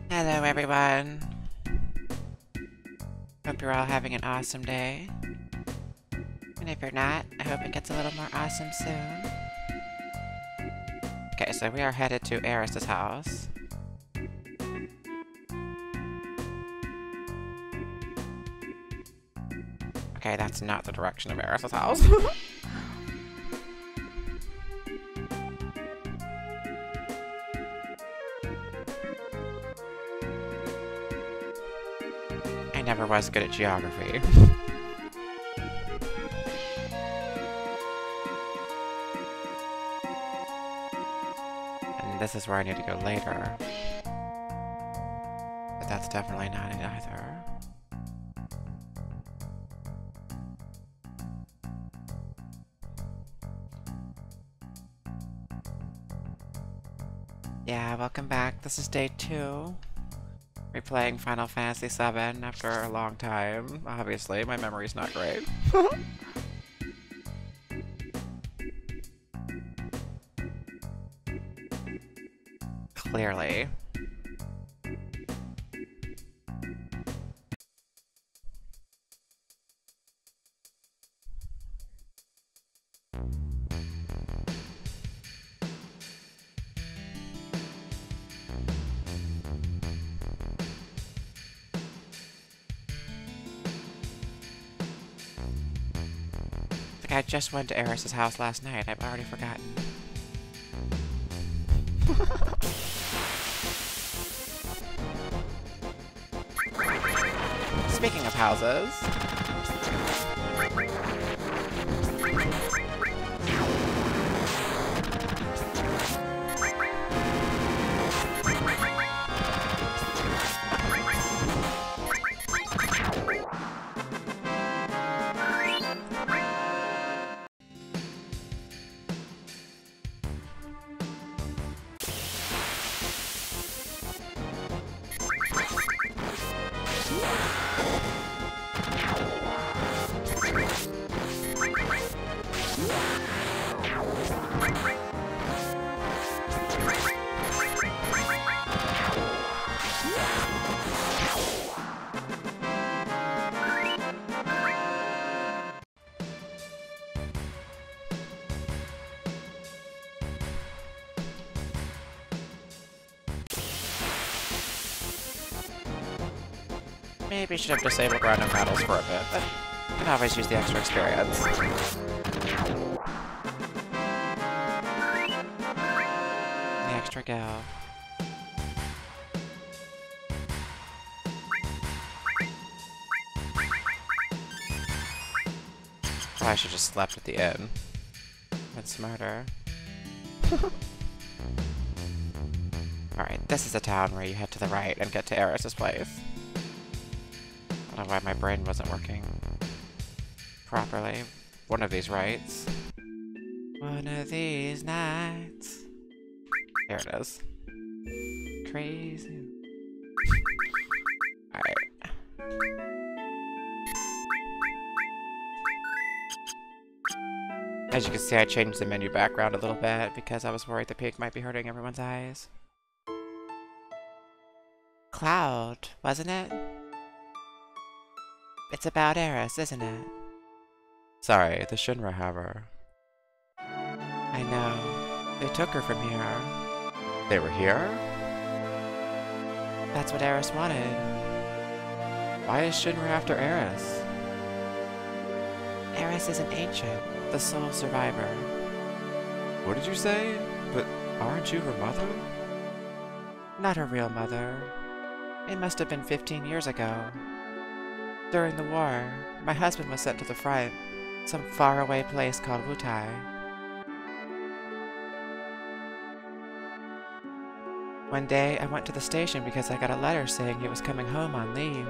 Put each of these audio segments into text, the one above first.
Hello, everyone. Hope you're all having an awesome day. And if you're not, I hope it gets a little more awesome soon. Okay, so we are headed to Eris's house. Okay, that's not the direction of Eris's house. I never was good at geography. And this is where I need to go later. But that's definitely not it either. Yeah, welcome back. This is day 2. Replaying Final Fantasy VII after a long time. Obviously, my memory's not great. Clearly. I just went to Eris's house last night. I've already forgotten. Speaking of houses... Maybe should have disabled random battles for a bit, but you can always use the extra experience. The extra go. Probably should have just slept at the inn. That's smarter. Alright, this is a town where you head to the right and get to Eris's place. I don't know why my brain wasn't working properly. One of these rights. One of these nights. Here it is. Crazy. Alright. As you can see, I changed the menu background a little bit because I was worried the pink might be hurting everyone's eyes. Cloud, wasn't it? It's about Eris, isn't it? Sorry, the Shinra have her. I know. They took her from here. They were here? That's what Eris wanted. Why is Shinra after Eris? Eris is an ancient, the sole survivor. What did you say? But aren't you her mother? Not her real mother. It must have been 15 years ago. During the war, my husband was sent to the front, some faraway place called Wutai. One day, I went to the station because I got a letter saying he was coming home on leave.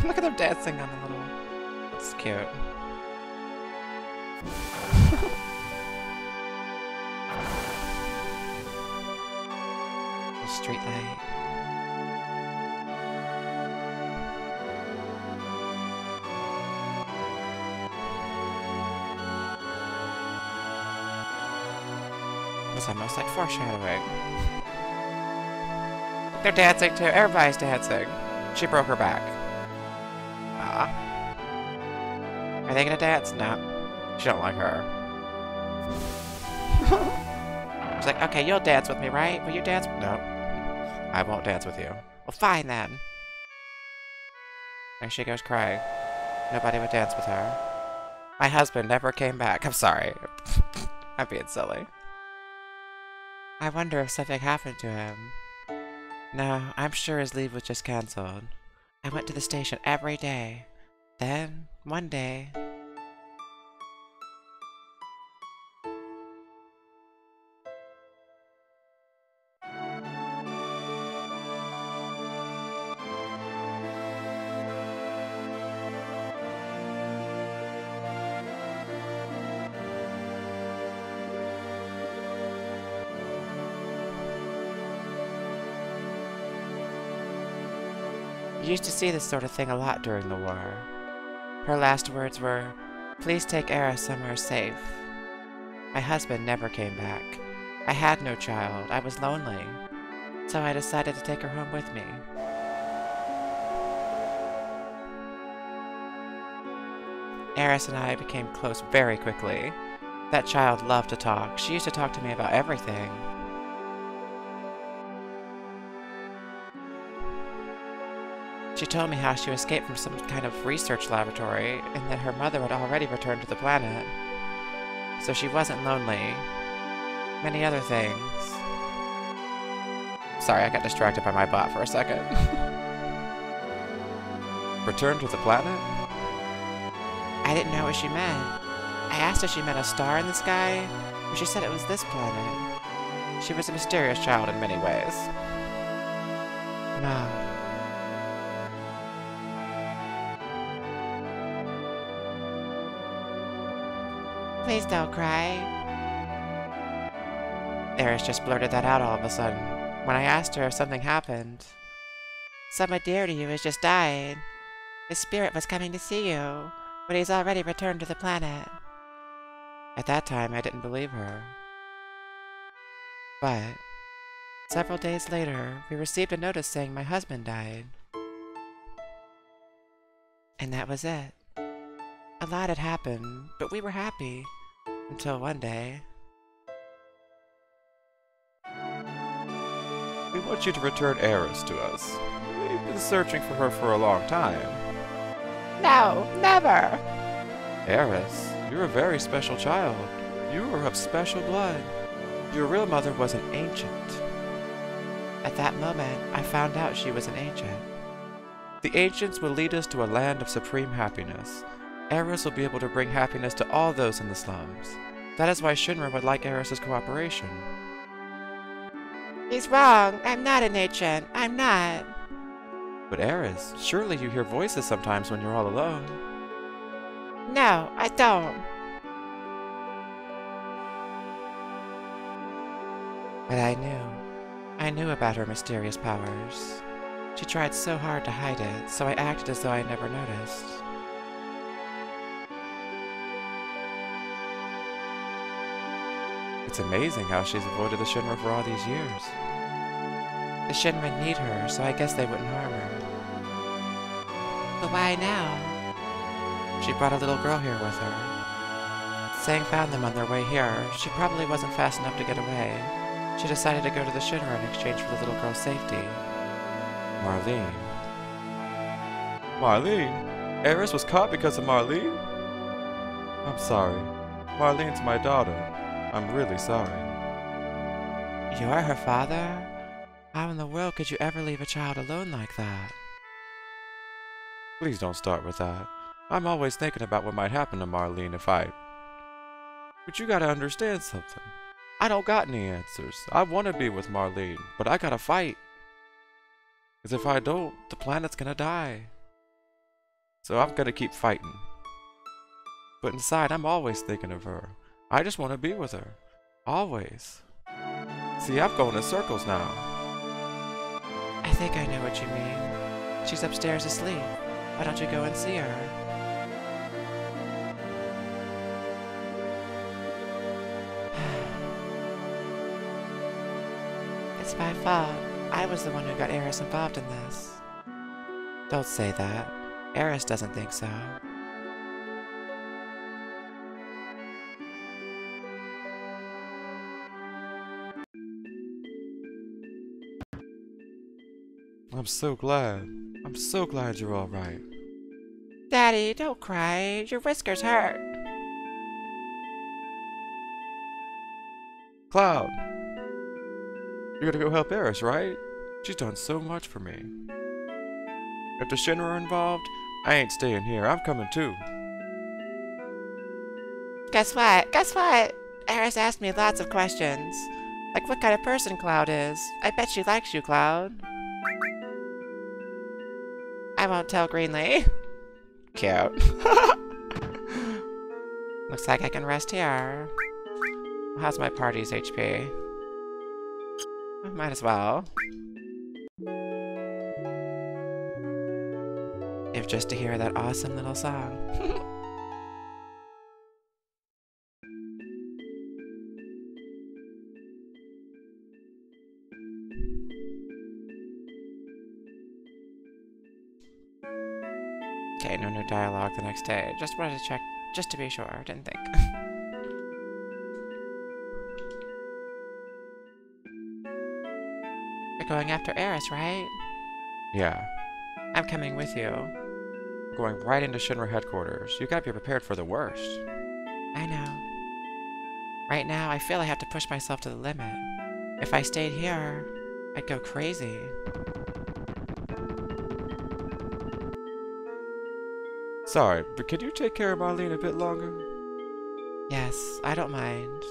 Look at them dancing on the little... It's cute. Street light. was almost like foreshadowing. They're dancing too. Everybody's dancing. She broke her back. Are they gonna dance? No. She don't like her. She's like, okay, you'll dance with me, right? Will you dance? No. I won't dance with you. Well, fine then. There she goes crying. Nobody would dance with her. My husband never came back. I'm sorry. I'm being silly. I wonder if something happened to him. No, I'm sure his leave was just cancelled. I went to the station every day. Then, one day... You used to see this sort of thing a lot during the war. Her last words were, "Please take Eris somewhere safe." My husband never came back. I had no child. I was lonely. So I decided to take her home with me. Eris and I became close very quickly. That child loved to talk. She used to talk to me about everything. She told me how she escaped from some kind of research laboratory and that her mother had already returned to the planet. So she wasn't lonely. Many other things. Sorry, I got distracted by my bot for a second. Return to the planet? I didn't know what she meant. I asked if she meant a star in the sky, but she said it was this planet. She was a mysterious child in many ways. No. Please don't cry. Eris just blurted that out all of a sudden. When I asked her if something happened. Someone dear to you has just died. His spirit was coming to see you, but he's already returned to the planet. At that time, I didn't believe her. But several days later, we received a notice saying my husband died. And that was it. A lot had happened, but we were happy. Until one day... We want you to return Eris to us. We've been searching for her for a long time. No, never! Eris, you're a very special child. You are of special blood. Your real mother was an ancient. At that moment, I found out she was an ancient. The ancients will lead us to a land of supreme happiness. Eris will be able to bring happiness to all those in the slums. That is why Shinra would like Eris's cooperation. He's wrong. I'm not an ancient. I'm not. But Eris, surely you hear voices sometimes when you're all alone. No, I don't. But I knew. I knew about her mysterious powers. She tried so hard to hide it, so I acted as though I never noticed. It's amazing how she's avoided the Shinra for all these years. The Shinra need her, so I guess they wouldn't harm her. But why now? She brought a little girl here with her. Sang found them on their way here. She probably wasn't fast enough to get away. She decided to go to the Shinra in exchange for the little girl's safety. Marlene. Marlene? Eris was caught because of Marlene? I'm sorry. Marlene's my daughter. I'm really sorry. You're her father? How in the world could you ever leave a child alone like that? Please don't start with that. I'm always thinking about what might happen to Marlene if I... But you gotta understand something. I don't got any answers. I want to be with Marlene, but I gotta fight. Because if I don't, the planet's gonna die. So I'm gonna keep fighting. But inside, I'm always thinking of her. I just want to be with her. Always. See, I'm going in circles now. I think I know what you mean. She's upstairs asleep. Why don't you go and see her? It's my fault. I was the one who got Eris involved in this. Don't say that. Eris doesn't think so. I'm so glad. I'm so glad you're all right. Daddy, don't cry. Your whiskers hurt. Cloud! You're gonna go help Eris, right? She's done so much for me. If the Shinra are involved, I ain't staying here. I'm coming too. Guess what? Guess what? Eris asked me lots of questions. Like what kind of person Cloud is. I bet she likes you, Cloud. I won't tell Greenlee. Cute. Looks like I can rest here. How's my party's HP? Might as well. If just to hear that awesome little song. Okay, no new dialogue the next day. Just wanted to check, just to be sure. Didn't think. You're going after Eris, right? Yeah. I'm coming with you. We're going right into Shinra headquarters. You gotta be prepared for the worst. I know. Right now, I feel I have to push myself to the limit. If I stayed here, I'd go crazy. Sorry, but can you take care of Marlene a bit longer? Yes, I don't mind.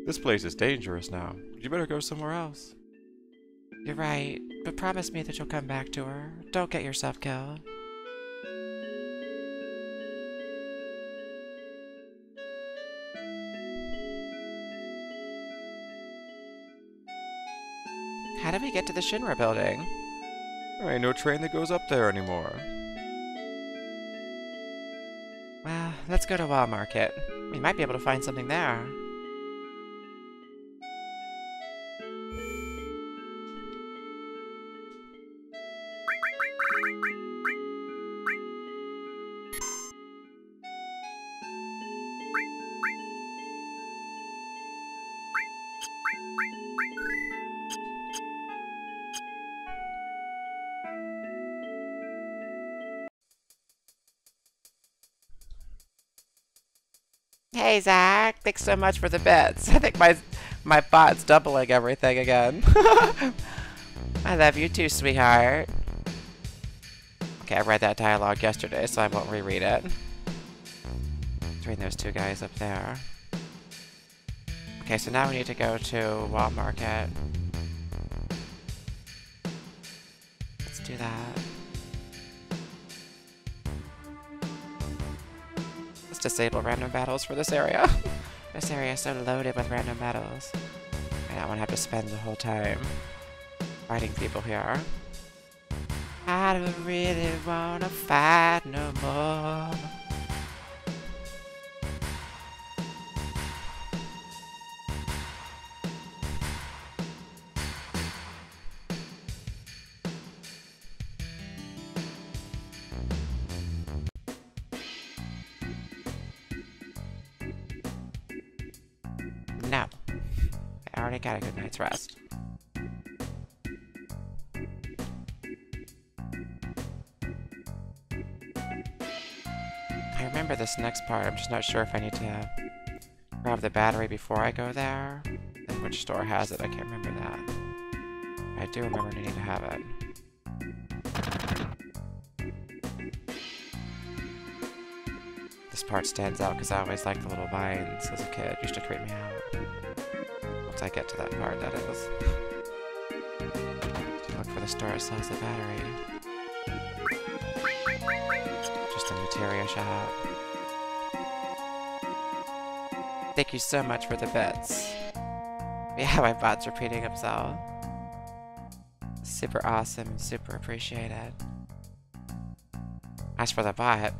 This place is dangerous now. You better go somewhere else. You're right, but promise me that you'll come back to her. Don't get yourself killed. How do we get to the Shinra building? There ain't no train that goes up there anymore. Well, let's go to Wall Market. We might be able to find something there. Hey Zach, thanks so much for the bits. I think my bot's doubling everything again. I love you too, sweetheart. Okay, I read that dialogue yesterday, so I won't reread it. Between those two guys up there. Okay, so now we need to go to Wall Market. Let's do that. Let's disable random battles for this area. This area is so loaded with random battles. I don't want to have to spend the whole time fighting people here. I don't really want to fight no more. No. I already got a good night's rest. I remember this next part, I'm just not sure if I need to grab the battery before I go there, and which store has it, I can't remember that. I do remember needing to have it. This part stands out because I always liked the little vines as a kid. Used to creep me out. Once I get to that part, that is. Look for the store that sells the battery. Just a Materia Shop. Thank you so much for the bits. Yeah, my bot's repeating himself. Super awesome and super appreciated. As for the bot,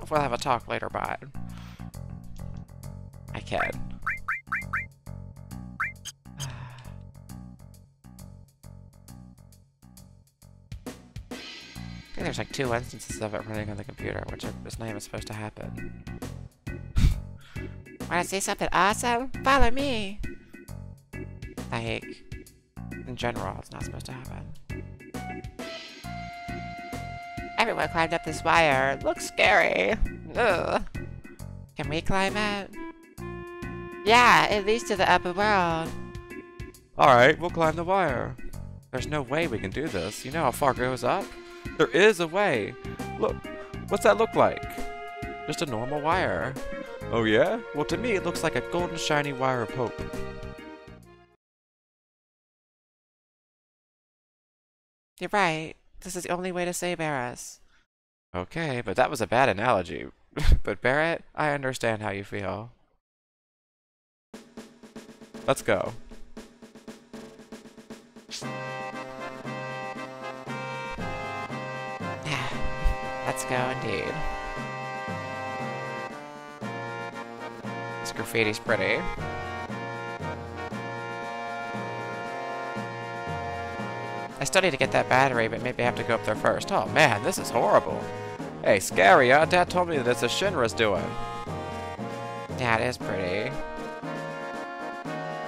we'll have a talk later, bot. I kid. there's like 2 instances of it running on the computer, which is not even supposed to happen. Wanna see something awesome? Follow me! Like, in general, it's not supposed to happen. Everyone climbed up this wire. Looks scary. Ugh. Can we climb it? Yeah, at least to the upper world. Alright, we'll climb the wire. There's no way we can do this. You know how far it goes up? There is a way. Look, what's that look like? Just a normal wire. Oh yeah? Well, to me it looks like a golden shiny wire of hope. You're right. This is the only way to save Eris. Okay, but that was a bad analogy. But Barrett, I understand how you feel. Let's go. Let's go indeed. This graffiti's pretty. I still need to get that battery, but maybe I have to go up there first. Oh man, this is horrible. Hey, scary, huh? Dad told me that it's a Shinra's doing. Yeah, it is pretty.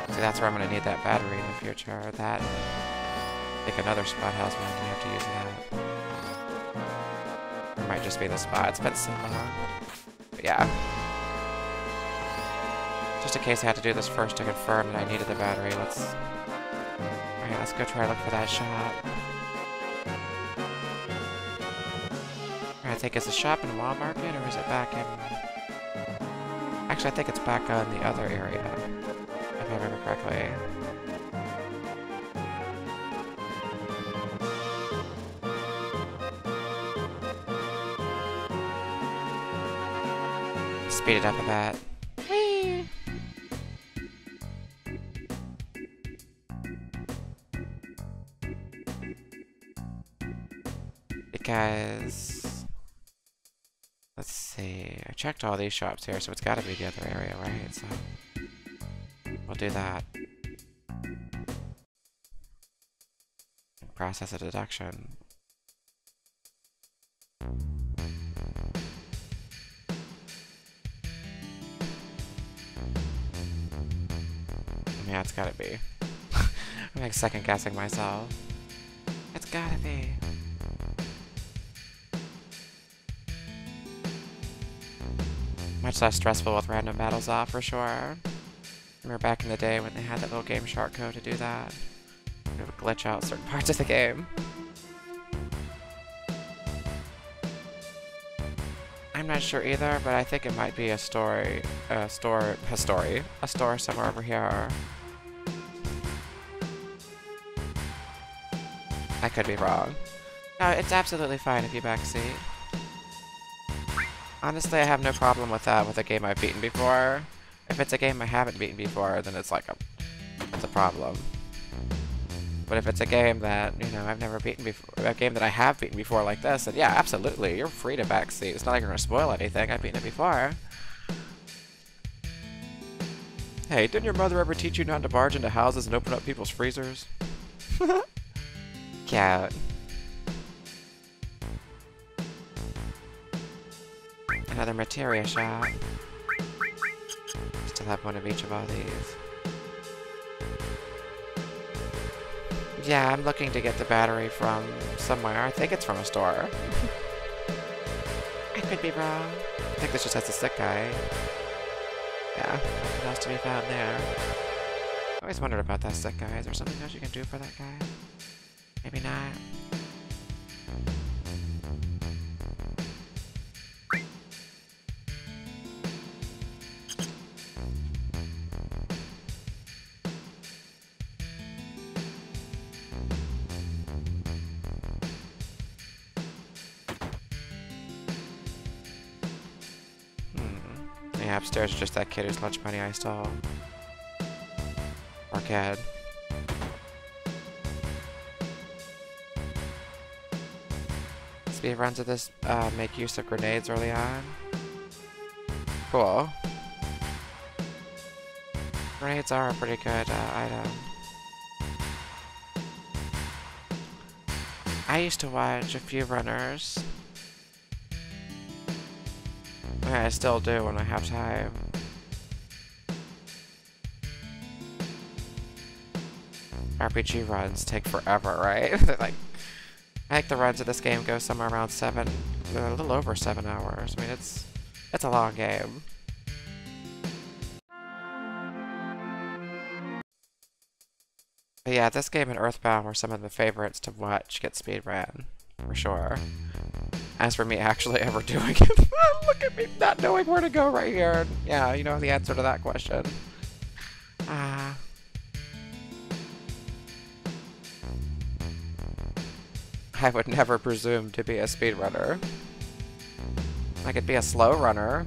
See, that's where I'm gonna need that battery in the future. That, I think another spot has one, and I have to use that. Or it might just be the spot. It's been so long. But yeah. Just in case I had to do this first to confirm that I needed the battery, Alright, let's go try to look for that shop. I think it's a shop in Wall Market, or is it back in... Actually, I think it's back on the other area, if I remember correctly. Speed it up a bit. Whee! Because... Let's see, I checked all these shops here, so it's gotta be the other area, right? So, we'll do that. Process a deduction. Yeah, it's gotta be. I'm like second guessing myself. It's gotta be. Much less stressful with random battles off, for sure. Remember back in the day when they had that little Game Shark code to do that? It would glitch out certain parts of the game. I'm not sure either, but I think it might be a store somewhere over here. I could be wrong. No, it's absolutely fine if you backseat. Honestly, I have no problem with that with a game I've beaten before. If it's a game I haven't beaten before, then it's like it's a problem. But if it's a game that, you know, I've never beaten before, a game that I have beaten before like this, then yeah, absolutely, you're free to backseat. It's not like you're gonna spoil anything. I've beaten it before. Hey, didn't your mother ever teach you not to barge into houses and open up people's freezers? Cute. Another Materia Shop. Still have one of each of all these. Yeah, I'm looking to get the battery from somewhere. I think it's from a store. I could be wrong. I think this just has a sick guy. Yeah, nothing else to be found there. I always wondered about that sick guy. Is there something else you can do for that guy? Maybe not. Yeah, upstairs is just that kid whose lunch money I stole. Or kid. Speed runs of this make use of grenades early on. Cool. Grenades are a pretty good item. I used to watch a few runners. I still do when I have time. RPG runs take forever, right? Like, I think the runs of this game go somewhere around a little over 7 hours. I mean, it's a long game. But yeah, this game and Earthbound were some of the favorites to watch get speedrun, for sure. As for me actually ever doing it, look at me not knowing where to go right here. Yeah, you know the answer to that question. I would never presume to be a speedrunner. I could be a slow runner.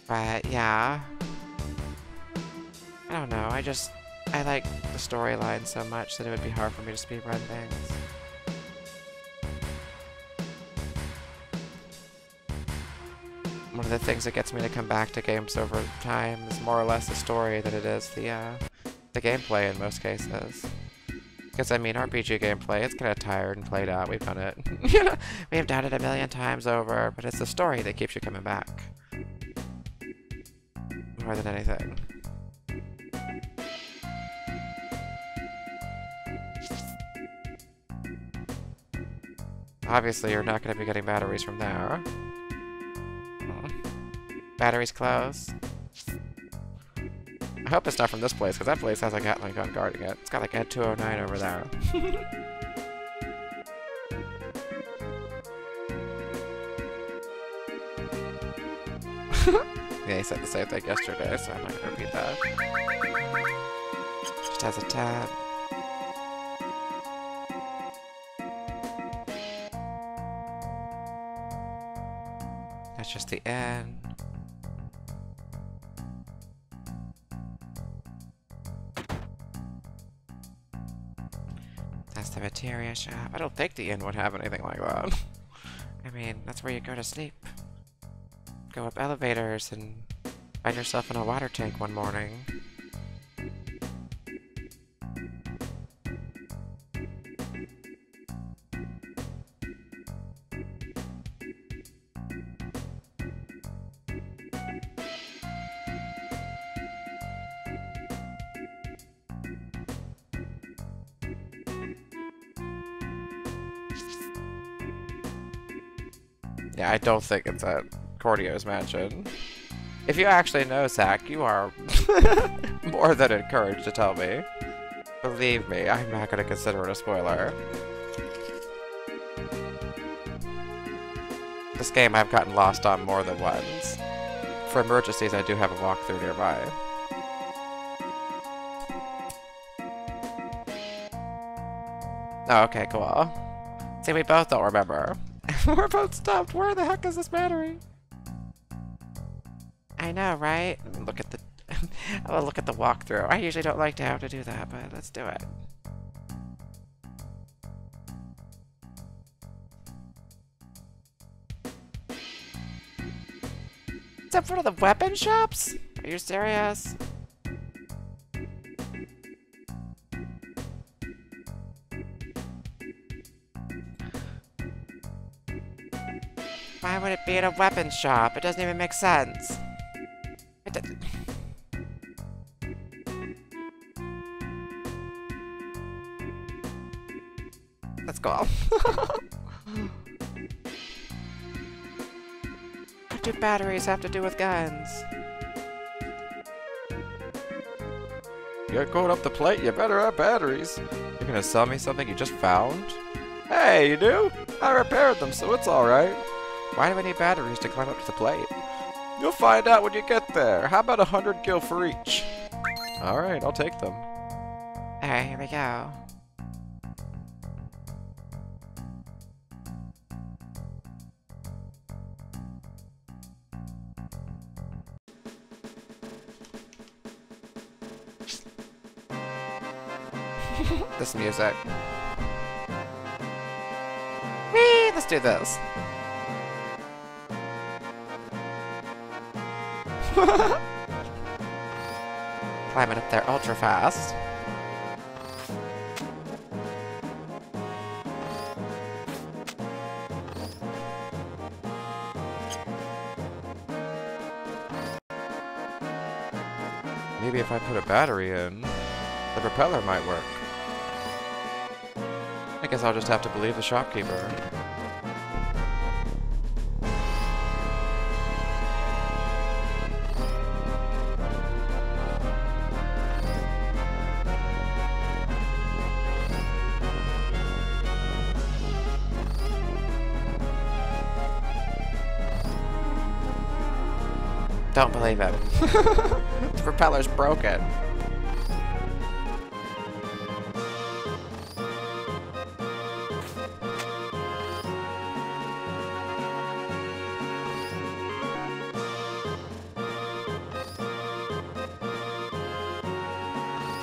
But yeah. I don't know, I like the storyline so much that it would be hard for me to speedrun things. One of the things that gets me to come back to games over time is more or less the story than it is the gameplay in most cases. Because, I mean, RPG gameplay, it's kind of tired and played out. We've done it. We've done it a million times over, but it's the story that keeps you coming back. More than anything. Obviously, you're not going to be getting batteries from there. Batteries close. I hope it's not from this place, because that place has a Gatling gun guarding it. It's got like a 209 over there. Yeah, he said the same thing yesterday, so I'm not going to repeat that. Just has a tab. That's just the end. That's the Materia Shop. I don't think the inn would have anything like that. I mean, that's where you go to sleep. Go up elevators and find yourself in a water tank one morning. Yeah, I don't think it's at Cordio's mansion. If you actually know, Zach, you are more than encouraged to tell me. Believe me, I'm not going to consider it a spoiler. This game I've gotten lost on more than once. For emergencies, I do have a walkthrough nearby. Oh, okay, cool. See, we both don't remember. We're both stumped. Where the heck is this battery? I know, right? Look at the oh, look at the walkthrough. I usually don't like to have to do that, but let's do it. It's in front of the weapon shops? Are you serious? Why would it be at a weapon shop? It doesn't even make sense. It doesn't. Let's go. What do batteries have to do with guns? You're going up the plate, you better have batteries. You're gonna sell me something you just found? Hey, you do? I repaired them, so it's alright. Why do we need batteries to climb up to the plate? You'll find out when you get there. How about 100 gil for each? Alright, I'll take them. Alright, here we go. This music. Whee! Let's do this. Climbing up there ultra fast. Maybe if I put a battery in, the propeller might work. I guess I'll just have to believe the shopkeeper. Don't believe it. The propeller's broken.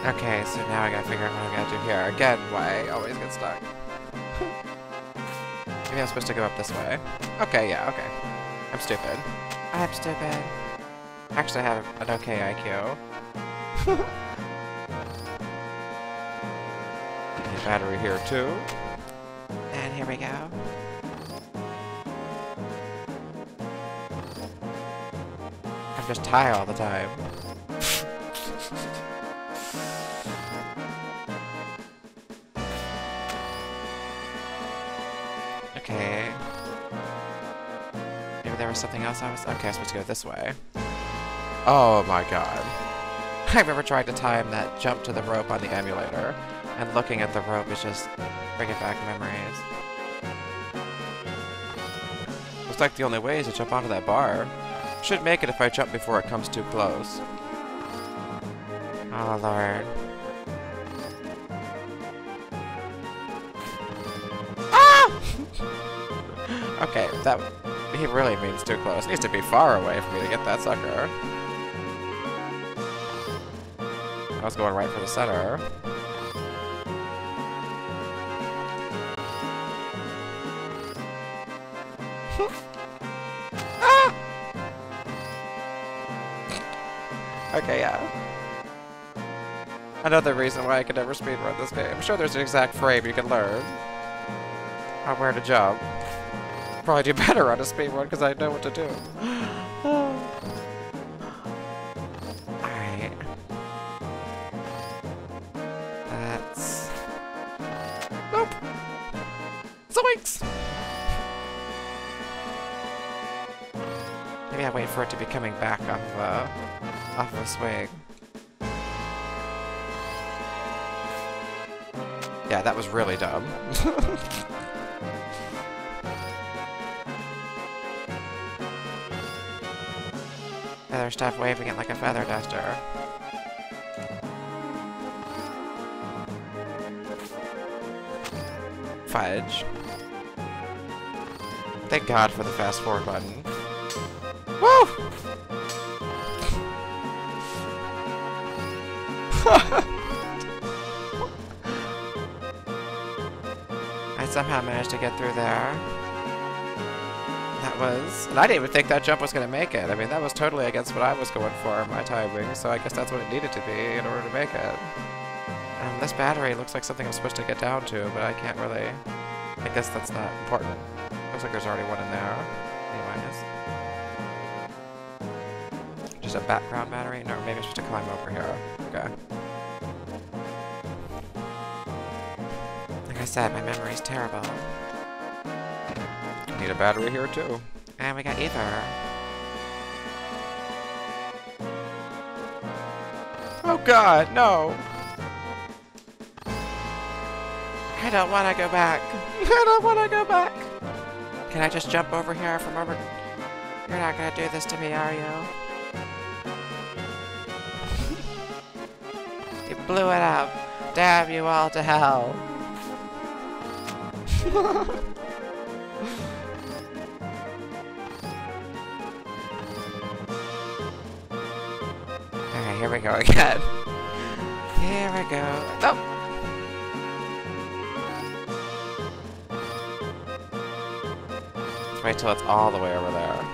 Okay, so now I gotta figure out what I gotta do here. Again, why I always get stuck. Maybe I'm supposed to go up this way. Okay, yeah, okay. I'm stupid. I'm stupid. Actually, I have an okay IQ. Need a battery here too. And here we go. I'm just high all the time. Okay. Maybe there was something else I was... Okay, I'm supposed to go this way. Oh my god. I remember trying to time that jump to the rope on the emulator, and looking at the rope is just bringing back memories. Looks like the only way is to jump onto that bar. Should make it if I jump before it comes too close. Oh lord. Ah! Okay, that... He really means too close. He needs to be far away for me to get that sucker. I was going right for the center. Ah! Okay, yeah. Another reason why I could never speedrun this game. I'm sure there's an exact frame you can learn on where to jump. Probably do better on a speedrun because I know what to do. Alright. That's... Nope! Zoinks! Maybe I wait for it to be coming back off of a swing. Yeah, that was really dumb. Feather stuff waving it like a feather duster. Fudge. Thank God for the fast forward button. Woo! I somehow managed to get through there. That was... And I didn't even think that jump was going to make it. I mean, that was totally against what I was going for in my timing, so I guess that's what it needed to be in order to make it. This battery looks like something I'm supposed to get down to, but I can't really... I guess that's not important. Looks like there's already one in there. Anyways. Just a background battery? No, maybe I'm supposed to climb over here. Okay. Like I said, my memory's terrible. Need a battery here too. And we got ether. Oh god, no! I don't want to go back. I don't want to go back. Can I just jump over here from over... You're not going to do this to me, are you? You blew it up. Damn you all to hell. Okay, here we go again. Here we go. Nope. Let's wait till it's all the way over there.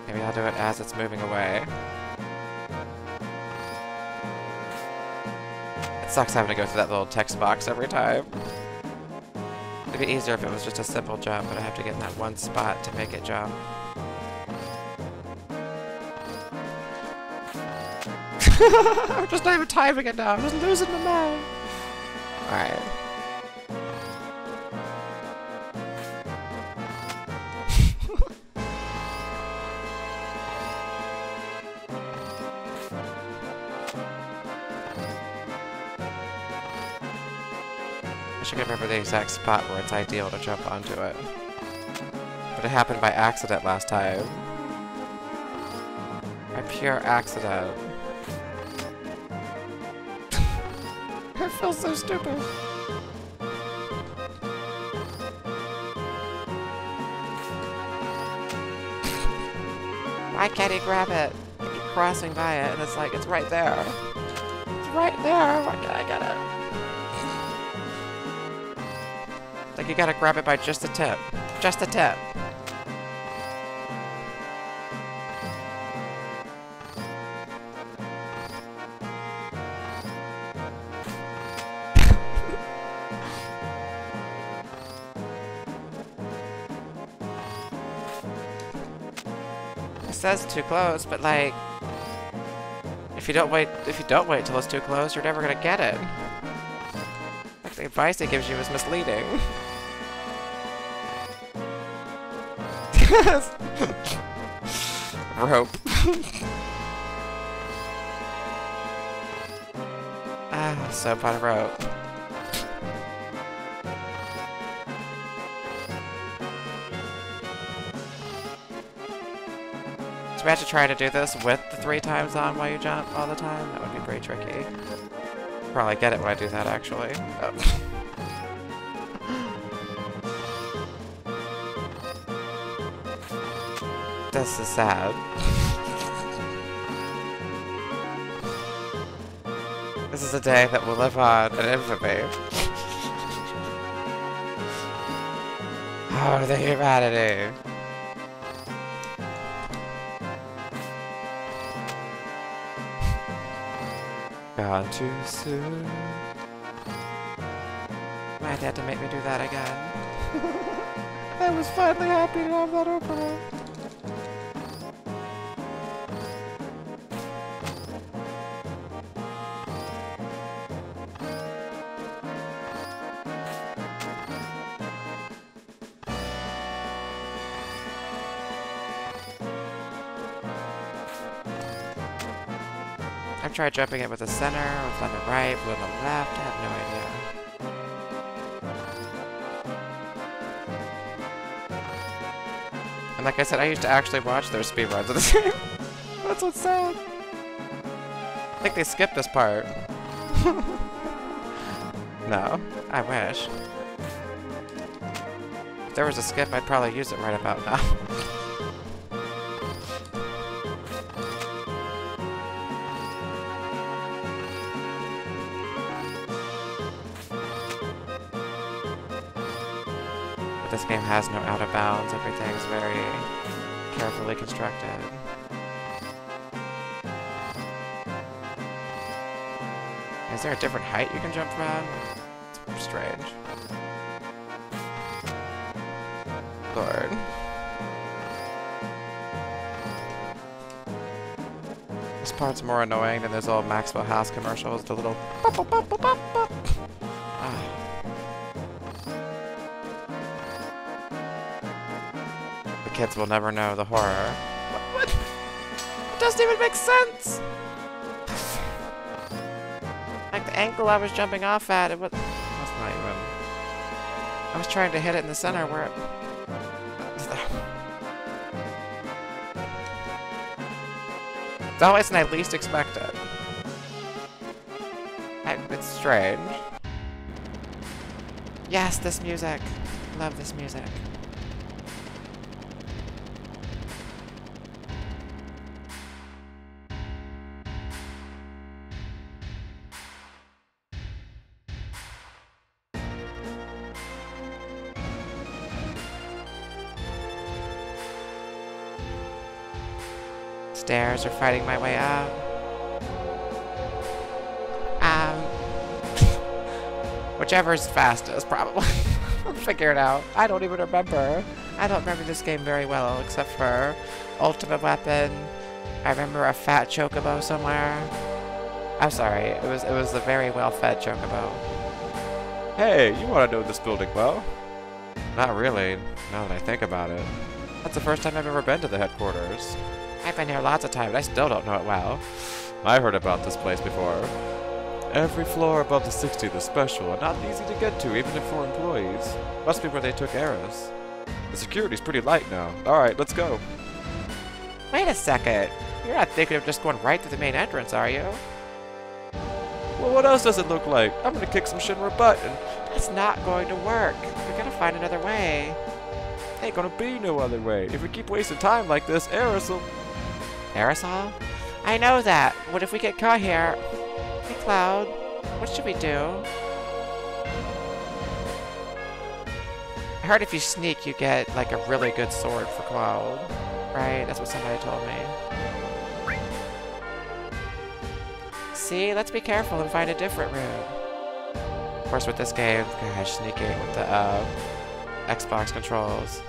Maybe I'll do it as it's moving away. Sucks having to go through that little text box every time. It'd be easier if it was just a simple jump, but I have to get in that one spot to make it jump. I'm just not even timing it now. I'm just losing my mind. Alright. I should remember the exact spot where it's ideal to jump onto it. But it happened by accident last time. By pure accident. I feel so stupid. Why can't he grab it? I keep crossing by it and it's like, it's right there. It's right there. Why can't I get it? Like you gotta grab it by just the tip. Just the tip. It says too close, but like if you don't wait till it's too close, you're never gonna get it. Like the advice it gives you is misleading. Rope. Ah, soap on a rope. So we have to try to do this with the 3 times on while you jump all the time? That would be pretty tricky. Probably get it when I do that, actually. Oh. This is sad. This is a day that will live on in infamy. Oh, the humanity. Gone too soon. Might have to make me do that again. I was finally happy to have that opener. I've tried jumping it with the center, with on the right, with on the left, I have no idea. And like I said, I used to actually watch their speedruns of this game. That's what's sad. I think they skipped this part. No, I wish. If there was a skip, I'd probably use it right about now. This game has no out of bounds, everything is very carefully constructed. Is there a different height you can jump from? It's strange. Lord. This part's more annoying than those old Maxwell House commercials, the little bop, bop, bop, bop, bop, bop. Kids will never know the horror. What? It doesn't even make sense! Like the angle I was jumping off at, it was... That's not even... I was trying to hit it in the center where it... It's always when I least expect it. It's strange. Yes, this music. Love this music. Stairs are fighting my way up. Whichever's fastest, probably. I'll figure it out. I don't even remember. I don't remember this game very well, except for Ultimate Weapon. I remember a fat Chocobo somewhere. I'm sorry, it was a very well-fed Chocobo. Hey, you want to know this building well? Not really, now that I think about it. That's the first time I've ever been to the headquarters. I've been here lots of times, but I still don't know it well. I heard about this place before. Every floor above the 60th is special and not easy to get to, even for employees. Must be where they took Eris. The security's pretty light now. Alright, let's go. Wait a second. You're not thinking of just going right through the main entrance, are you? Well, what else does it look like? I'm gonna kick some Shinra butt and... That's not going to work. You're gonna find another way. Ain't gonna be no other way. If we keep wasting time like this, Eris will... Aerosol? I know that. What if we get caught here? Hey, Cloud. What should we do? I heard if you sneak, you get, like, a really good sword for Cloud. Right? That's what somebody told me. See? Let's be careful and find a different room. Of course, with this game, gosh, sneaking with the, Xbox controls.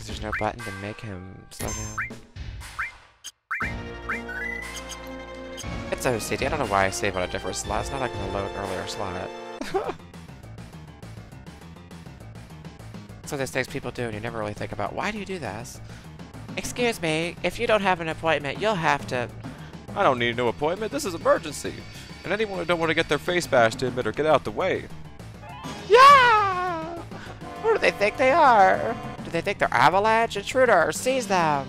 There's no button to make him slow down. It's OCD. I don't know why I save on a different slot. It's not like I'm gonna load an earlier slot. So there's things people do and you never really think about, why do you do this? Excuse me, if you don't have an appointment, you'll have to... I don't need no appointment. This is emergency. And anyone who don't want to get their face bashed in better get out the way. Yeah! Who do they think they are? Do they think they're Avalanche? Intruder, seize them!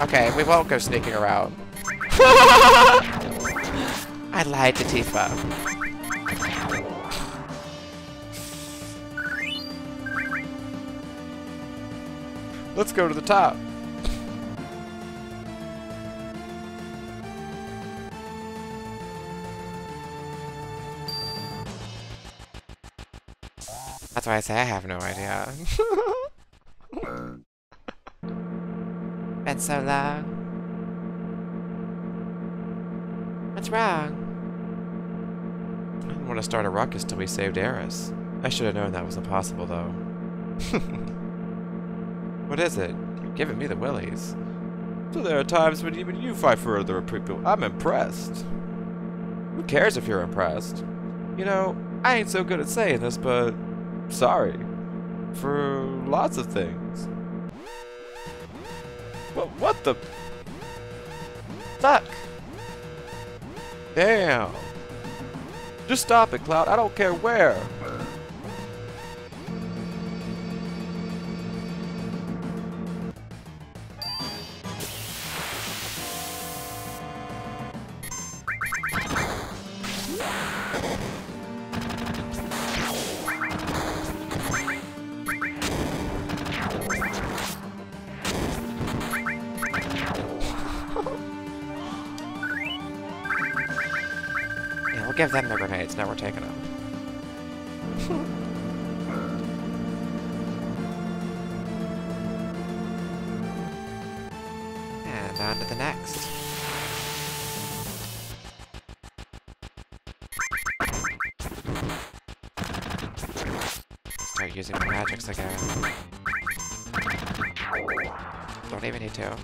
Okay, we won't go sneaking around. I lied to Tifa. Let's go to the top. That's why I say I have no idea. Been so long. What's wrong? I didn't want to start a ruckus till we saved Eris. I should have known that was impossible, though. What is it? You're giving me the willies. So there are times when even you fight for other people. I'm impressed. Who cares if you're impressed? You know, I ain't so good at saying this, but... sorry. For lots of things. But what the... Fuck! Damn. Just stop it, Cloud. I don't care where. We'll give them the grenades, now we're taking them. And on to the next. Start using my magics again. Don't even need to.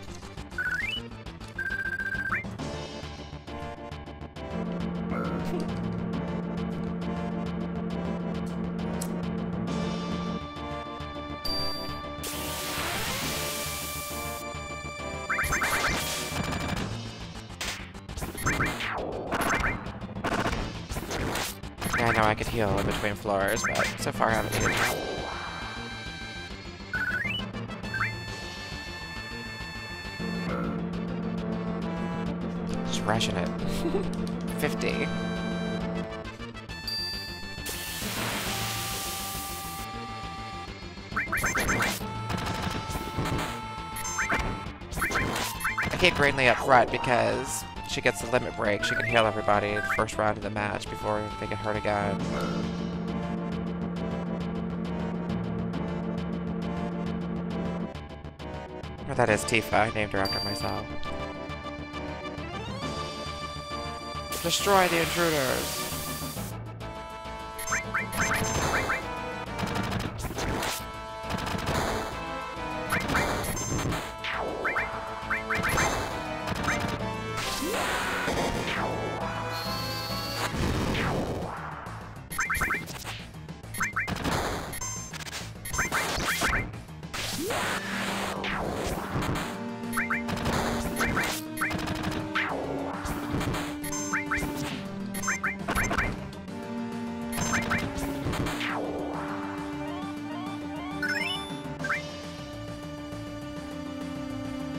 Yeah, I know I could heal in between floors, but so far I haven't needed help. Just rushing it. 50. I keep Greenlee up front because she gets the limit break. She can heal everybody in the first round of the match before they get hurt again. That is Tifa. I named her after myself. Destroy the intruders!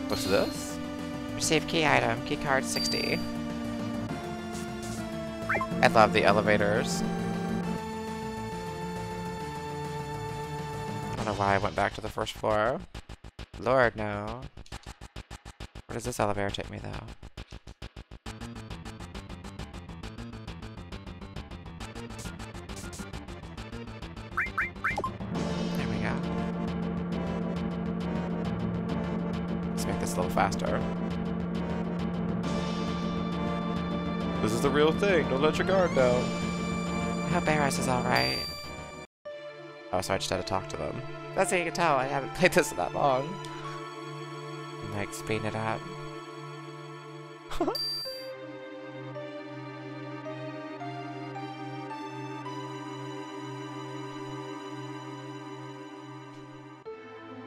What's this? Receive key item. Key card 60. I love the elevators. I don't know why I went back to the first floor. Lord, no. Where does this elevator take me, though? There we go. Let's make this a little faster. This is the real thing. Don't let your guard down. I hope Eris is alright. Oh, so I just had to talk to them. That's how you can tell. I haven't played this in that long. I'm like speeding it up.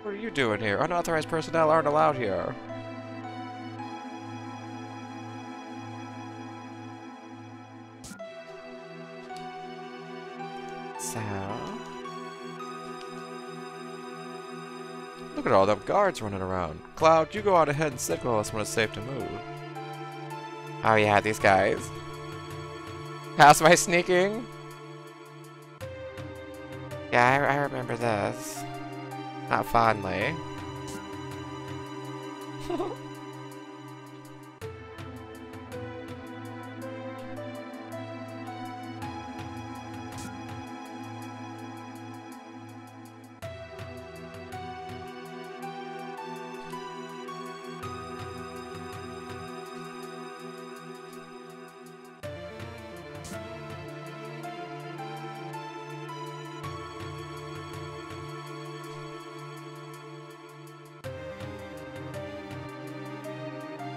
What are you doing here? Unauthorized personnel aren't allowed here. So... Look at all them guards running around. Cloud, you go out ahead and signal us when it's safe to move. Oh yeah, these guys. How's my sneaking? Yeah, I remember this. Not fondly.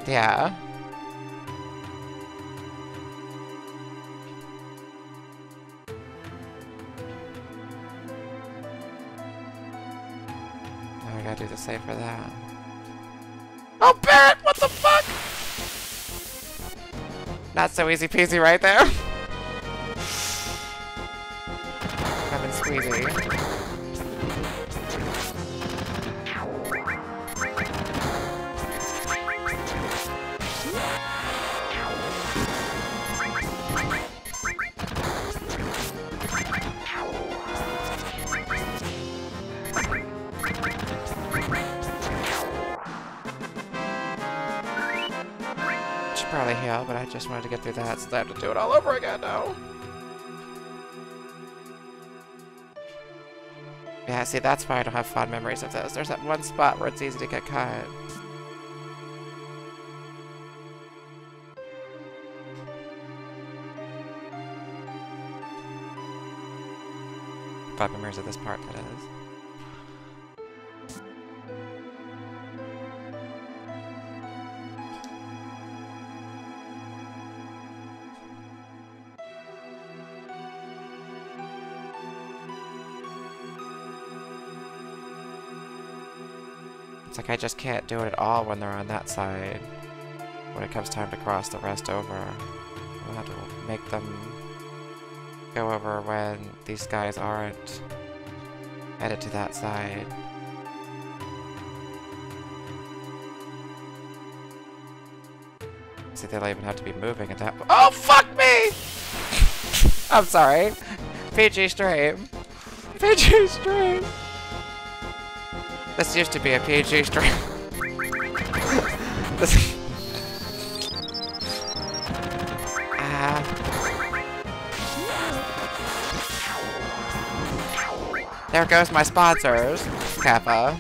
Yeah. Now I gotta do the same for that. Oh, Barrett! What the fuck? Not so easy peasy right there. Lemon squeezy. Probably heal, but I just wanted to get through that since I have to do it all over again now. Yeah, see, that's why I don't have fond memories of this. There's that one spot where it's easy to get cut. Fond memories of this part, that is. It's like I just can't do it at all when they're on that side. When it comes time to cross the rest over, I'll have to make them go over when these guys aren't headed to that side. See, they'll even have to be moving at that point. Oh, fuck me! I'm sorry. PG stream. PG stream. This used to be a PG stream. There goes my sponsors, Kappa.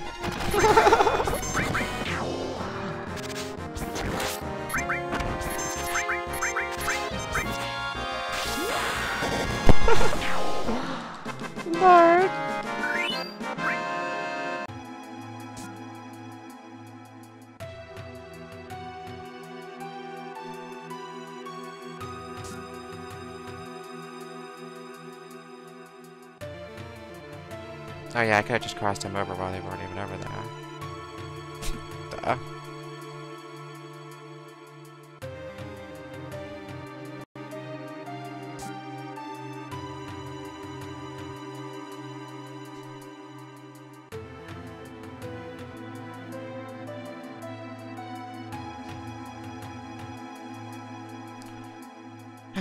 Oh yeah, I could have just crossed him over while they weren't even over there. Duh.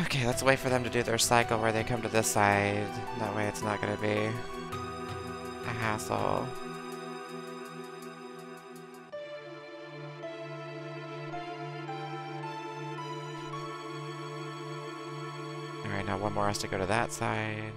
Okay, let's wait for them to do their cycle where they come to this side. That way it's not gonna be a hassle. Alright, now one more has to go to that side.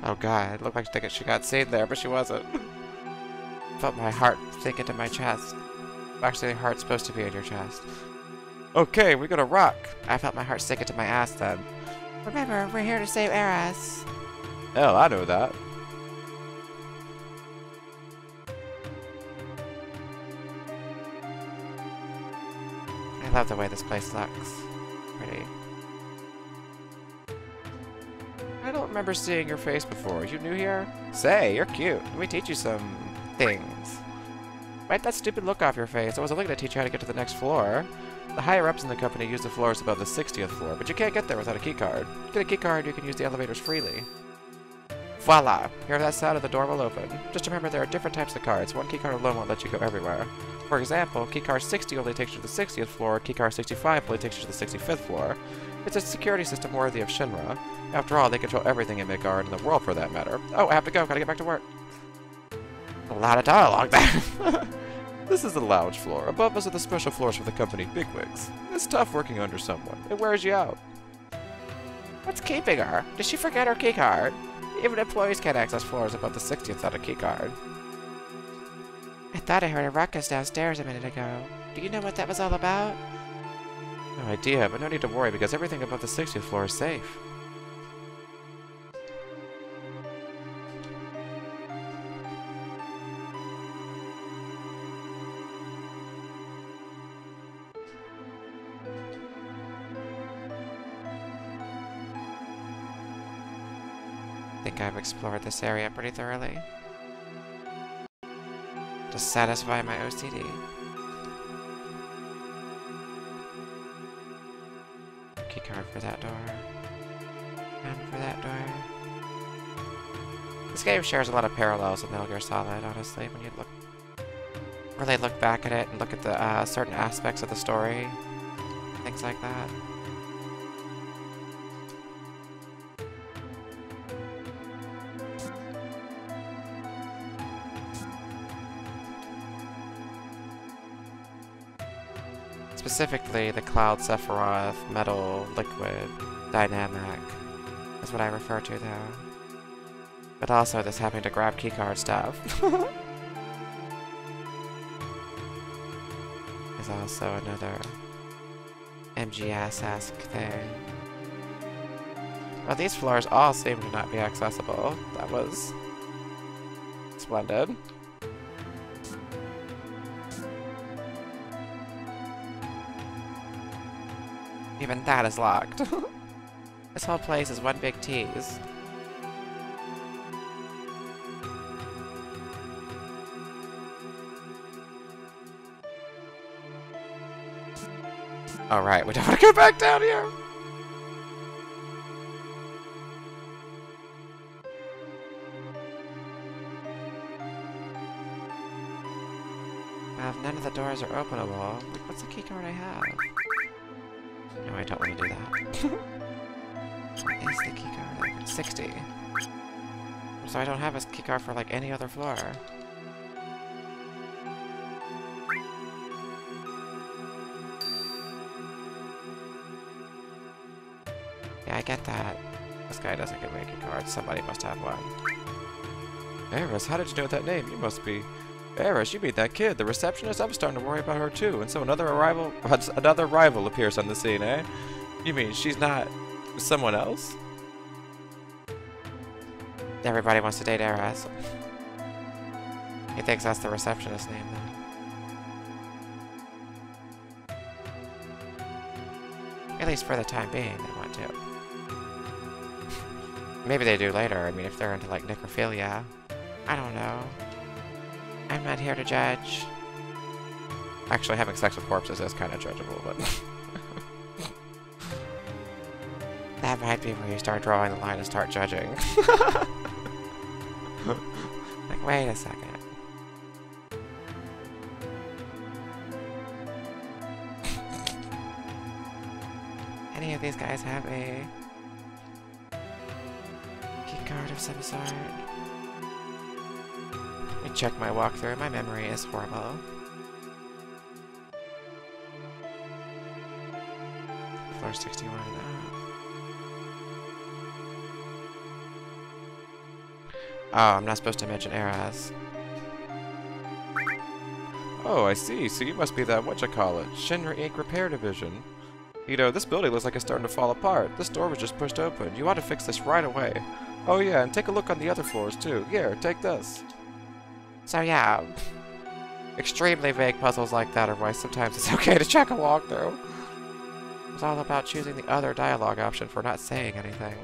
Oh god, it looked like she got saved there, but she wasn't. Felt my heart sink into my chest. Actually, the heart's supposed to be in your chest. Okay, we gotta rock. I felt my heart sink into my ass then. Remember, we're here to save Eris. Hell, I know that. I love the way this place looks. Pretty. I don't remember seeing your face before. You new here? Say, you're cute. Let me teach you some things. Wipe that stupid look off your face. I was only going to teach you how to get to the next floor. The higher-ups in the company use the floors above the 60th floor, but you can't get there without a keycard. Get a keycard, you can use the elevators freely. Voila! Hear that sound and the door will open. Just remember there are different types of cards. One keycard alone won't let you go everywhere. For example, keycard 60 only takes you to the 60th floor, keycard 65 only takes you to the 65th floor. It's a security system worthy of Shinra. After all, they control everything in Midgar and in the world for that matter. Oh, I have to go. Gotta get back to work. A lot of dialogue there. This is the lounge floor. Above us are the special floors for the company bigwigs. It's tough working under someone. It wears you out. What's keeping her? Did she forget her keycard? Even employees can't access floors above the 60th without a keycard. I thought I heard a ruckus downstairs a minute ago. Do you know what that was all about? No idea, but no need to worry because everything above the 60th floor is safe. I think I've explored this area pretty thoroughly. To satisfy my OCD. Keycard for that door. And for that door. This game shares a lot of parallels with Metal Gear Solid, honestly, when you really look back at it and look at the certain aspects of the story. Things like that. Specifically, the Cloud Sephiroth Metal Liquid dynamic is what I refer to there. But also this having to grab keycard stuff is also another MGS-esque thing. Well, these floors all seem to not be accessible. That was splendid. Even that is locked. This whole place is one big tease. Alright, we don't want to go back down here! If none of the doors are openable, what's the keycard I have? No, I don't want to do that. What is the keycard? 60. So I don't have a keycard for like any other floor. Yeah, I get that. This guy doesn't give me a keycard. Somebody must have one. Eris, how did you know that name? You must be... Eris, you beat that kid, the receptionist? I'm starting to worry about her too. And so another rival appears on the scene, eh? You mean she's not someone else? Everybody wants to date Eras. He thinks that's the receptionist's name, though. At least for the time being, they want to. Maybe they do later. I mean, if they're into, like, necrophilia. I don't know. I'm not here to judge. Actually, having sex with corpses is kind of judgeable, but... That might be where you start drawing the line and start judging. Like, wait a second. Any of these guys have a key card of some sort? Let me check my walkthrough. My memory is horrible. Floor 61. Oh, I'm not supposed to mention Eras. Oh, I see. So you must be that whatchamacallit, Shinra Inc. Repair Division. You know, this building looks like it's starting to fall apart. This door was just pushed open. You ought to fix this right away. Oh yeah, and take a look on the other floors too. Here, take this. So yeah, extremely vague puzzles like that are why sometimes it's okay to check a walkthrough. It's all about choosing the other dialogue option for not saying anything.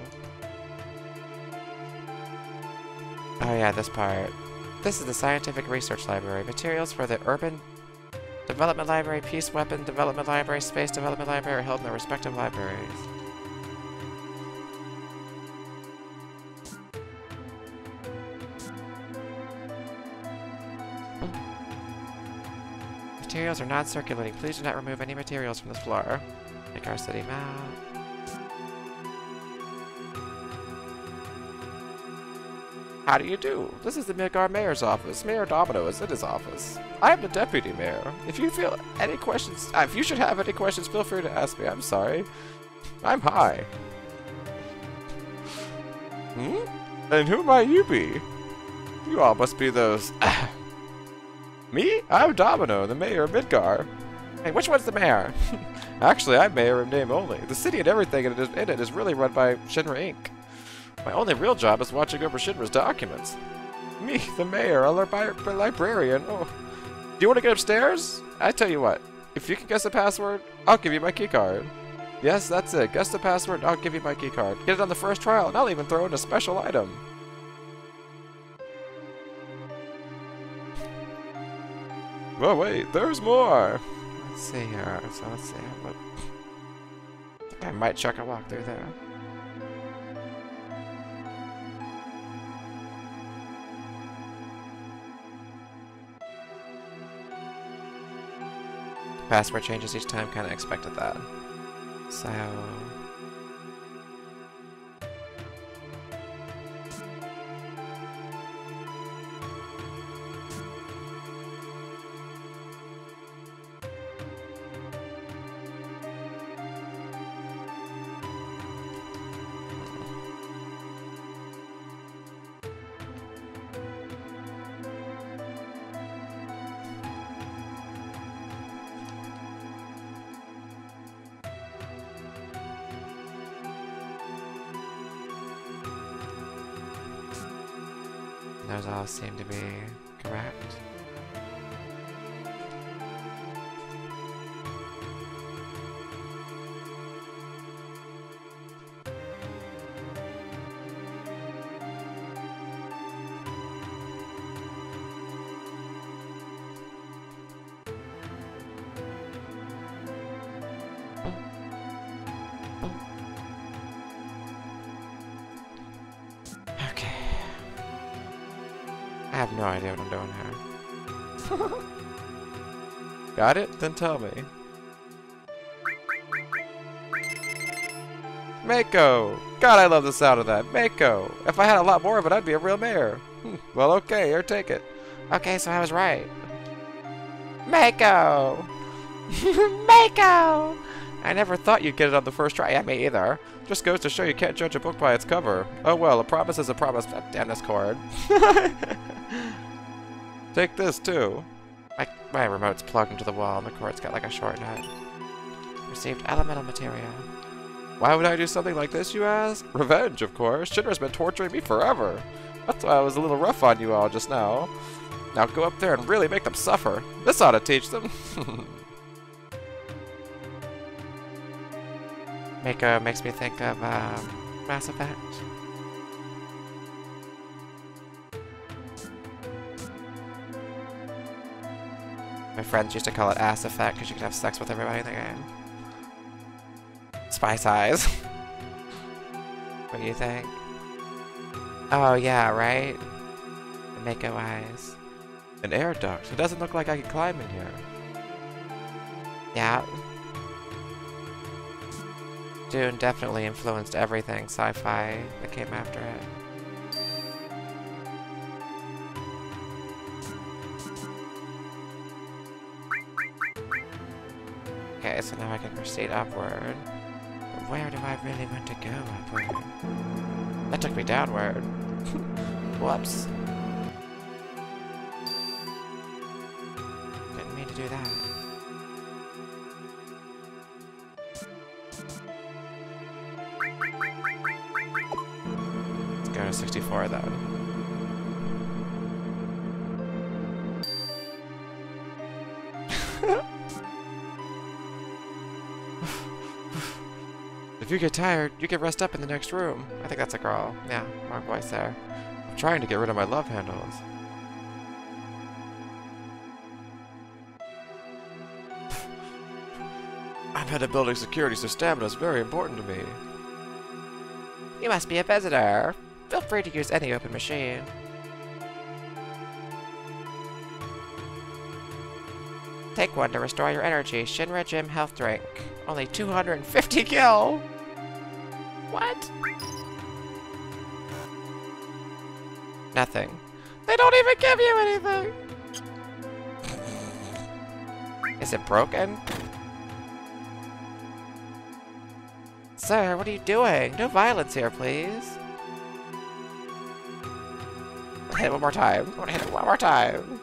Oh yeah, this part. This is the Scientific Research Library. Materials for the Urban Development Library, Peace Weapon Development Library, Space Development Library are held in their respective libraries. Materials are not circulating. Please do not remove any materials from this floor. Make our city map. How do you do? This is the Midgar Mayor's office. Mayor Domino is in his office. I am the deputy mayor. If you feel any questions, if you should have any questions, feel free to ask me. I'm sorry. I'm high. And who might you be? You all must be those... Me? I'm Domino, the mayor of Midgar. Hey, which one's the mayor? Actually, I'm mayor in name only. The city and everything in it is really run by Shinra Inc. My only real job is watching over Shinra's documents. Me, the mayor, a librarian. Oh. Do you want to get upstairs? I tell you what, if you can guess the password, I'll give you my keycard. Yes, that's it. Guess the password, I'll give you my keycard. Get it on the first trial, and I'll even throw in a special item. Well, wait, there's more. Let's see here. So let's see. I might check a walkthrough there. Password changes each time, kind of expected that. So... those all seem to be correct. I have no idea what I'm doing here. Got it? Then tell me. Mako! God, I love the sound of that. Mako! If I had a lot more of it, I'd be a real mayor. Well, okay, here, take it. Okay, so I was right. Mako! Mako! I never thought you'd get it on the first try. Yeah, me either. Just goes to show you can't judge a book by its cover. Oh well, a promise is a promise. Oh, damn this cord. Take this, too. My remote's plugged into the wall and the cord's got like a short nut. Received elemental materia. Why would I do something like this, you ask? Revenge, of course. Shinra's been torturing me forever. That's why I was a little rough on you all just now. Now go up there and really make them suffer. This ought to teach them. Mako makes me think of Mass Effect. My friends used to call it Ass Effect because you could have sex with everybody in the game. Spice Eyes. What do you think? Oh yeah, right? The Mako Eyes. An air duct. It doesn't look like I can climb in here. Yeah. Dune definitely influenced everything sci-fi that came after it. Okay, so now I can proceed upward. But where do I really want to go upward? That took me downward. Whoops. Didn't mean to do that. Let's go to 64 then. If you get tired, you can rest up in the next room. I think that's a girl. Yeah, wrong voice there. I'm trying to get rid of my love handles. I'm head of building security, so stamina is very important to me. You must be a visitor. Feel free to use any open machine. Take one to restore your energy. Shinra Gym Health Drink. Only 250 gil! What? Nothing. They don't even give you anything! Is it broken? Sir, what are you doing? No violence here, please. Hit it one more time. I want to hit it one more time.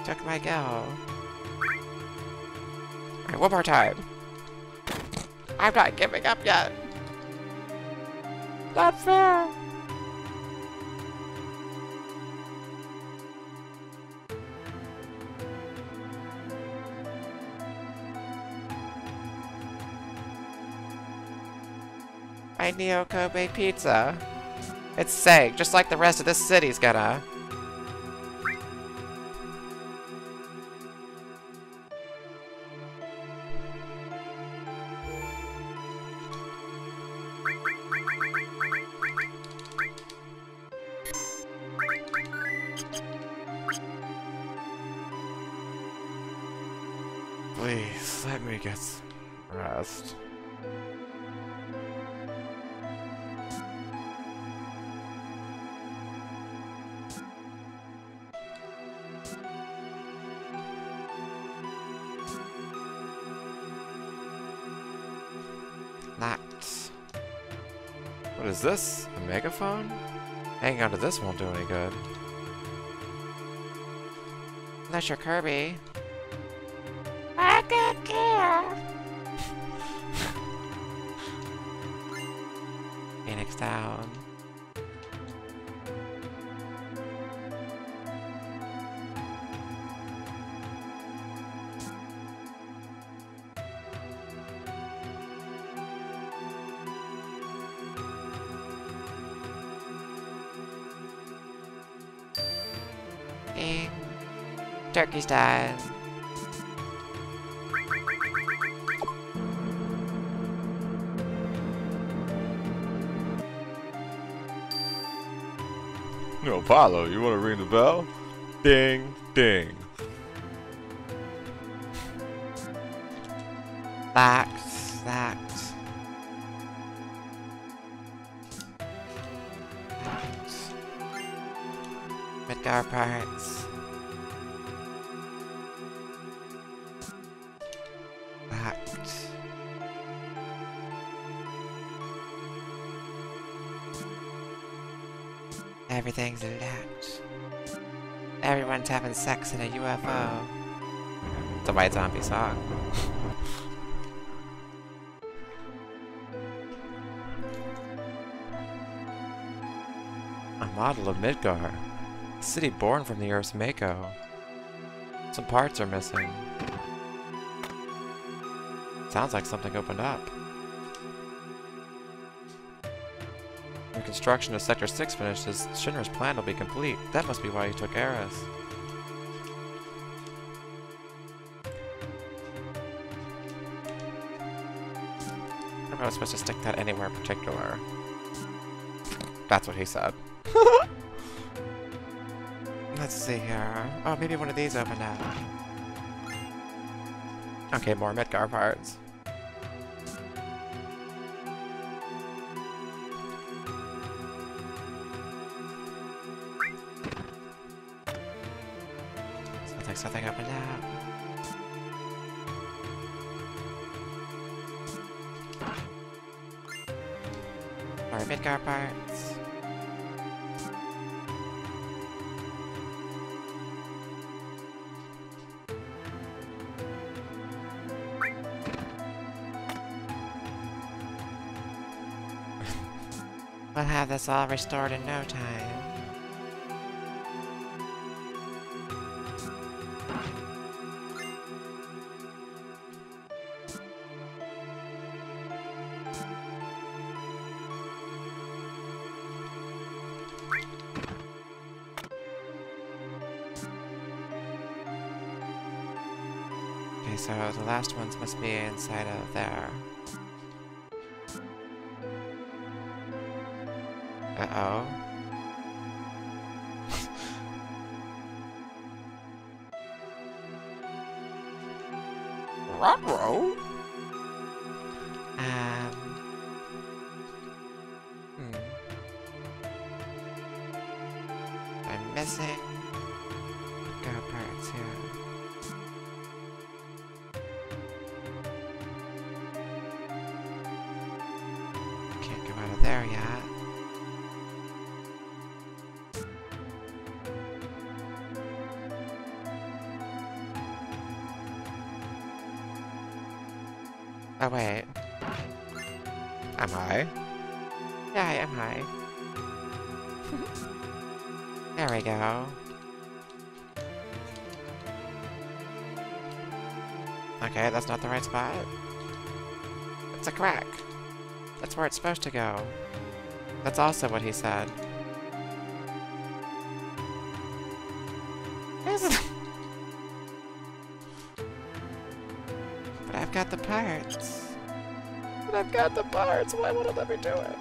Took my go. Alright, one more time. I'm not giving up yet. Not fair. My Neo Kobe pizza. It's saying, just like the rest of this city's gonna. Please, let me get some rest. Locked. What is this? A megaphone? Hanging onto this won't do any good. Unless you're Kirby. I could care. Phoenix down. Ding. Turkey's died. No, Apollo, you want to ring the bell? Ding, ding. Locked. Locked. Midgar parts. Locked. Everything's locked. Everyone's having sex in a UFO. It's a White Zombie song. A model of Midgar. A city born from the Earth's Mako. Some parts are missing. Sounds like something opened up. When construction of Sector 6 finishes, Shinra's plan will be complete. That must be why he took Eris. I was supposed to stick that anywhere in particular. That's what he said. Let's see here. Oh, maybe one of these opened up. Okay, more Midgar parts. Sounds like something opened up. More Midgar parts. We'll have this all restored in no time. Okay, so the last ones must be inside of there. Uh-oh. Ruh-roh? I'm missing go parts here. Can't go out of there yet. Oh wait. Am I? Yeah, I am high. There we go. Okay, that's not the right spot. It's a crack. That's where it's supposed to go. That's also what he said. But I've got the parts. But I've got the parts. Why won't it let me do it?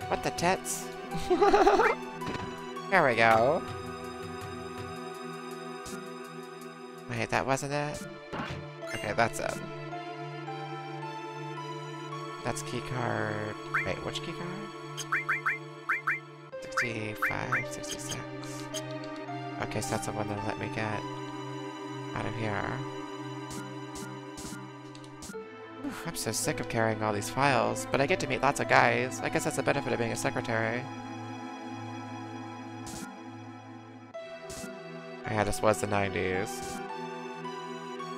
What the tits? There we go. Wait, that wasn't it? Okay, that's it. That's keycard. Wait, which keycard? 65, 66. Okay, so that's the one that'll let me get out of here. Oof, I'm so sick of carrying all these files, but I get to meet lots of guys. I guess that's the benefit of being a secretary. Yeah, this was the 90s.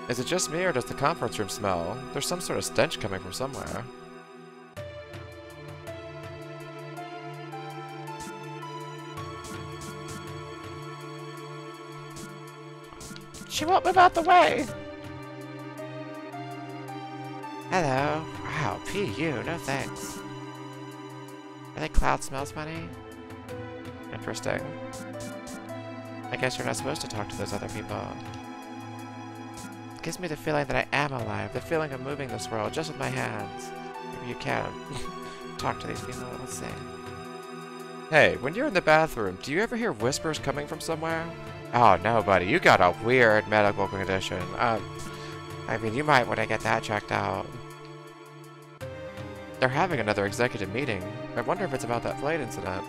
Is it just me, or does the conference room smell? There's some sort of stench coming from somewhere. She won't move out the way! Hello. Wow, PU, no thanks. Really, cloud smells funny? Interesting. I guess you're not supposed to talk to those other people. It gives me the feeling that I am alive, the feeling of moving this world just with my hands. Maybe you can talk to these people, let's see. Hey, when you're in the bathroom, do you ever hear whispers coming from somewhere? Oh no, buddy, you got a weird medical condition. I mean, you might want to get that checked out. They're having another executive meeting. I wonder if it's about that flight incident.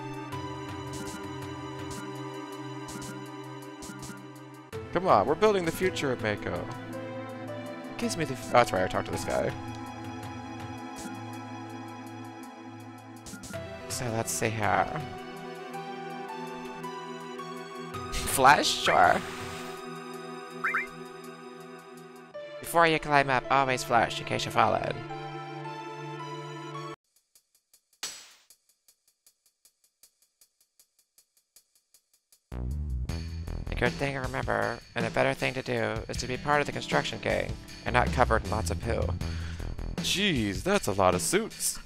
Come on, we're building the future of Mako. It gives me the... Oh, that's right, I talked to this guy. So let's see here. Flash? Sure. Before you climb up, always flash in case you fall in. A good thing to remember, and a better thing to do, is to be part of the construction gang, and not covered in lots of poo. Jeez, that's a lot of suits.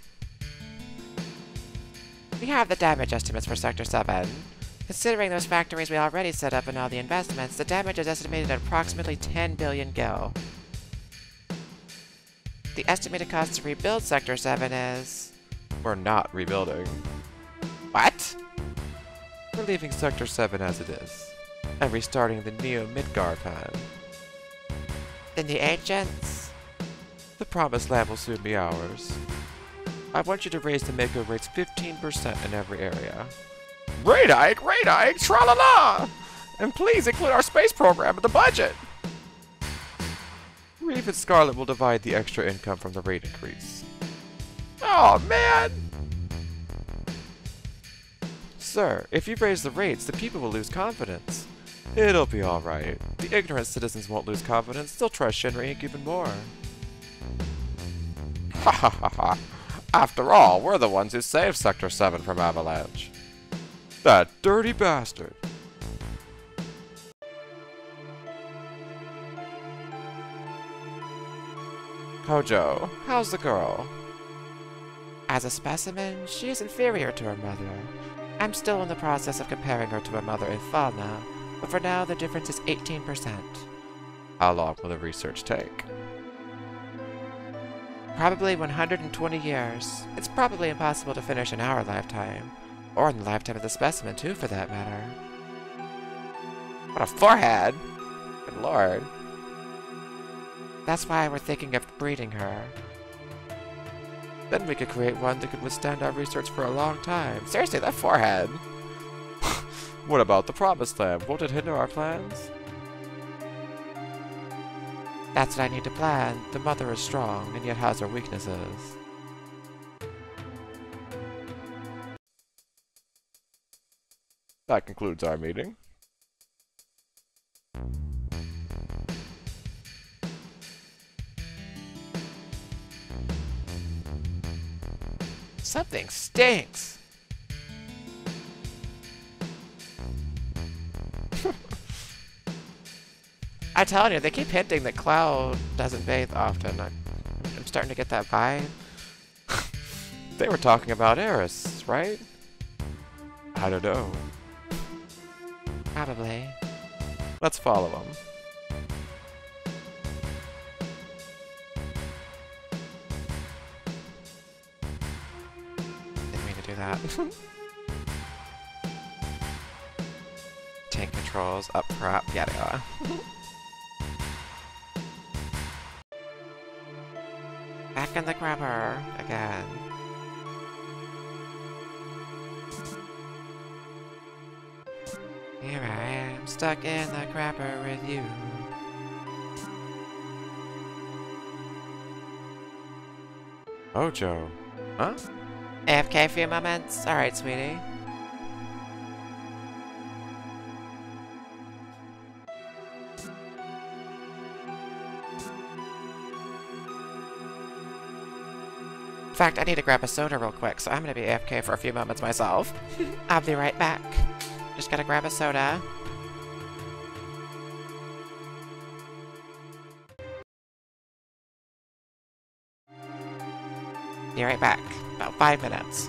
We have the damage estimates for Sector 7. Considering those factories we already set up and all the investments, the damage is estimated at approximately 10 billion gil. The estimated cost to rebuild Sector 7 is... We're not rebuilding. What? We're leaving Sector 7 as it is, and restarting the Neo Midgar plan. The new agents? The Promised Land will soon be ours. I want you to raise the Mako rates 15% in every area. Rate hike, tra-la-la! And please include our space program in the budget! Reeve and Scarlet will divide the extra income from the rate increase. Oh, man! Sir, if you raise the rates, the people will lose confidence. It'll be alright. The ignorant citizens won't lose confidence. They'll trust Shinra Inc. even more. Ha ha ha ha. After all, we're the ones who saved Sector 7 from Avalanche. That dirty bastard. Kojo, how's the girl? As a specimen, she is inferior to her mother. I'm still in the process of comparing her to her mother in Falna, but for now the difference is 18%. How long will the research take? Probably 120 years. It's probably impossible to finish in our lifetime. Or in the lifetime of the specimen, too, for that matter. What a forehead! Good lord. That's why we're thinking of breeding her. Then we could create one that could withstand our research for a long time. Seriously, that forehead! What about the Promised Land? Won't it hinder our plans? That's what I need to plan. The mother is strong, and yet has her weaknesses. That concludes our meeting. Something stinks! I tell you, they keep hinting that Cloud doesn't bathe often. I'm starting to get that vibe. They were talking about Eris, right? I don't know. Probably. Let's follow them. Didn't mean to do that. Tank controls, up prop, yada yada. Back in the grubber again. Here I am, stuck in the crapper with you. Ojo. Huh? AFK a few moments? Alright, sweetie. In fact, I need to grab a soda real quick, so I'm gonna be AFK for a few moments myself. I'll be right back. Just gotta grab a soda. Be right back. About 5 minutes.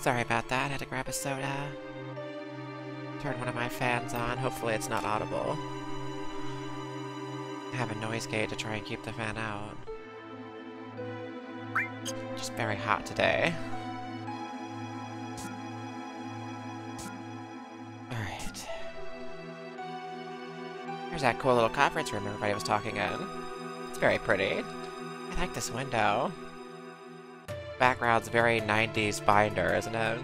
Sorry about that, I had to grab a soda. Turn one of my fans on, hopefully it's not audible. I have a noise gate to try and keep the fan out. Just very hot today. Alright. Here's that cool little conference room everybody was talking in. It's very pretty. I like this window. Background's very 90s binder, isn't it?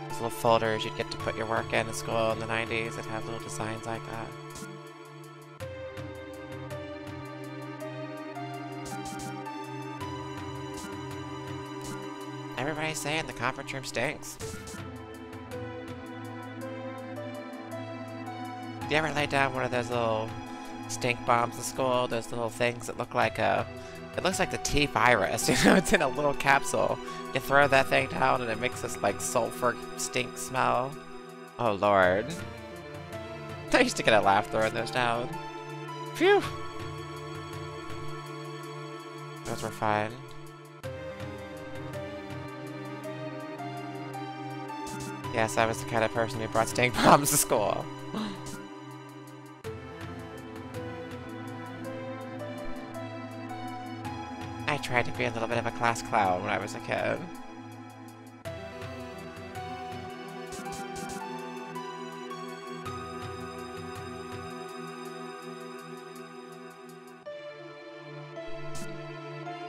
Those little folders you'd get to put your work in school in the 90s that have little designs like that. Everybody's saying the conference room stinks. Do you ever lay down one of those little stink bombs in school? Those little things that look like a... It looks like the T virus, you know, it's in a little capsule. You throw that thing down and it makes this, like, sulfur stink smell. Oh, Lord. I used to get a laugh throwing those down. Phew! Those were fun. Yes, I was the kind of person who brought stink bombs to school. I tried to be a little bit of a class clown when I was a kid.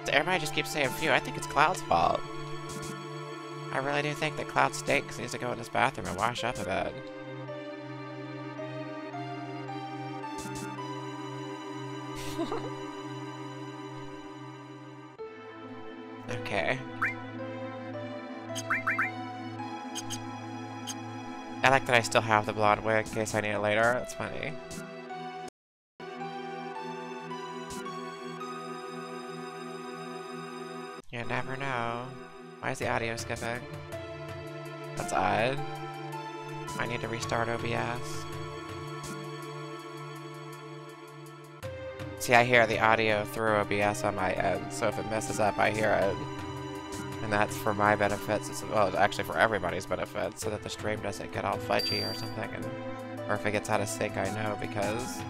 Everybody just keeps saying phew. I think it's Cloud's fault. I really do think that Cloud stinks. He needs to go in his bathroom and wash up a bit. Okay. I like that I still have the blonde wig in case I need it later. That's funny. You never know. Why is the audio skipping? That's odd. I need to restart OBS. See, I hear the audio through OBS on my end, so if it messes up, I hear it. And that's for my benefits, well, actually for everybody's benefit, so that the stream doesn't get all fudgy or something, or if it gets out of sync, I know, because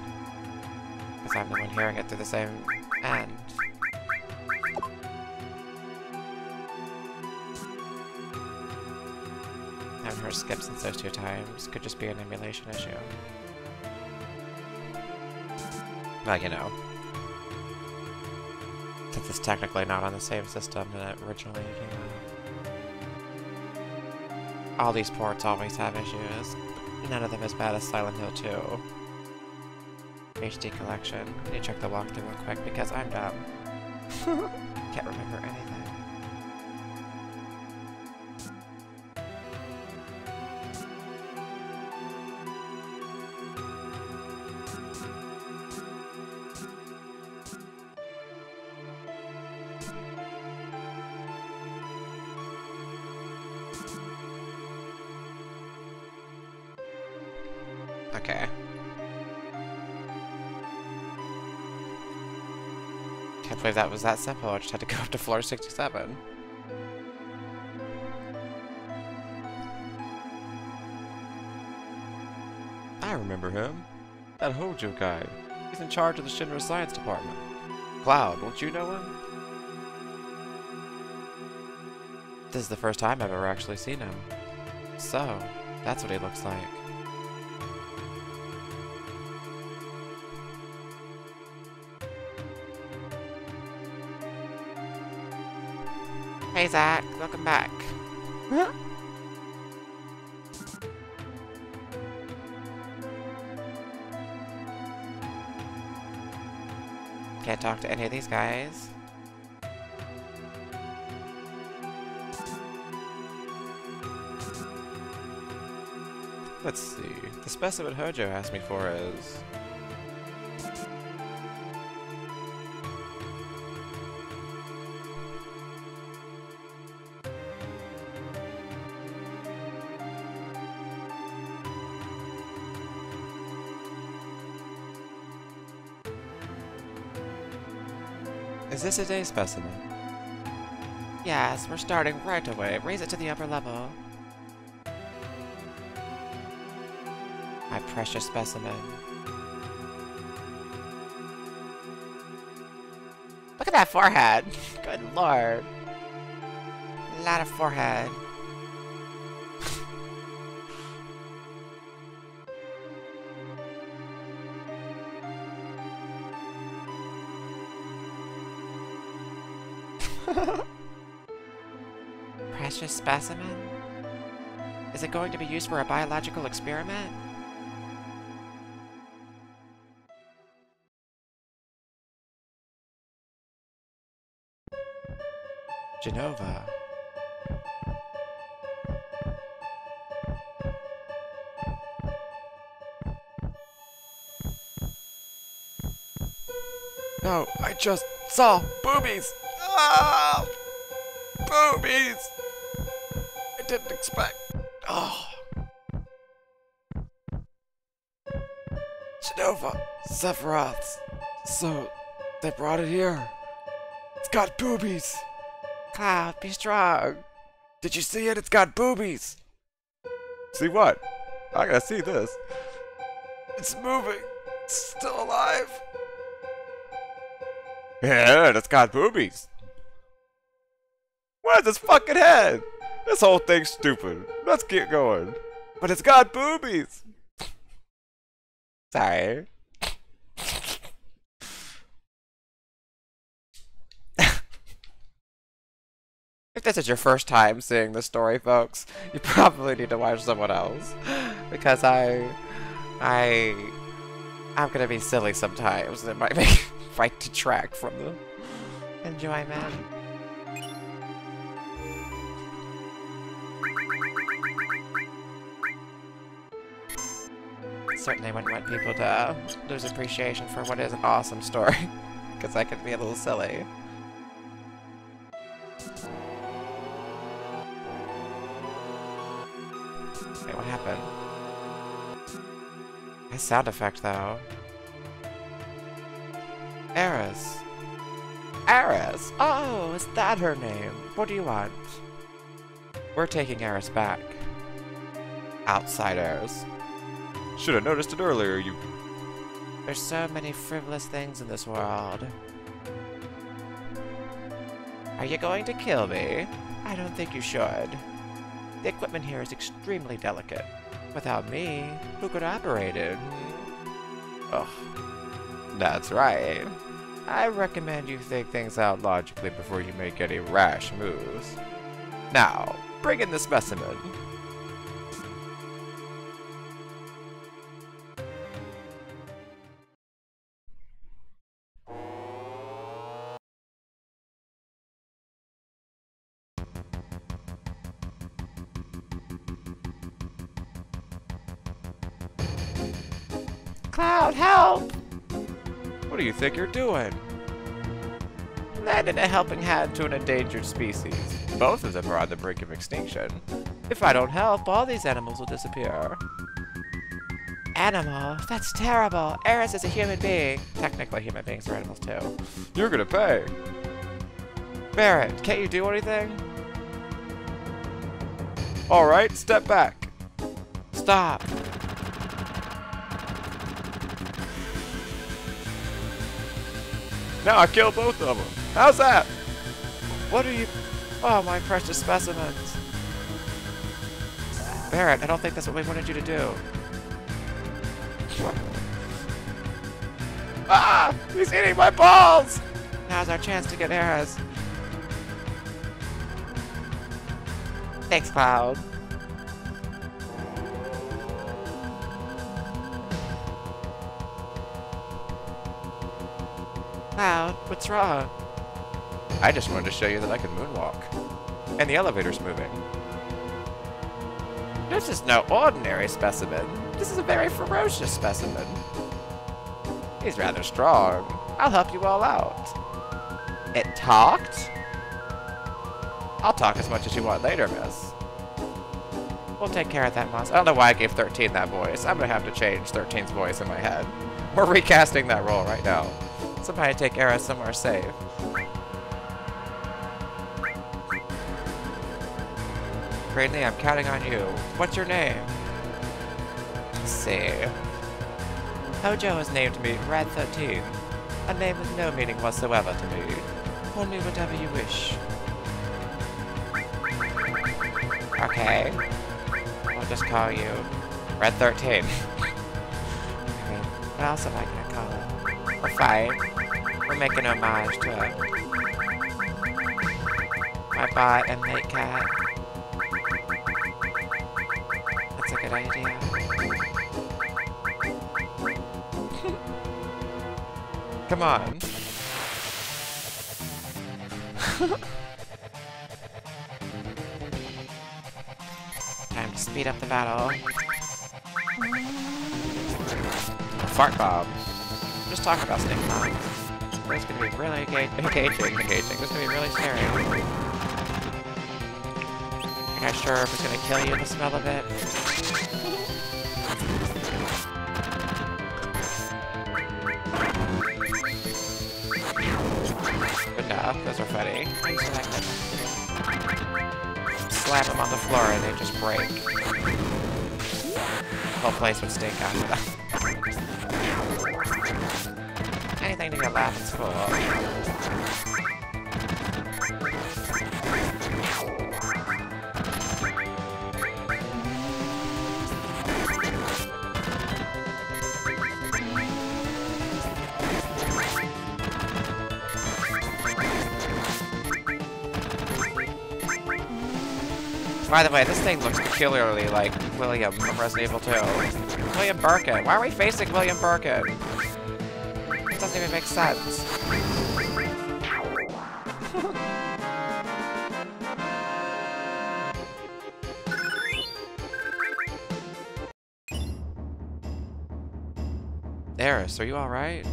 I'm the one hearing it through the same end. I haven't heard skip since those 2 times. Could just be an emulation issue. Well, you know. Since it's technically not on the same system that it originally came out. All these ports always have issues. None of them as bad as Silent Hill 2. HD collection. I need to check the walkthrough real quick because I'm dumb. Can't remember anything. Okay. Can't believe that was that simple. I just had to go up to floor 67. I remember him. That Hojo guy. He's in charge of the Shinra Science Department. Cloud, don't you know him? This is the first time I've ever actually seen him. So, that's what he looks like. Hey Zach, welcome back. Can't talk to any of these guys. Let's see. The specimen Hojo asked me for is... Is this a day specimen? Yes, we're starting right away. Raise it to the upper level. My precious specimen. Look at that forehead! Good lord. A lot of forehead. Precious specimen? Is it going to be used for a biological experiment? Genova. No, I just saw boobies! Ah! Boobies! I didn't expect. Oh. Genova, Sephiroth. So, they brought it here. It's got boobies. Cloud, be strong. Did you see it? It's got boobies. See what? I gotta see this. It's moving. It's still alive. Yeah, it's got boobies. Where's this fucking head? This whole thing's stupid. Let's get going. But it's got boobies. Sorry. If this is your first time seeing this story, folks, you probably need to watch someone else. Because I'm gonna be silly sometimes. It might might detract from the enjoyment. Certainly wouldn't want people to lose appreciation for what is an awesome story. Because that could be a little silly. Wait, what happened? Nice sound effect, though. Eris. Eris! Oh, is that her name? What do you want? We're taking Eris back. Outsiders. Should have noticed it earlier, you... There's so many frivolous things in this world. Are you going to kill me? I don't think you should. The equipment here is extremely delicate. Without me, who could operate it? Ugh. That's right. I recommend you think things out logically before you make any rash moves. Now, bring in the specimen. Cloud, help! What do you think you're doing? Lending a helping hand to an endangered species. Both of them are on the brink of extinction. If I don't help, all these animals will disappear. Animal? That's terrible. Eris is a human being. Technically, human beings are animals too. You're gonna pay. Barrett, can't you do anything? Alright, step back. Stop. Now I killed both of them. How's that? What are you... Oh, my precious specimens. Barrett, I don't think that's what we wanted you to do. Ah! He's eating my balls! Now's our chance to get Eris. Thanks, Cloud. Cloud, what's wrong? I just wanted to show you that I can moonwalk. And the elevator's moving. This is no ordinary specimen. This is a very ferocious specimen. He's rather strong. I'll help you all out. It talked? I'll talk as much as you want later, miss. We'll take care of that monster. I don't know why I gave 13 that voice. I'm gonna have to change 13's voice in my head. We're recasting that role right now. Somebody take Eris somewhere safe. Greatly, I'm counting on you. What's your name? Let's see. Hojo has named me Red 13, a name with no meaning whatsoever to me. Call me whatever you wish. Okay. I'll just call you Red 13. What else am I gonna call it? We're fine. We're making homage to my bot and late cat. That's a good idea. Come on. Time to speed up the battle. Fart bomb. Just talk about snake bombs. It's gonna be really engaging. It's gonna be really scary. I'm not sure if it's gonna kill you, the smell of it. Good enough, those are funny. Slap them on the floor and they just break. The whole place would stink after that. Anything to get laugh at school. By the way, this thing looks peculiarly like William from Resident Evil 2. William Birkin. Why are we facing William Birkin? It doesn't even make sense. Eris, are you alright?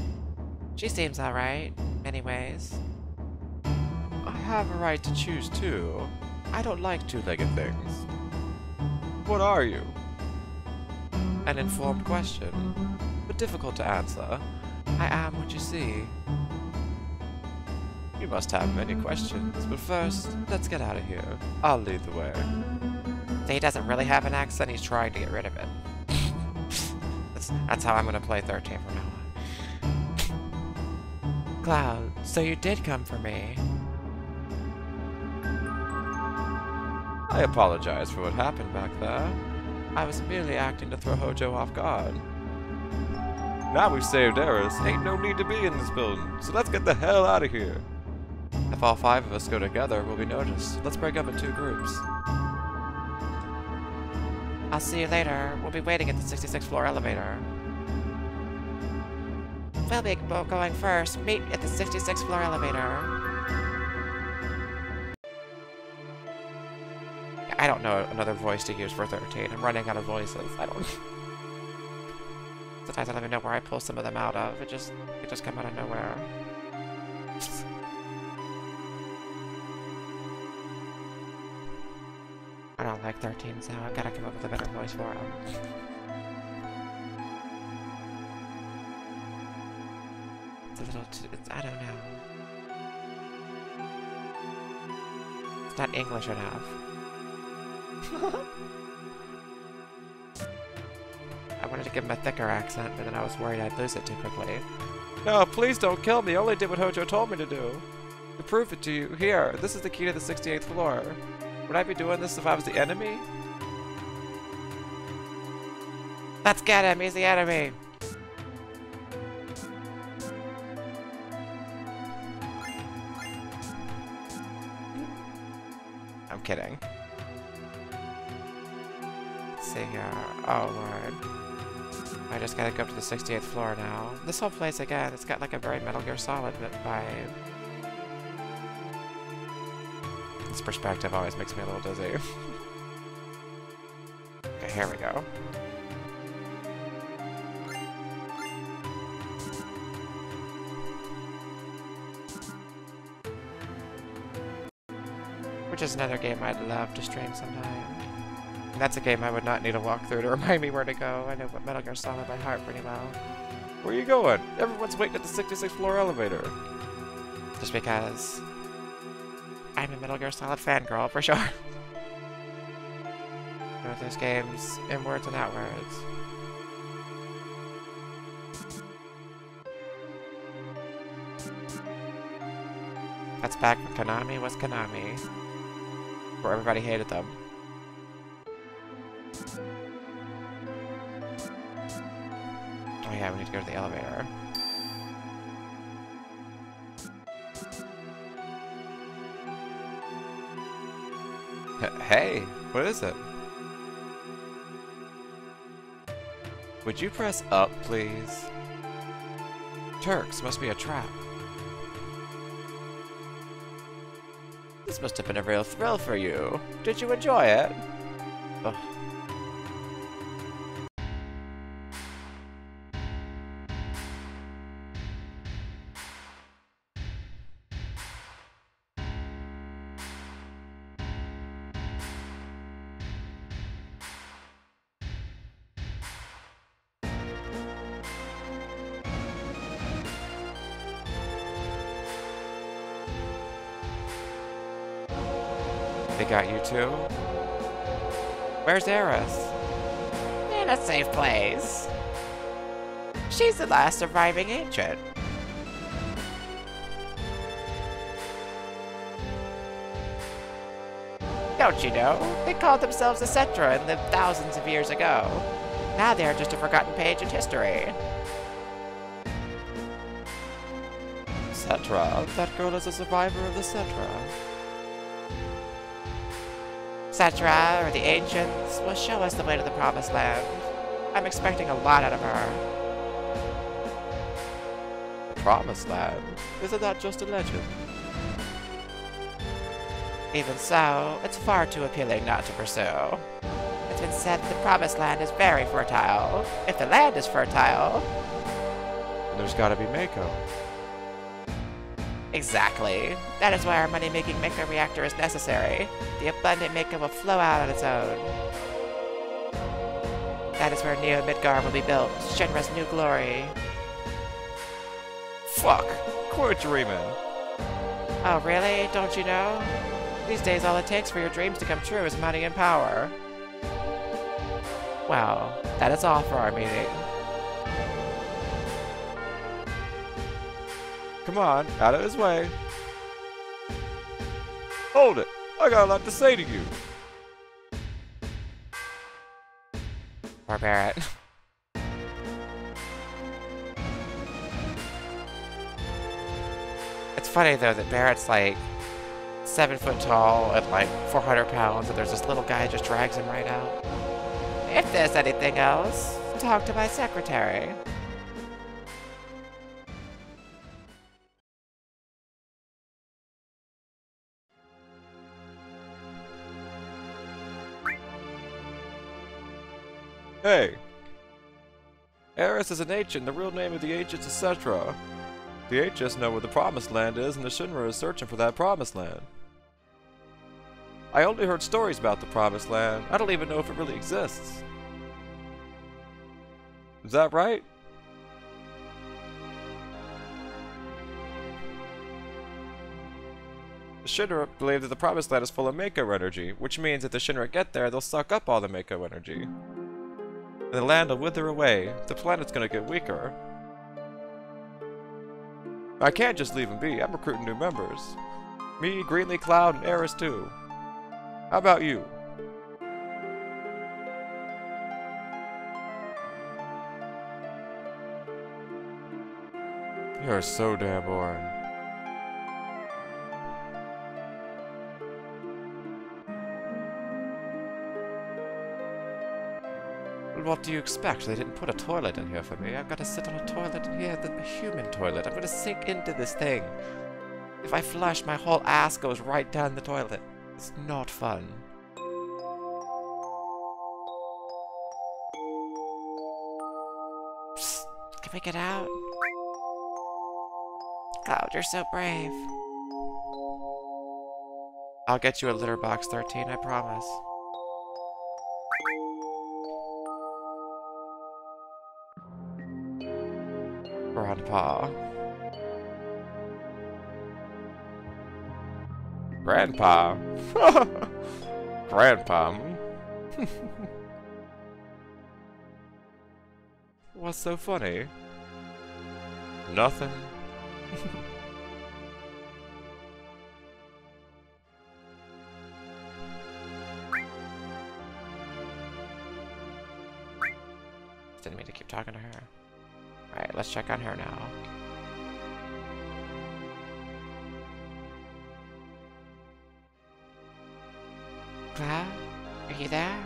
She seems alright, in many ways. I have a right to choose too. I don't like two-legged things. What are you? An informed question, but difficult to answer. I am what you see. You must have many questions, but first, let's get out of here. I'll lead the way. So he doesn't really have an accent, he's trying to get rid of it. That's how I'm gonna play 13 from now on. Cloud, so you did come for me. I apologize for what happened back there. I was merely acting to throw Hojo off guard. Now we've saved Eris, ain't no need to be in this building, so let's get the hell out of here. If all 5 of us go together, we'll be noticed. Let's break up in 2 groups. I'll see you later. We'll be waiting at the 66th floor elevator. We'll be going first. Meet at the 66th floor elevator. I don't know another voice to use for 13. I'm running out of voices. I don't... Sometimes I don't even know where I pull some of them out of. It just come out of nowhere. I don't like 13, so I've got to come up with a better voice for him. It's a little too... I don't know. It's not English enough. I wanted to give him a thicker accent, but then I was worried I'd lose it too quickly. No, please don't kill me. I only did what Hojo told me to do. To prove it to you, here, this is the key to the 68th floor. Would I be doing this if I was the enemy? Let's get him! He's the enemy! I'm kidding. Let's see here. Oh, Lord. I just gotta go up to the 68th floor now. This whole place, again, it's got like a very Metal Gear Solid vibe. This perspective always makes me a little dizzy. Okay, here we go. Which is another game I'd love to stream sometime. And that's a game I would not need a walkthrough to remind me where to go. I know what Metal Gear Solid by heart pretty well. Where are you going? Everyone's waiting at the 66th floor elevator. Just because... I'm a Metal Gear Solid fangirl, for sure. Know those games inwards and outwards. That's back when Konami was Konami. Where everybody hated them. Oh yeah, we need to go to the elevator. Hey, what is it? Would you press up, please? Turks, must be a trap. This must have been a real thrill for you. Did you enjoy it? Ugh. They got you too? Where's Eris? In a safe place. She's the last surviving ancient. Don't you know? They called themselves the Cetra and lived thousands of years ago. Now they are just a forgotten page in history. Cetra? That girl is a survivor of the Cetra. Cetra, or the Ancients, will show us the way to the Promised Land. I'm expecting a lot out of her. The Promised Land? Isn't that just a legend? Even so, it's far too appealing not to pursue. It's been said that the Promised Land is very fertile. If the land is fertile... There's gotta be Mako. Exactly. That is why our money-making Mako reactor is necessary. The abundant Mako will flow out on its own. That is where Neo Midgar will be built, Shinra's new glory. Fuck! Quit dreaming! Oh really? Don't you know? These days all it takes for your dreams to come true is money and power. Well, that is all for our meeting. Come on, out of his way. Hold it! I got a lot to say to you! Or Barrett. It's funny though that Barrett's like 7 foot tall and like 400 pounds, and there's this little guy who just drags him right out. If there's anything else, talk to my secretary. Hey! Eris is an ancient. The real name of the ancients is Cetra. The ancients know where the Promised Land is, and the Shinra is searching for that Promised Land. I only heard stories about the Promised Land. I don't even know if it really exists. Is that right? The Shinra believe that the Promised Land is full of Mako energy, which means if the Shinra get there, they'll suck up all the Mako energy. And the land will wither away. The planet's gonna get weaker. I can't just leave him be. I'm recruiting new members. Me, Greenlee Cloud, and Eris too. How about you? You're so damn boring. What do you expect? They didn't put a toilet in here for me. I've got to sit on a toilet in here, the human toilet. I'm going to sink into this thing. If I flush, my whole ass goes right down the toilet. It's not fun. Psst, can we get out? Cloud, you're so brave. I'll get you a litter box 13, I promise. Grandpa. Grandpa? Grandpa? What's so funny? Nothing. Didn't mean to keep talking to her. Alright, let's check on her now. Cloud? Are you there?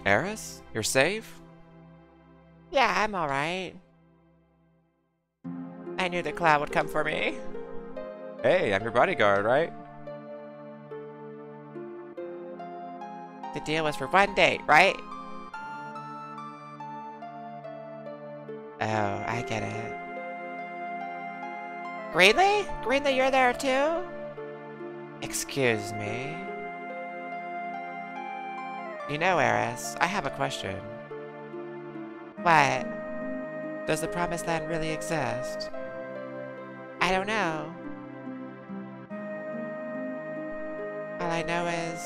Eris? You're safe? Yeah, I'm alright. I knew that Cloud would come for me. Hey, I'm your bodyguard, right? The deal was for one date, right? Oh, I get it. Greenlee? Greenlee, you're there too? Excuse me. You know, Eris, I have a question. What? Does the Promised Land really exist? I don't know. All I know is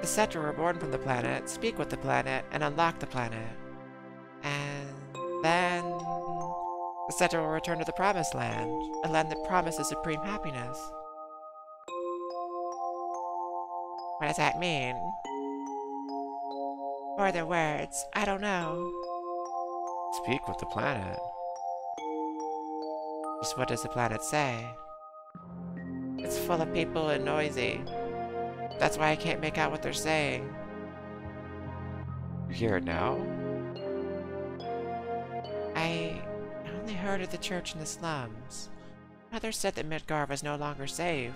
the Cetra were born from the planet, speak with the planet, and unlock the planet. And then the Cetra will return to the Promised Land, a land that promises supreme happiness. What does that mean? Or the words, I don't know. Speak with the planet. Just what does the planet say? It's full of people and noisy. That's why I can't make out what they're saying. You hear it now? I only heard of the church in the slums. Mother said that Midgar was no longer safe.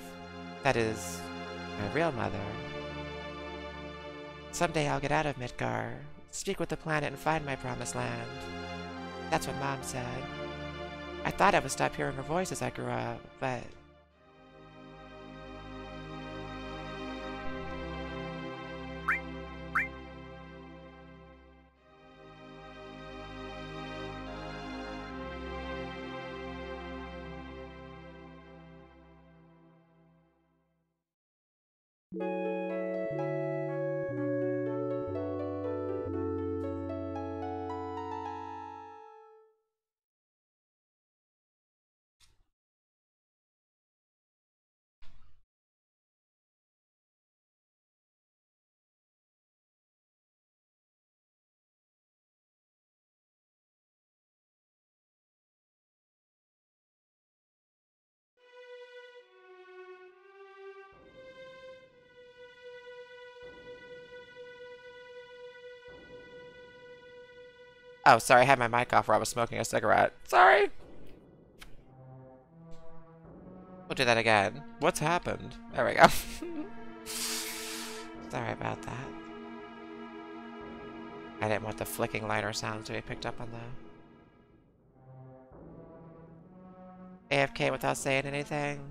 That is, my real mother. Someday I'll get out of Midgar, speak with the planet and find my promised land. That's what Mom said. I thought I would stop hearing her voice as I grew up, but... Oh, sorry, I had my mic off where I was smoking a cigarette. Sorry! We'll do that again. What's happened? There we go. Sorry about that. I didn't want the flicking lighter sounds to be picked up on the... AFK without saying anything.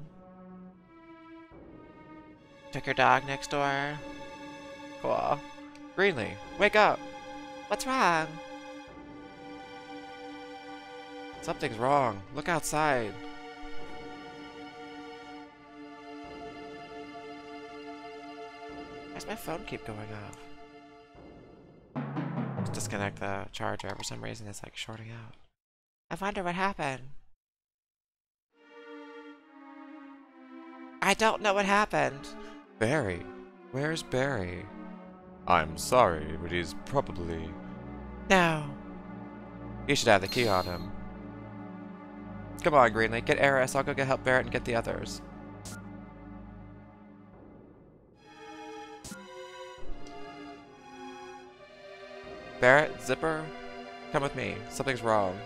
Took your dog next door. Cool. Greenlee, wake up! What's wrong? Something's wrong. Look outside. Why's my phone keep going off? Let's disconnect the charger. For some reason it's like shorting out. I wonder what happened. I don't know what happened. Barry. Where's Barry? I'm sorry, but he's probably... No. He should have the key on him. Come on, Greenlee, get Eris. I'll go help Barrett and get the others. Barrett, Zipper, come with me. Something's wrong.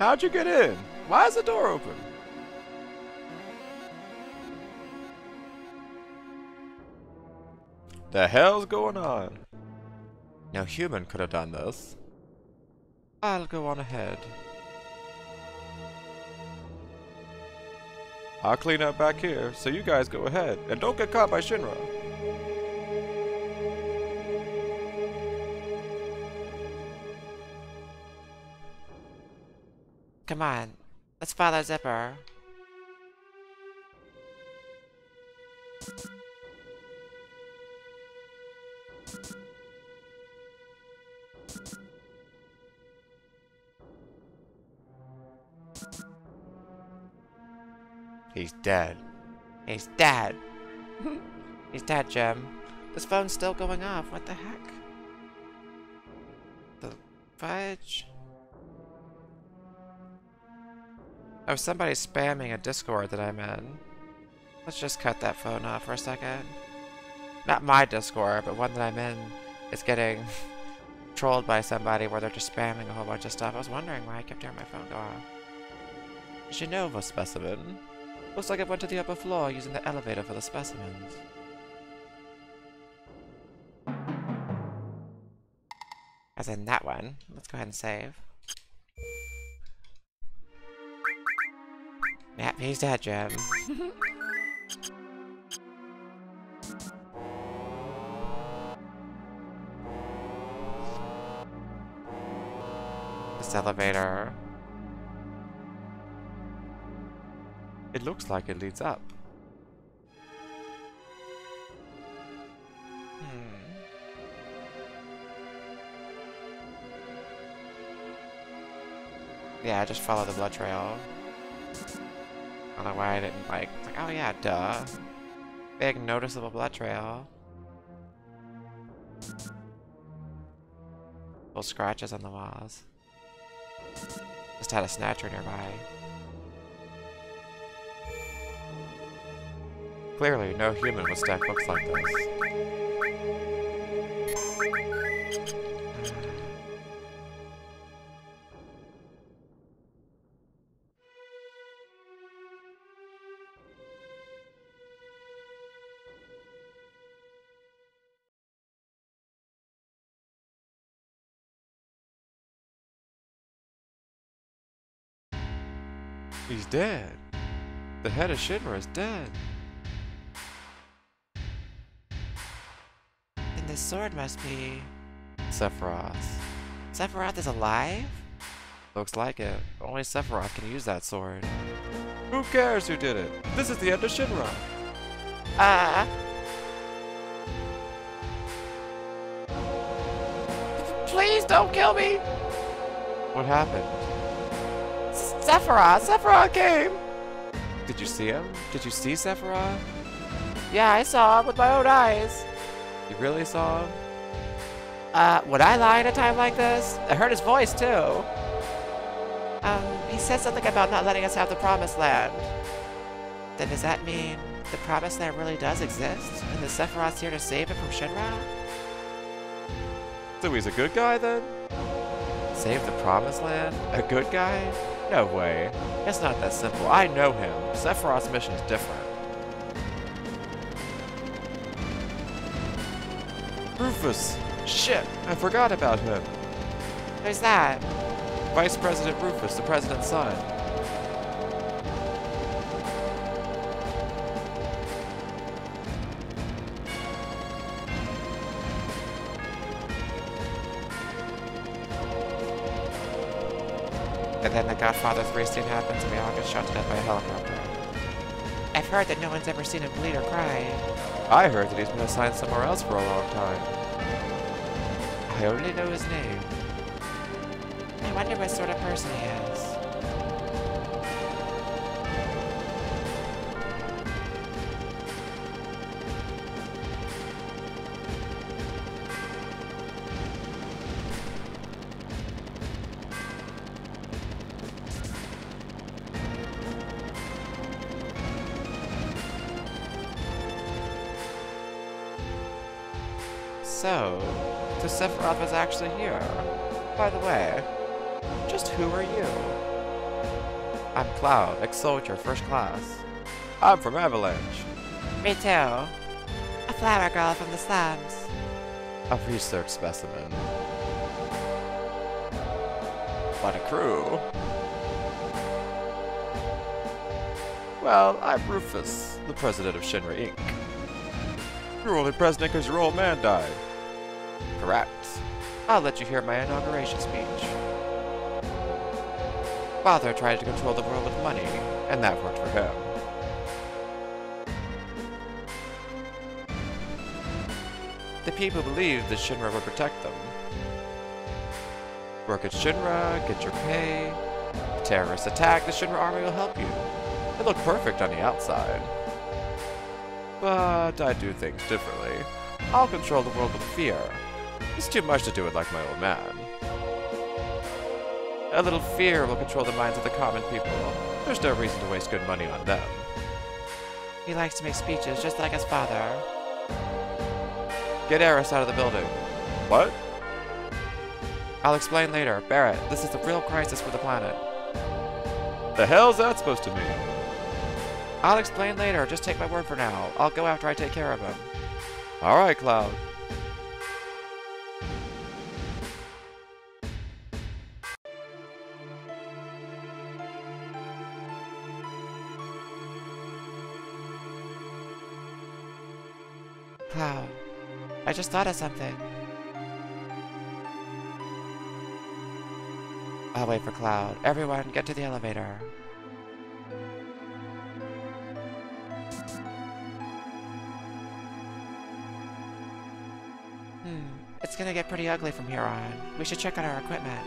How'd you get in? Why is the door open? The hell's going on? No human could have done this. I'll go on ahead. I'll clean up back here, so you guys go ahead. And don't get caught by Shinra. Come on. Let's follow Zipper. He's dead. He's dead. He's dead, Jim. This phone's still going off. What the heck? The fudge? Oh, somebody's spamming a Discord that I'm in. Let's just cut that phone off for a second. Not my Discord, but one that I'm in is getting trolled by somebody where they're just spamming a whole bunch of stuff. I was wondering why I kept hearing my phone go off. Genova specimen. Looks like it went to the upper floor using the elevator for the specimens. As in that one. Let's go ahead and save. Yep, he's dead, Jim. This elevator. It looks like it leads up. Yeah, just follow the blood trail. I don't know why I didn't like, oh yeah, duh. Big noticeable blood trail. Little scratches on the walls. Just had a snatcher nearby. Clearly, no human would stack books like this. He's dead. The head of Shinra is dead. Then this sword must be... Sephiroth. Sephiroth is alive? Looks like it. Only Sephiroth can use that sword. Who cares who did it? This is the end of Shinra. Please don't kill me! What happened? Sephiroth! Sephiroth came! Did you see him? Did you see Sephiroth? Yeah, I saw him with my own eyes. You really saw him? Would I lie at a time like this? I heard his voice, too. He said something about not letting us have the Promised Land. Then does that mean the Promised Land really does exist? And the Sephiroth's here to save it from Shinra? So he's a good guy then? Save the Promised Land? A good guy? No way. It's not that simple. I know him. Sephiroth's mission is different. Rufus! Shit! I forgot about him. Who's that? Vice President Rufus, the president's son. And then the Godfather 3 scene happens and we all get shot to death by a helicopter. I've heard that no one's ever seen him bleed or cry. I heard that he's been assigned somewhere else for a long time. I only know his name. I wonder what sort of person he is. So Sephiroth was actually here. By the way, just who are you? I'm Cloud, ex-soldier, first class. I'm from Avalanche. Me too. A flower girl from the slums. A research specimen. What a crew. Well, I'm Rufus, the president of Shinra Inc. You're only president because your old man died. Correct. I'll let you hear my inauguration speech. Father tried to control the world with money, and that worked for him. The people believed that Shinra would protect them. Work at Shinra, get your pay. Terrorists attack, the Shinra army will help you. It looked perfect on the outside. But I do things differently. I'll control the world with fear. It's too much to do it like my old man. A little fear will control the minds of the common people. There's no reason to waste good money on them. He likes to make speeches just like his father. Get Eris out of the building. What? I'll explain later. Barrett, this is a real crisis for the planet. The hell's that supposed to mean? I'll explain later. Just take my word for now. I'll go after I take care of him. Alright, Cloud. Cloud, I just thought of something. I'll wait for Cloud. Everyone, get to the elevator. It's gonna get pretty ugly from here on. We should check out our equipment.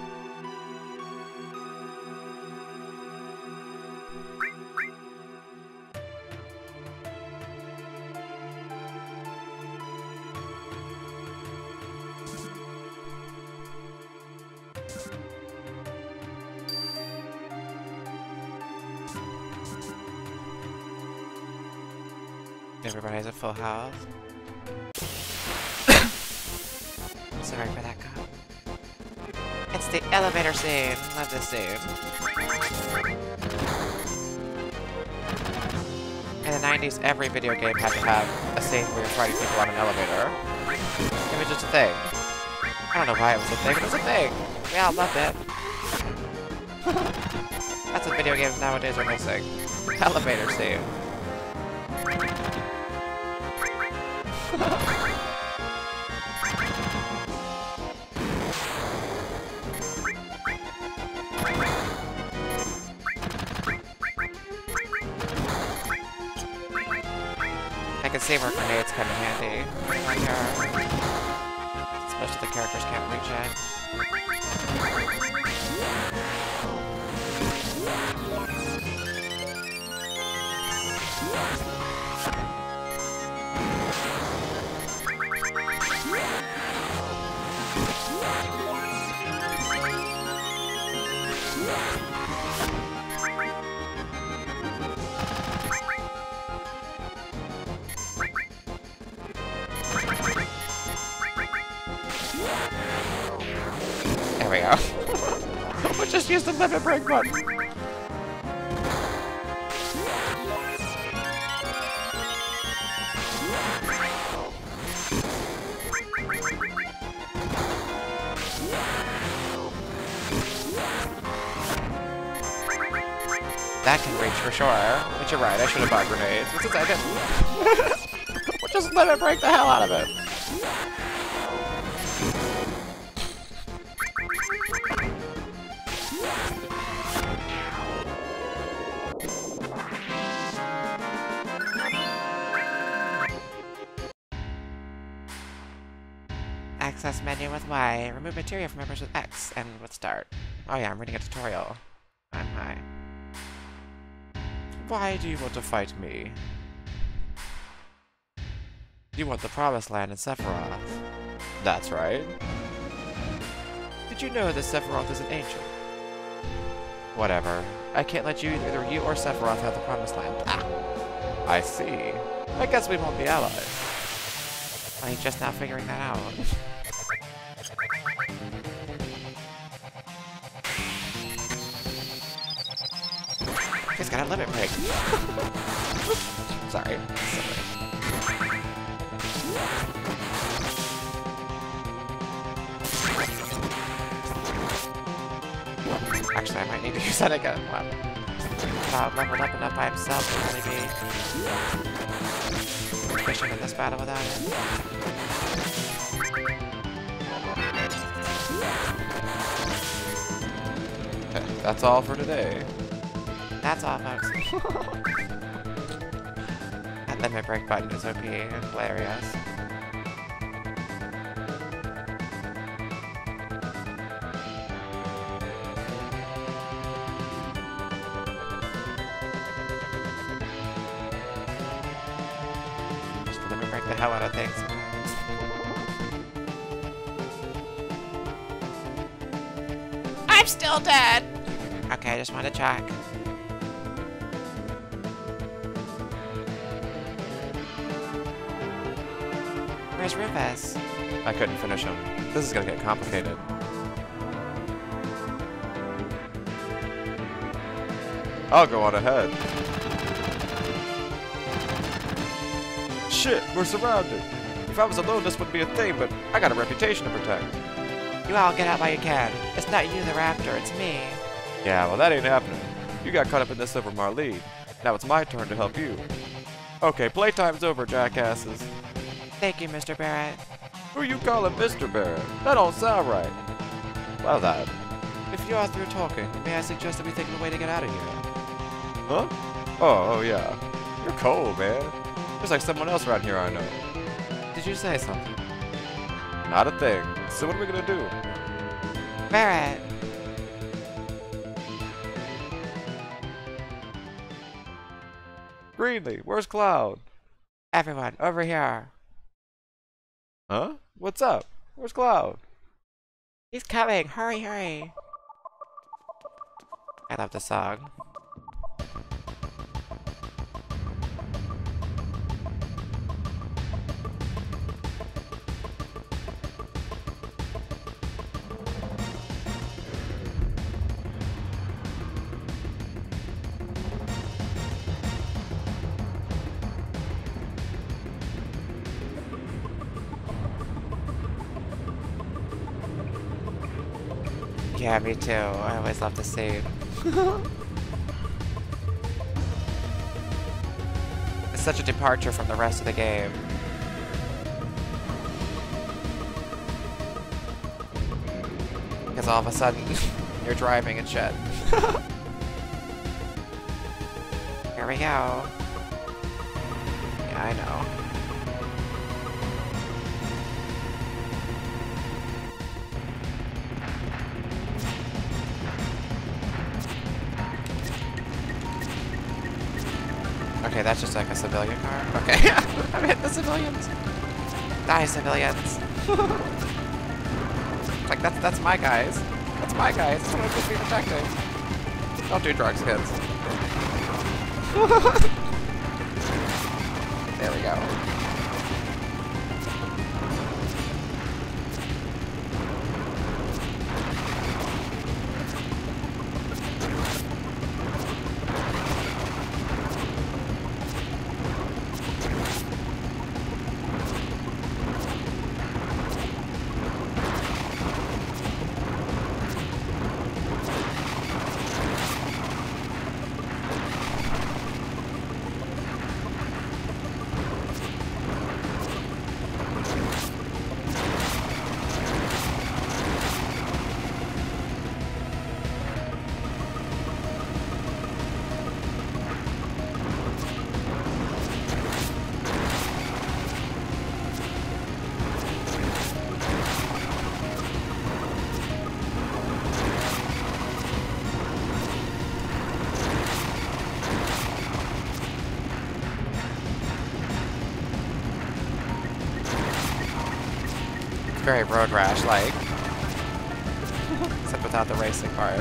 Everybody has a full house. Sorry for that, cop. It's the elevator scene. Love this scene. In the 90s, every video game had to have a scene where you're fighting people on an elevator. It was just a thing. I don't know why it was a thing, but it was a thing. We all loved it. That's what video games nowadays are missing. Elevator scene. I can see where grenades come in handy. Right here. Especially the characters can't reach it. There we go. We'll just use the limit break button. That can reach for sure. But you're right, I should have bought grenades. What's a second? We'll just limit break the hell out of it. Access menu with Y. Remove materia from members with X. And with start. Oh yeah, I'm reading a tutorial. I'm high. Why do you want to fight me? You want the Promised Land in Sephiroth. That's right. Did you know that Sephiroth is an ancient? Whatever. I can't let either you or Sephiroth have the Promised Land. Ah! I see. I guess we won't be allies. I'm just now figuring that out. He's got a limit break. Sorry. Actually, I might need to use that again. Wow. Cloud leveled up enough by himself to really be efficient in this battle without it. That's all for today. That's all, folks. That limit break button is OP and hilarious. Just limit break the hell out of things. I'm still dead! Okay, I just wanted to check. Where's Rufus? I couldn't finish him. This is gonna get complicated. I'll go on ahead. Shit, we're surrounded. If I was alone, this wouldn't be a thing, but I got a reputation to protect. You all get out while you can. It's not you, the raptor, it's me. Yeah, well, that ain't happening. You got caught up in this over Marlene. Now it's my turn to help you. Okay, playtime's over, jackasses. Thank you, Mr. Barrett. Who you calling Mr. Barrett? That don't sound right. Well then. If you are through talking, may I suggest that we think of a way to get out of here? Huh? Oh, yeah. You're cold, man. There's like someone else around here I know. Did you say something? Not a thing. So what are we gonna do? Barrett! Greenlee, where's Cloud? Everyone, over here. Huh? What's up? Where's Cloud? He's coming! Hurry, hurry! I love this song. Yeah, me too. I always love the scene. It's such a departure from the rest of the game. Because all of a sudden, you're driving and shit. Here we go. Yeah, I know. Okay, that's just like a civilian car. Okay, I'm hitting the civilians. Die, civilians. Like, that's my guys. That's my guys. That's what I'm supposed to be protecting. Don't do drugs, kids. There we go. Very Road Rash like. Except without the racing part.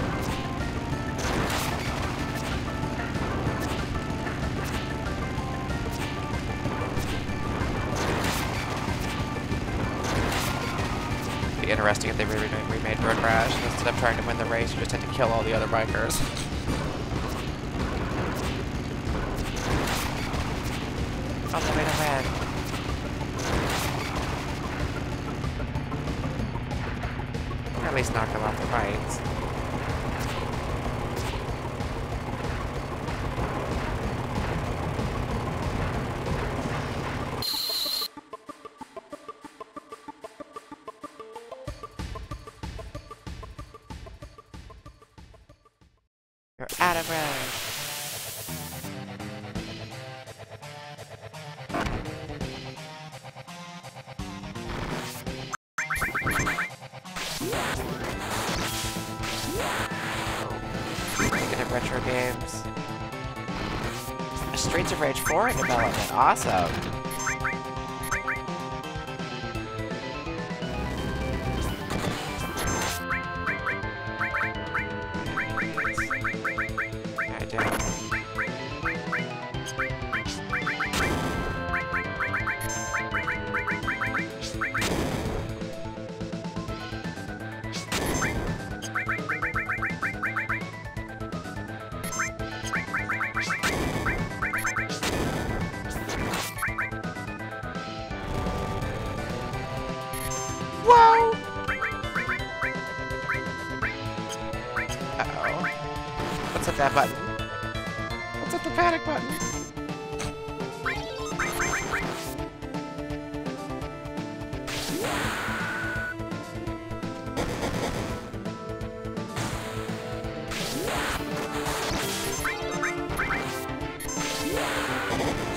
It'd be interesting if they remade Road Rash. Instead of trying to win the race, you just had to kill all the other bikers. On the way to win. Or at least knock them off the bikes. You're out of road. Retro games. A Streets of Rage 4 in development. Awesome. that button? What's at the panic button?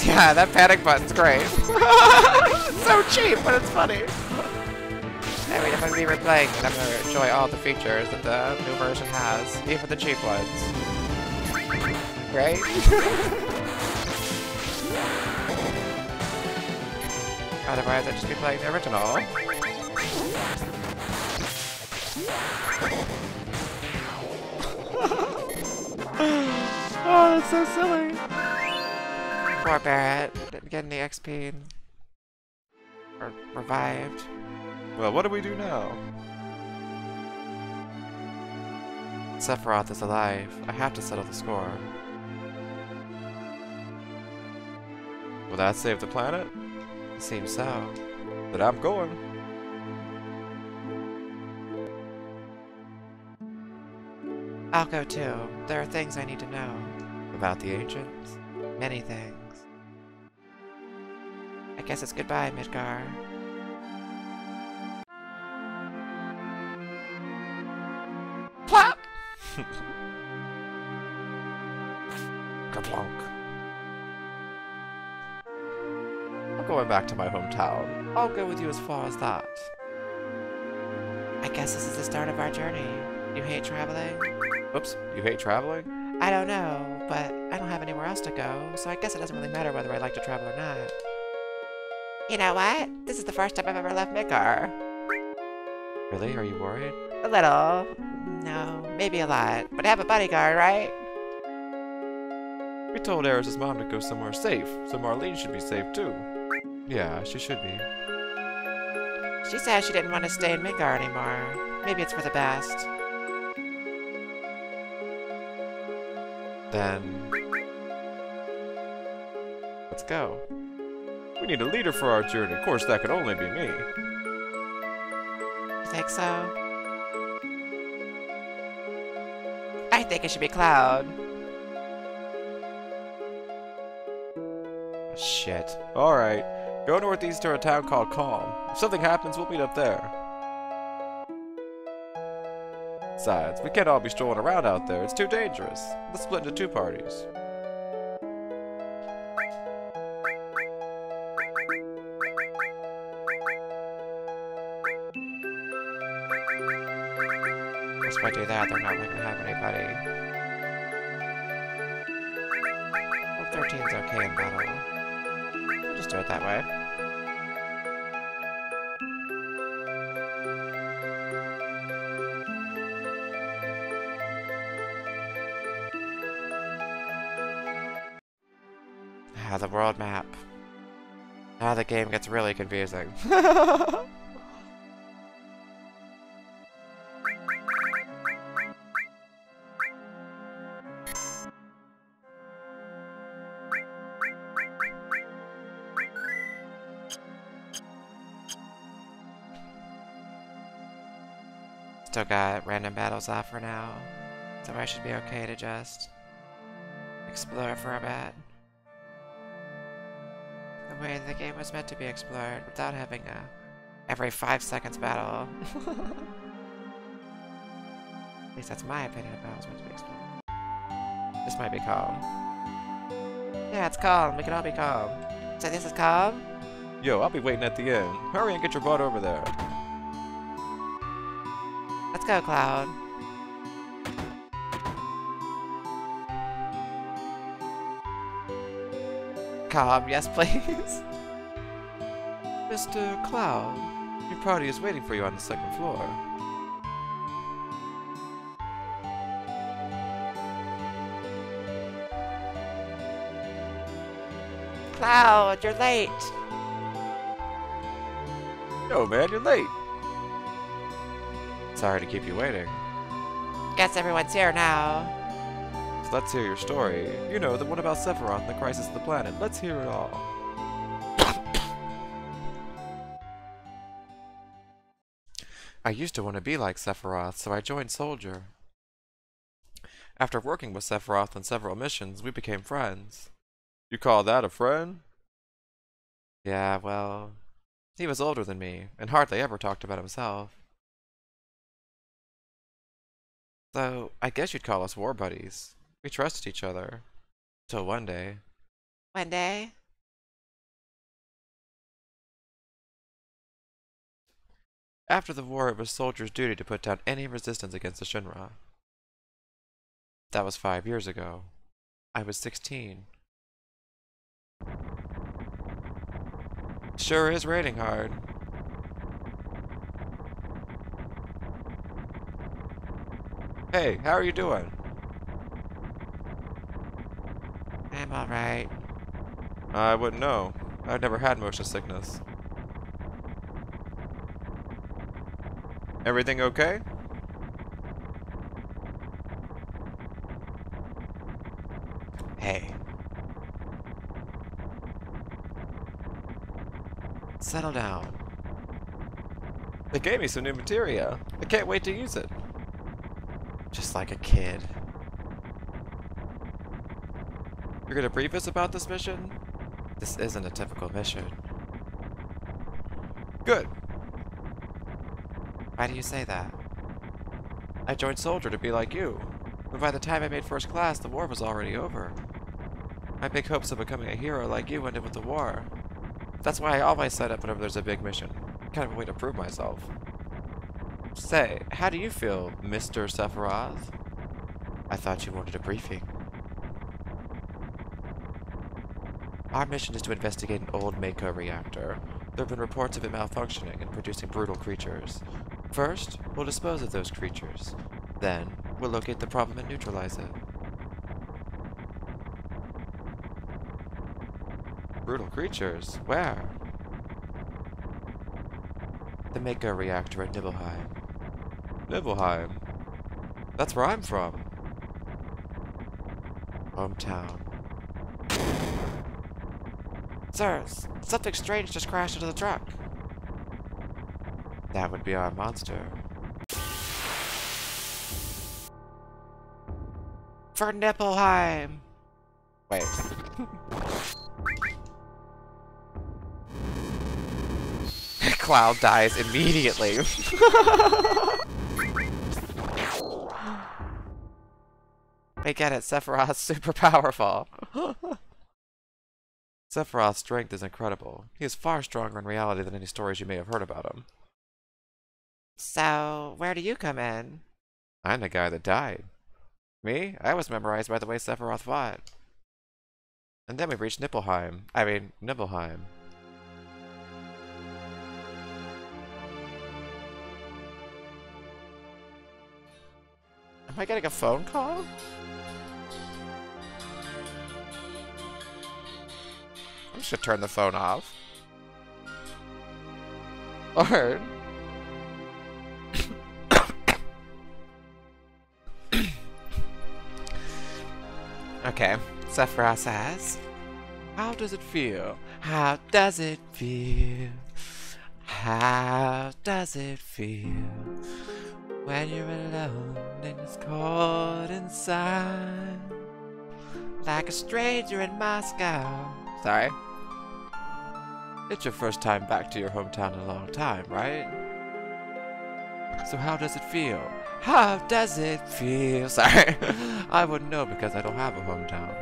Yeah, that panic button's great. It's so cheap, but it's funny. I mean, if I'm going to be replaying it, I'm going to enjoy all the features that the new version has, even the cheap ones. Right? Otherwise, I'd just be playing the original. Oh, that's so silly. Poor Barrett didn't get any XP or revived. Well, what do we do now? Sephiroth is alive. I have to settle the score. Will that save the planet? It seems so. Then I'm going. I'll go too. There are things I need to know. About the ancients? Many things. I guess it's goodbye, Midgar. Plop! Kaplonk. I'm going back to my hometown. I'll go with you as far as that. I guess this is the start of our journey. You hate traveling? Oops, you hate traveling? I don't know, but I don't have anywhere else to go, so I guess it doesn't really matter whether I like to travel or not. You know what? This is the first time I've ever left Midgar. Really? Are you worried? A little. No, maybe a lot. But I have a bodyguard, right? We told Eris' mom to go somewhere safe, so Marlene should be safe too. Yeah, she should be. She said she didn't want to stay in Midgar anymore. Maybe it's for the best. Then... let's go. We need a leader for our journey. Of course, that could only be me. You think so? I think it should be Cloud. Shit. Alright. Go northeast to a town called Calm. If something happens, we'll meet up there. Besides, we can't all be strolling around out there. It's too dangerous. Let's split into two parties. If I do that, they're not going to have anybody. Well, 13's okay in battle. We'll just do it that way. Ah, the world map. Now the game gets really confusing. Still got random battles off for now, so I should be okay to just explore for a bit. The way the game was meant to be explored without having a every 5 seconds battle. At least that's my opinion of how it was meant to be explored. This might be calm. Yeah, it's calm. We can all be calm. So this is calm? Yo, I'll be waiting at the inn. Hurry and get your butt over there. Let's go, Cloud. Calm, yes please. Mr. Cloud, your party is waiting for you on the second floor. Cloud, you're late. Yo, man, you're late. Sorry to keep you waiting. Guess everyone's here now. So let's hear your story. You know, the one about Sephiroth and the crisis of the planet. Let's hear it all. I used to want to be like Sephiroth, so I joined Soldier. After working with Sephiroth on several missions, we became friends. You call that a friend? Yeah, well, he was older than me, and hardly ever talked about himself. So, I guess you'd call us war buddies. We trusted each other. Till one day. One day? After the war, it was soldiers' duty to put down any resistance against the Shinra. That was 5 years ago. I was 16. Sure is raining hard. Hey, how are you doing? I'm alright. I wouldn't know. I've never had motion sickness. Everything okay? Hey. Settle down. They gave me some new materia. I can't wait to use it. Just like a kid. You're gonna brief us about this mission? This isn't a typical mission. Good. Why do you say that? I joined Soldier to be like you. But by the time I made first class, the war was already over. My big hopes of becoming a hero like you ended with the war. That's why I always sign up whenever there's a big mission. Kind of a way to prove myself. Say, how do you feel, Mr. Sephiroth? I thought you wanted a briefing. Our mission is to investigate an old Mako reactor. There have been reports of it malfunctioning and producing brutal creatures. First, we'll dispose of those creatures. Then, we'll locate the problem and neutralize it. Brutal creatures? Where? The Mako reactor at Nibelheim. Nibelheim. That's where I'm from. Hometown. Sirs, something strange just crashed into the truck. That would be our monster. For Nibelheim! Wait. Cloud dies immediately. We get it, Sephiroth's super powerful. Sephiroth's strength is incredible. He is far stronger in reality than any stories you may have heard about him. So, where do you come in? I'm the guy that died. Me? I was memorized by the way Sephiroth fought. And then we reached Nibelheim. Nibelheim. Am I getting a phone call? I'm just gonna turn the phone off. Or... Okay, Sephiroth says, how does it feel? How does it feel? How does it feel when you're alone and it's cold inside? Like a stranger in Moscow. Sorry. It's your first time back to your hometown in a long time, right? So how does it feel? How does it feel? Sorry. I wouldn't know because I don't have a hometown.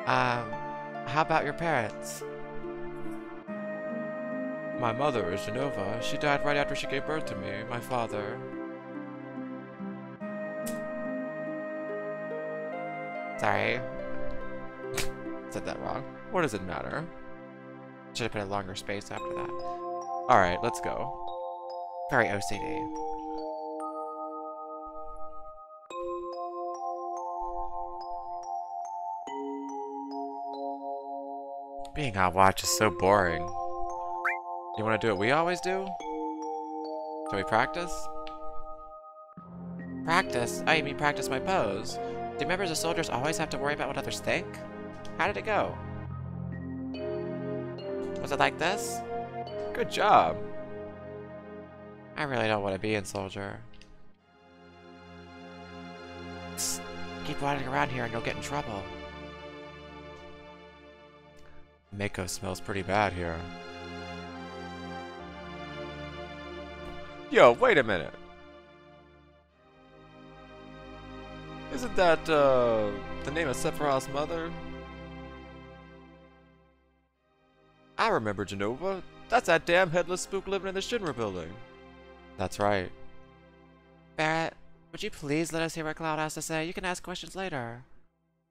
How about your parents? My mother is Genova. She died right after she gave birth to me. My father... Sorry. Said that wrong. What does it matter? Should have put a longer space after that. Alright, let's go. Very OCD. Being on watch is so boring. You want to do what we always do? Shall we practice? Practice? Oh, you mean practice my pose? Do members of soldiers always have to worry about what others think? How did it go? Was it like this? Good job. I really don't want to be in Soldier. Keep wandering around here and you'll get in trouble. Mako smells pretty bad here. Yo, wait a minute. Isn't that, the name of Sephiroth's mother? I remember Genova. That's that damn headless spook living in the Shinra building. That's right. Barrett, would you please let us hear what Cloud has to say? You can ask questions later.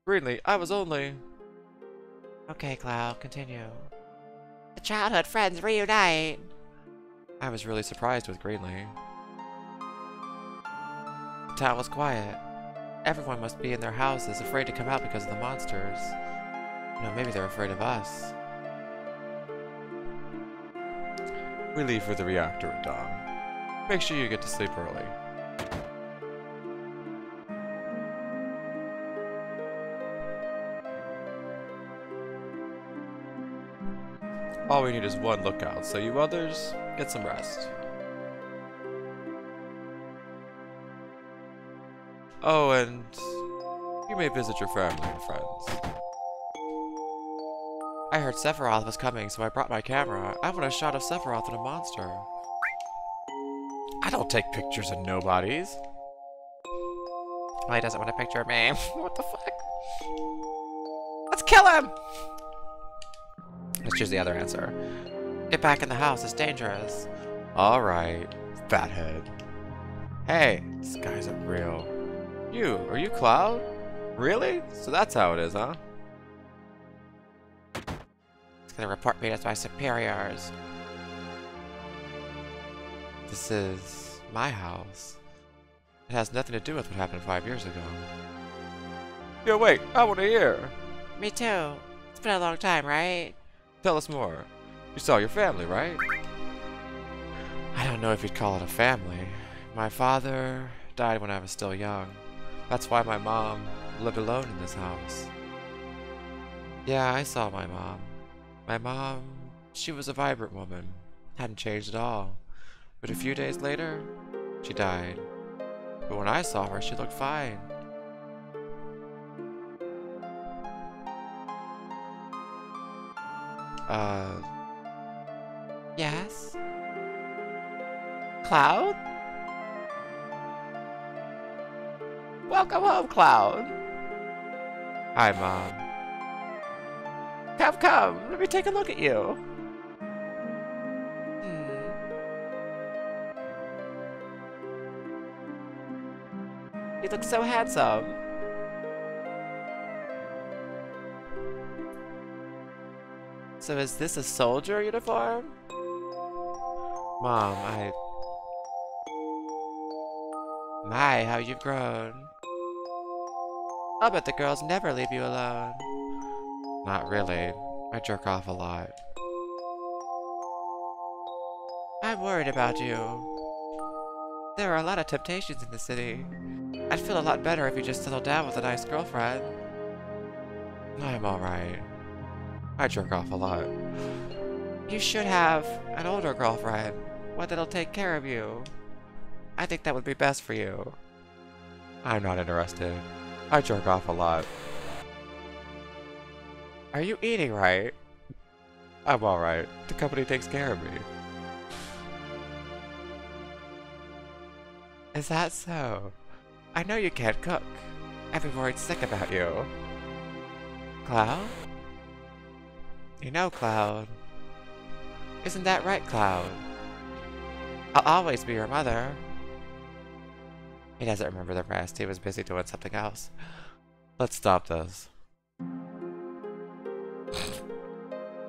Greenlee, I was only... Okay, Cloud, continue. The childhood friends reunite! I was really surprised with Greenlee. The town was quiet. Everyone must be in their houses, afraid to come out because of the monsters. You know, maybe they're afraid of us. We leave for the reactor at dawn. Make sure you get to sleep early. All we need is one lookout, so you others, get some rest. Oh, and you may visit your family and friends. I heard Sephiroth was coming, so I brought my camera. I want a shot of Sephiroth and a monster. I don't take pictures of nobodies. Well, he doesn't want a picture of me. What the fuck? Let's kill him! Let's choose the other answer. Get back in the house, it's dangerous. Alright, fathead. Hey, this guy isn't real. Are you Cloud? Really? So that's how it is, huh? It's gonna report me to my superiors. This is my house. It has nothing to do with what happened 5 years ago. Yo, wait, I want to hear. Me too. It's been a long time, right? Tell us more. You saw your family, right? I don't know if you'd call it a family. My father died when I was still young. That's why my mom lived alone in this house. Yeah, I saw my mom. My mom, she was a vibrant woman. Hadn't changed at all. But a few days later, she died. But when I saw her, she looked fine. Yes? Cloud? Welcome home, Cloud. Hi, Mom. Come, let me take a look at you. You look so handsome. So is this a soldier uniform? Mom, My, how you've grown. I'll bet the girls never leave you alone. Not really. I jerk off a lot. I'm worried about you. There are a lot of temptations in the city. I'd feel a lot better if you just settled down with a nice girlfriend. I'm alright. I jerk off a lot. You should have an older girlfriend. One that'll take care of you. I think that would be best for you. I'm not interested. I jerk off a lot. Are you eating right? I'm alright. The company takes care of me. Is that so? I know you can't cook. I've been worried sick about you. Cloud? You know, Cloud. Isn't that right, Cloud? I'll always be your mother. He doesn't remember the rest. He was busy doing something else. Let's stop this.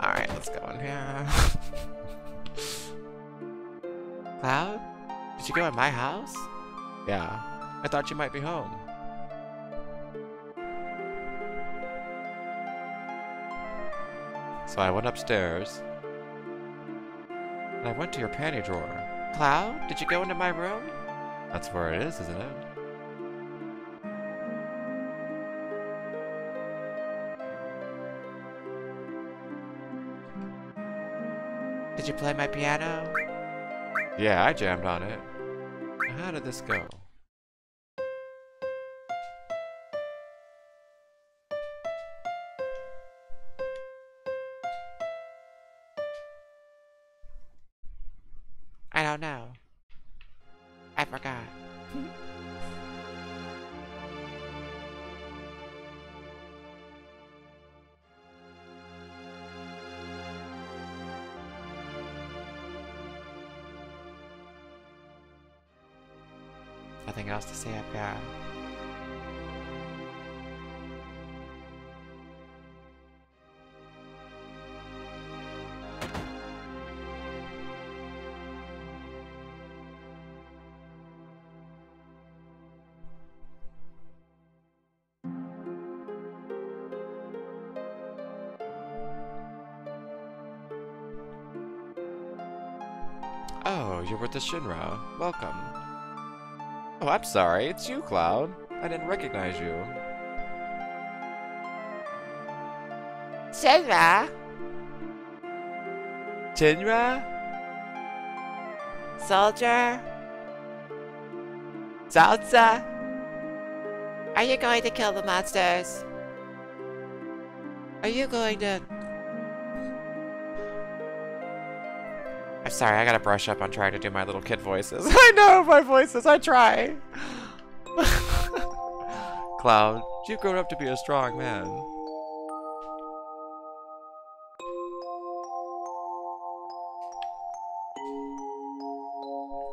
Alright, let's go in here. Cloud? Did you go in my house? Yeah, I thought you might be home. So I went upstairs, and I went to your panty drawer. Cloud? Did you go into my room? That's where it is, isn't it? Did you play my piano? Yeah, I jammed on it. How did this go? Oh no. I forgot. Nothing else to say up here. Oh, you're with the Shinra. Welcome. Oh, I'm sorry. It's you, Cloud. I didn't recognize you. Shinra! Shinra? Soldier? Salsa? Are you going to kill the monsters? Are you going to... I'm sorry, I gotta brush up on trying to do my little kid voices. I know my voices, I try. Cloud, you've grown up to be a strong man.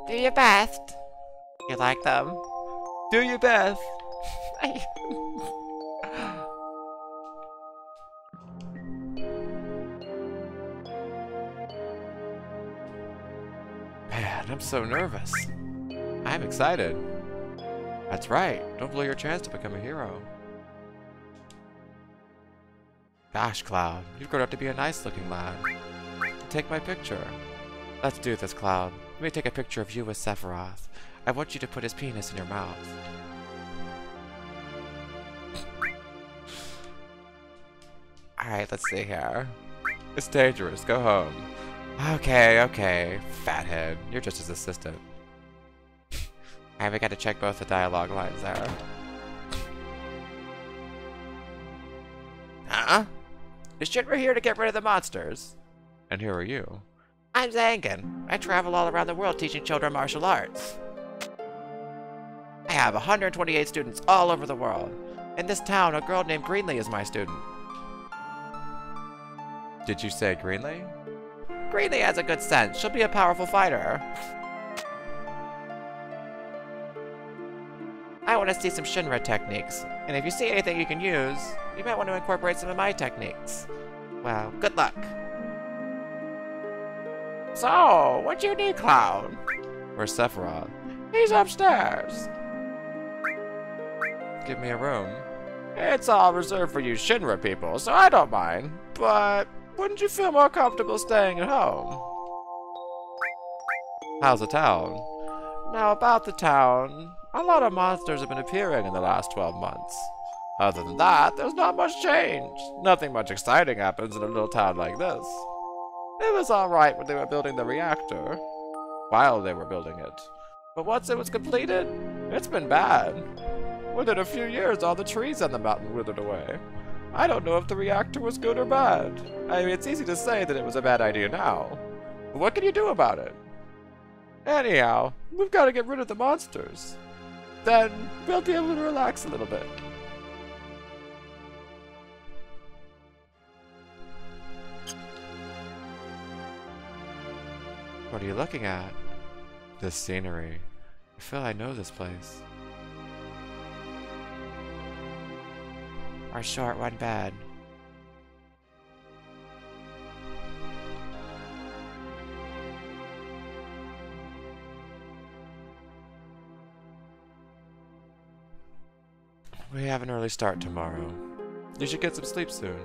Do your best. You like them? Do your best. Man, I'm so nervous. I'm excited. That's right. Don't blow your chance to become a hero. Gosh, Cloud, you've grown up to be a nice-looking lad. Take my picture. Let's do this, Cloud. Let me take a picture of you with Sephiroth. I want you to put his penis in your mouth. Alright, let's see here. It's dangerous. Go home. Okay. Fathead. You're just his assistant. Alright, we gotta check both the dialogue lines there. Huh? Is Shinra here to get rid of the monsters? And who are you? I'm Zangan. I travel all around the world teaching children martial arts. I have 128 students all over the world. In this town, a girl named Greenlee is my student. Did you say Greenlee? Greenlee has a good sense. She'll be a powerful fighter. I want to see some Shinra techniques, and if you see anything you can use, you might want to incorporate some of my techniques. Well, good luck. So, what do you need, Cloud? Where's Sephiroth? He's upstairs. Give me a room. It's all reserved for you Shinra people, so I don't mind. But wouldn't you feel more comfortable staying at home? How's the town? Now, about the town, a lot of monsters have been appearing in the last 12 months. Other than that, there's not much change. Nothing much exciting happens in a little town like this. It was alright when they were building the reactor. While they were building it. But once it was completed, it's been bad. Within a few years, all the trees on the mountain withered away. I don't know if the reactor was good or bad. I mean, it's easy to say that it was a bad idea now. But what can you do about it? Anyhow, we've got to get rid of the monsters. Then, we'll be able to relax a little bit. What are you looking at? This scenery. I feel I know this place. One short, one bad. We have an early start tomorrow. You should get some sleep soon.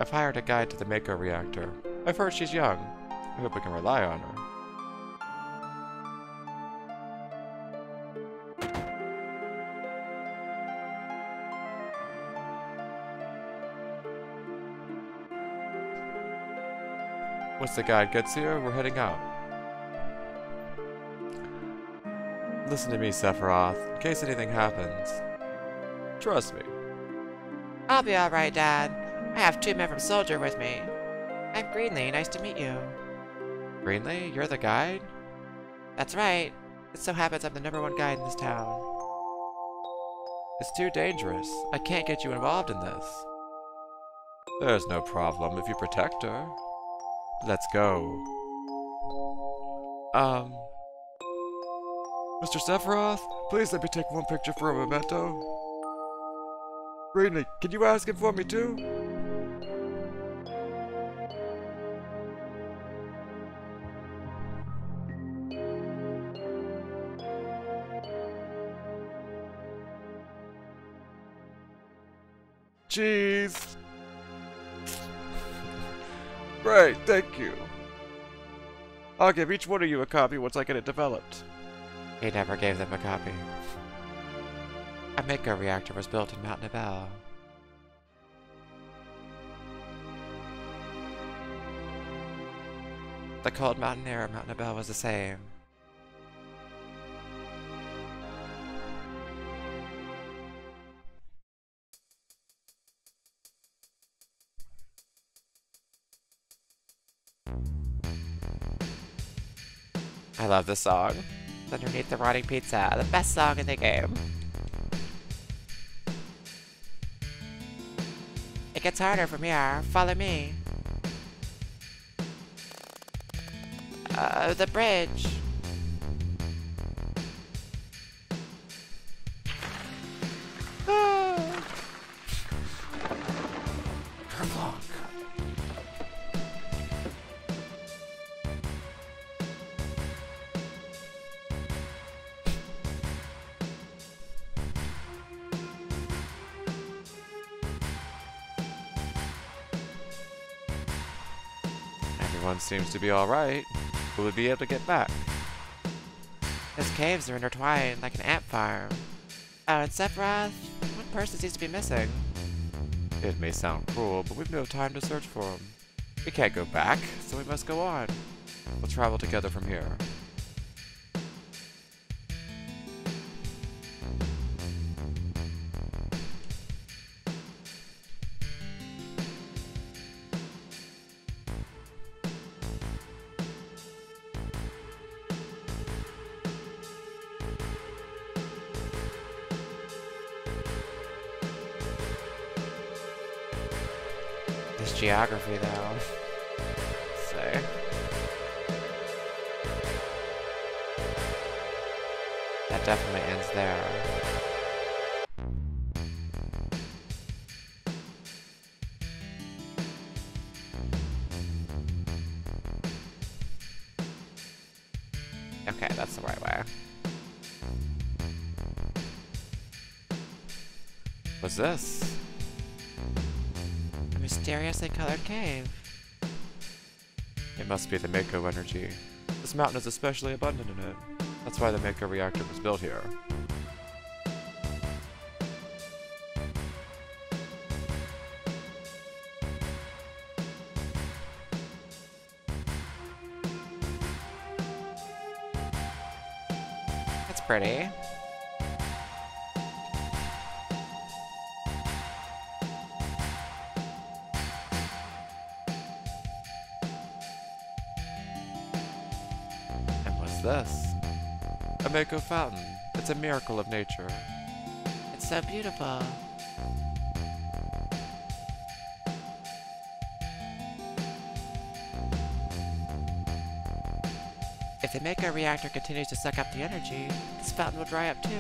I've hired a guide to the Mako reactor. I've heard she's young. I hope we can rely on her. Once the guide gets here, we're heading out. Listen to me, Sephiroth, in case anything happens. Trust me. I'll be alright, Dad. I have 2 men from Soldier with me. I'm Greenlee, nice to meet you. Greenlee, you're the guide? That's right. It so happens I'm the #1 guide in this town. It's too dangerous. I can't get you involved in this. There's no problem if you protect her. Let's go. Mr. Sephiroth, please let me take one picture for a memento. Greenlee, can you ask him for me too? Cheese! Great, thank you. I'll give each one of you a copy once I get it developed. He never gave them a copy. A Midgar reactor was built in Mount Nibel. The cold mountain air of Mount Nibel was the same. I love this song. Underneath the Rotting Pizza, the best song in the game. It gets harder from here. Follow me. The bridge. Kerplunk. Everyone seems to be alright. Will we be able to get back? Those caves are intertwined like an ant farm. Oh, and Sephiroth, one person seems to be missing. It may sound cruel, but we've no time to search for him. We can't go back, so we must go on. We'll travel together from here. This geography, though. So. That definitely ends there. Okay, that's the right way. What's this? Mysteriously colored cave. It must be the Mako energy. This mountain is especially abundant in it. That's why the Mako reactor was built here. That's pretty. This? A Mako fountain. It's a miracle of nature. It's so beautiful. If the Mako reactor continues to suck up the energy, this fountain will dry up too.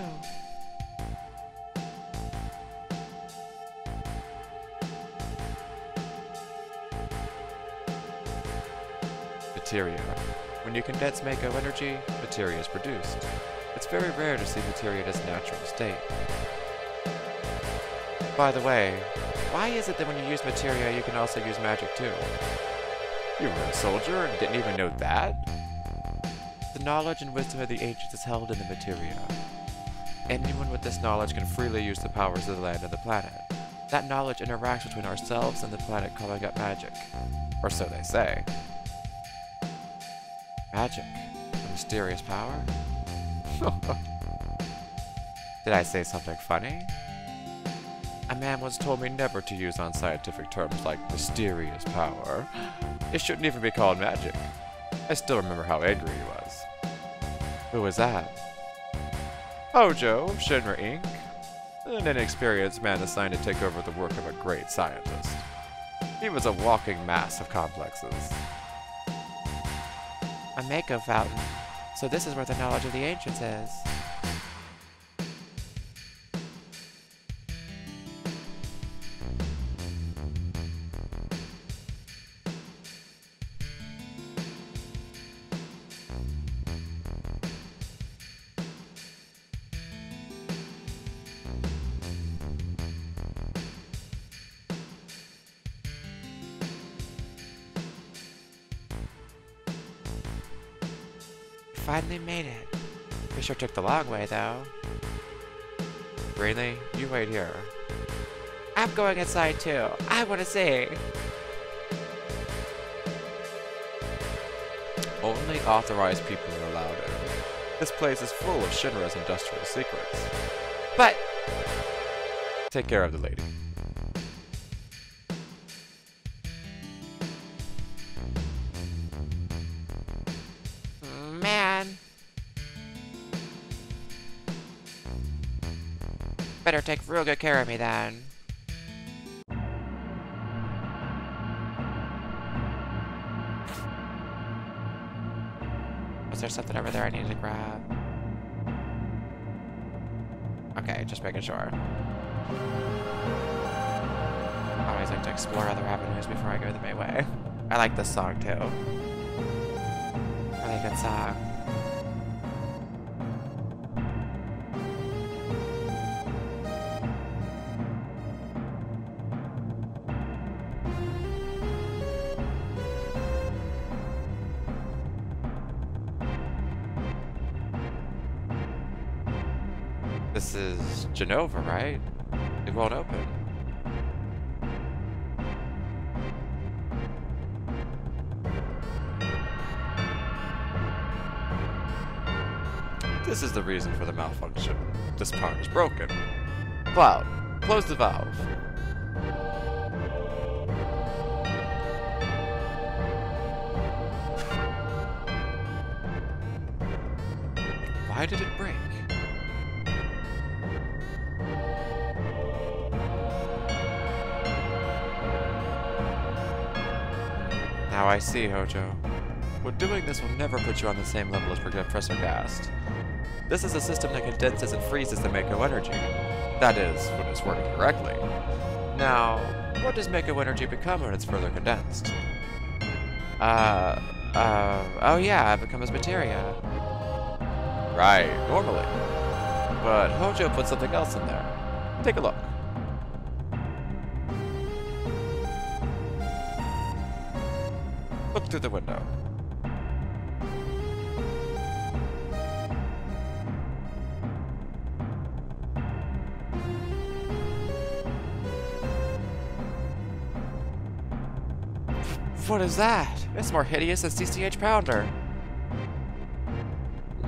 Materia. When you condense Mako energy, materia is produced. It's very rare to see materia in its natural state. By the way, why is it that when you use materia, you can also use magic too? You were a soldier and didn't even know that? The knowledge and wisdom of the ancients is held in the materia. Anyone with this knowledge can freely use the powers of the land and the planet. That knowledge interacts between ourselves and the planet, calling up magic. Or so they say. Magic. A mysterious power? Did I say something funny? A man once told me never to use unscientific terms like mysterious power. It shouldn't even be called magic. I still remember how angry he was. Who was that? Hojo, Shinra Inc., an inexperienced man assigned to take over the work of a great scientist. He was a walking mass of complexes. A Mako fountain. So this is where the knowledge of the ancients is. Finally made it. We sure took the long way, though. Really? You wait here. I'm going inside, too. I want to see. Only authorized people are allowed in. This place is full of Shinra's industrial secrets. But... Take care of the lady. Man. Better take real good care of me, then. Was there something over there I needed to grab? Okay, just making sure. I always like to explore other avenues before I go the main way. I like this song, too. Really good song. This is Genova, right? It won't open. This is the reason for the malfunction. This part is broken. Cloud, close the valve. Why did it break? Now I see, Hojo. But doing this will never put you on the same level as Professor Gast. This is a system that condenses and freezes the Mako energy. That is, when it's working correctly. Now, what does Mako energy become when it's further condensed? Oh yeah, it becomes materia. Right, normally. But Hojo put something else in there. Take a look. Look through the window. What is that? It's more hideous than CCH Pounder.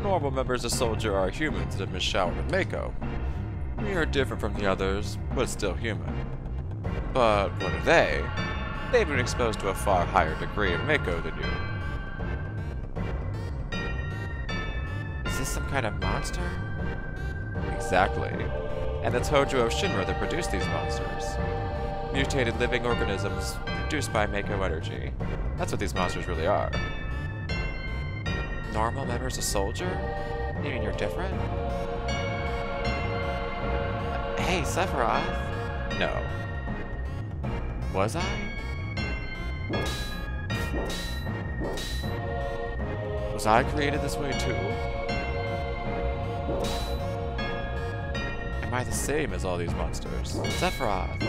Normal members of Soldier are humans that misshowered with Mako. We are different from the others, but still human. But what are they? They've been exposed to a far higher degree of Mako than you. Is this some kind of monster? Exactly. And it's Hojo of Shinra that produced these monsters. Mutated living organisms produced by Mako energy. That's what these monsters really are. Normal members of Soldier? You mean you're different? Hey, Sephiroth. No. Was I? Was I created this way too? Am I the same as all these monsters? Sephiroth.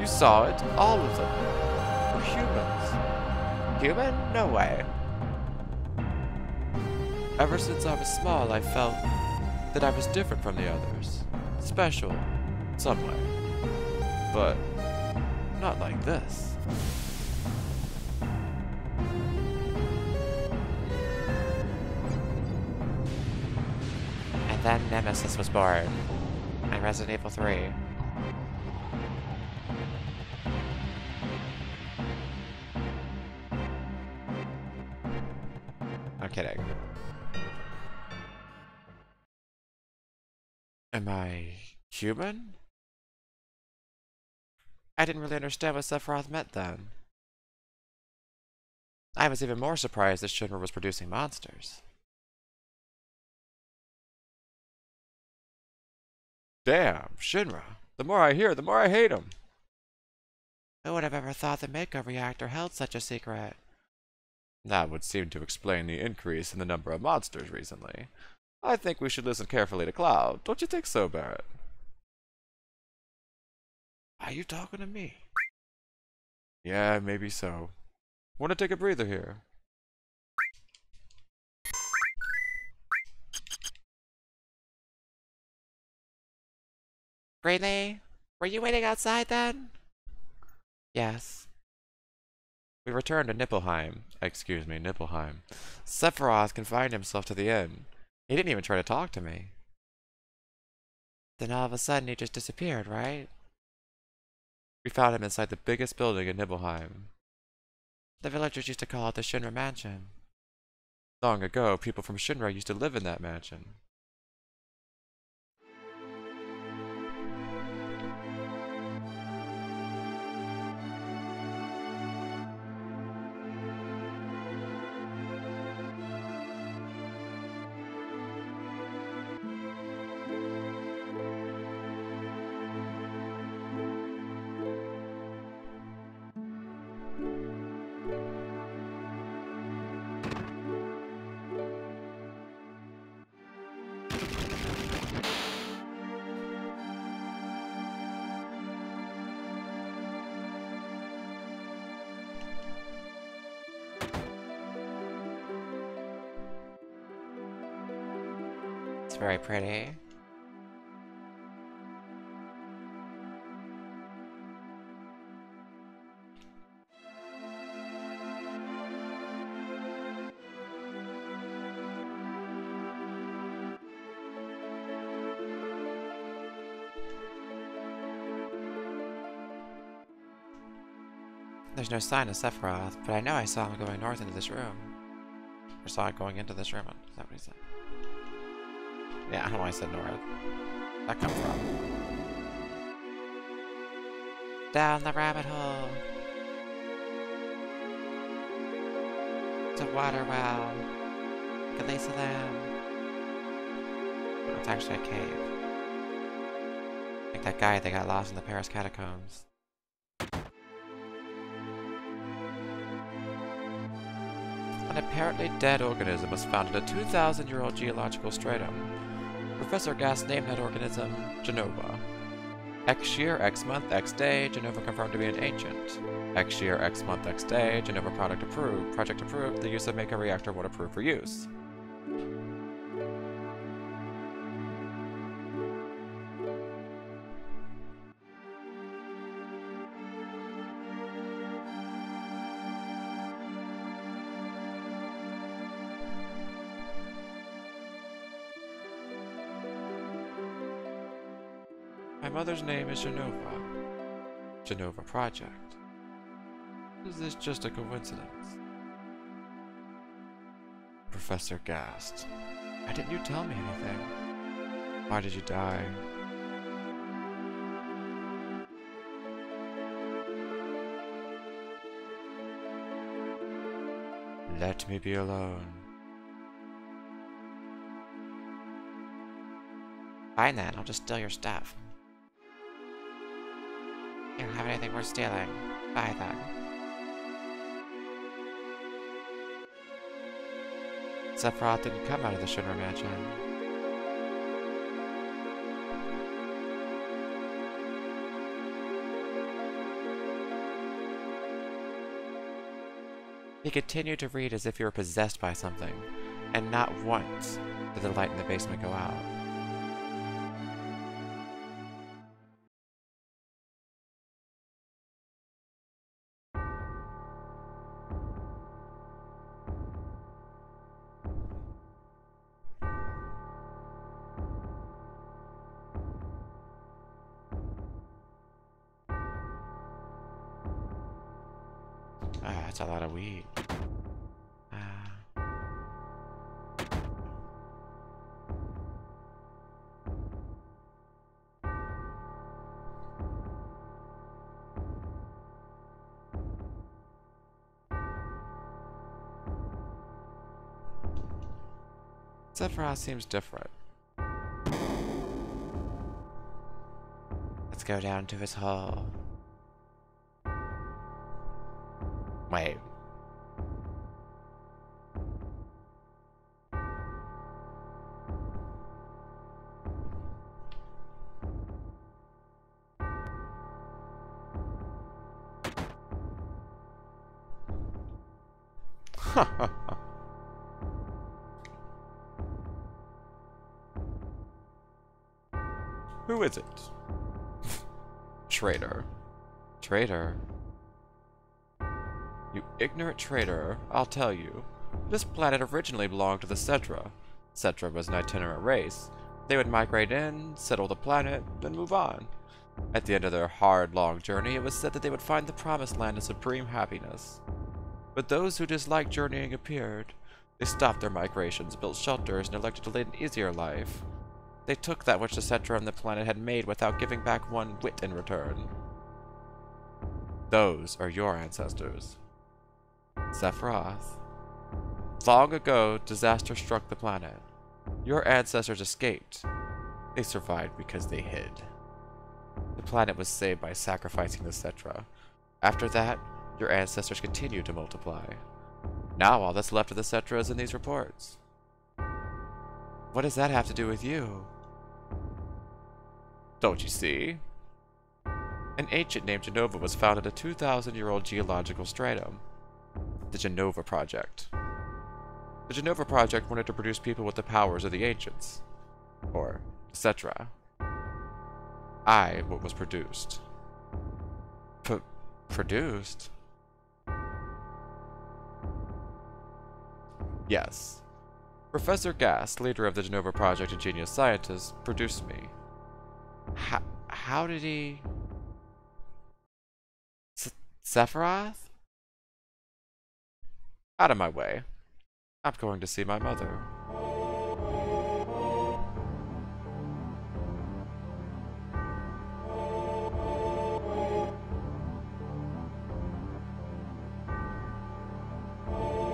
You saw it, all of them. Were humans. Human? No way. Ever since I was small, I felt that I was different from the others. Special, in some way. But not like this. And then Nemesis was born. And Resident Evil 3. kidding. Am I human? I didn't really understand what Sephiroth meant then. I was even more surprised that Shinra was producing monsters. Damn, Shinra. The more I hear, the more I hate him. Who would have ever thought the Midgar reactor held such a secret? That would seem to explain the increase in the number of monsters recently. I think we should listen carefully to Cloud. Don't you think so, Barret? Are you talking to me? Yeah, maybe so. Want to take a breather here? Greeley, were you waiting outside then? Yes. We returned to Nibelheim. Sephiroth confined himself to the inn. He didn't even try to talk to me. Then all of a sudden he just disappeared, right? We found him inside the biggest building in Nibelheim. The villagers used to call it the Shinra Mansion. Long ago, people from Shinra used to live in that mansion. It's very pretty. There's no sign of Sephiroth, but I know I saw him going north into this room. Or saw it going into this room. Is that what he said? Yeah, I don't know why I said north. Where'd that come from? Down the rabbit hole. It's a water well. Galisa Lamb. Oh, it's actually a cave. Like that guy that got lost in the Paris catacombs. An apparently dead organism was found in a 2,000-year-old geological stratum. Professor Gass named that organism Genova. X year, X month, X day, Genova confirmed to be an ancient. X year, X month, X day, Genova product approved. Project approved. The use of Mako reactor would approve for use. My mother's name is Genova. Genova Project. Is this just a coincidence? Professor gasped. Why didn't you tell me anything? Why did you die? Let me be alone. Fine then, I'll just steal your stuff. You don't have anything worth stealing. Bye then. Sephiroth didn't come out of the Shinra Mansion. He continued to read as if he were possessed by something, and not once did the light in the basement go out. Ah, that's a lot of weed. Sephiroth seems different. Let's go down to his hole. Wait. Who is it? Traitor. Traitor? You ignorant traitor, I'll tell you. This planet originally belonged to the Cetra. Cetra was an itinerant race. They would migrate in, settle the planet, then move on. At the end of their hard, long journey, it was said that they would find the promised land of supreme happiness. But those who disliked journeying appeared. They stopped their migrations, built shelters, and elected to lead an easier life. They took that which the Cetra and the planet had made without giving back one whit in return. Those are your ancestors. Sephiroth. Long ago, disaster struck the planet. Your ancestors escaped. They survived because they hid. The planet was saved by sacrificing the Cetra. After that, your ancestors continued to multiply. Now all that's left of the Cetra is in these reports. What does that have to do with you? Don't you see? An ancient named Genova was found in a 2,000-year-old geological stratum. The Genova Project. The Genova Project wanted to produce people with the powers of the ancients. Or, etc. I am what was produced. Produced? Yes. Professor Gass, leader of the Genova Project and genius scientist, produced me. How did he... Sephiroth? Out of my way. I'm going to see my mother.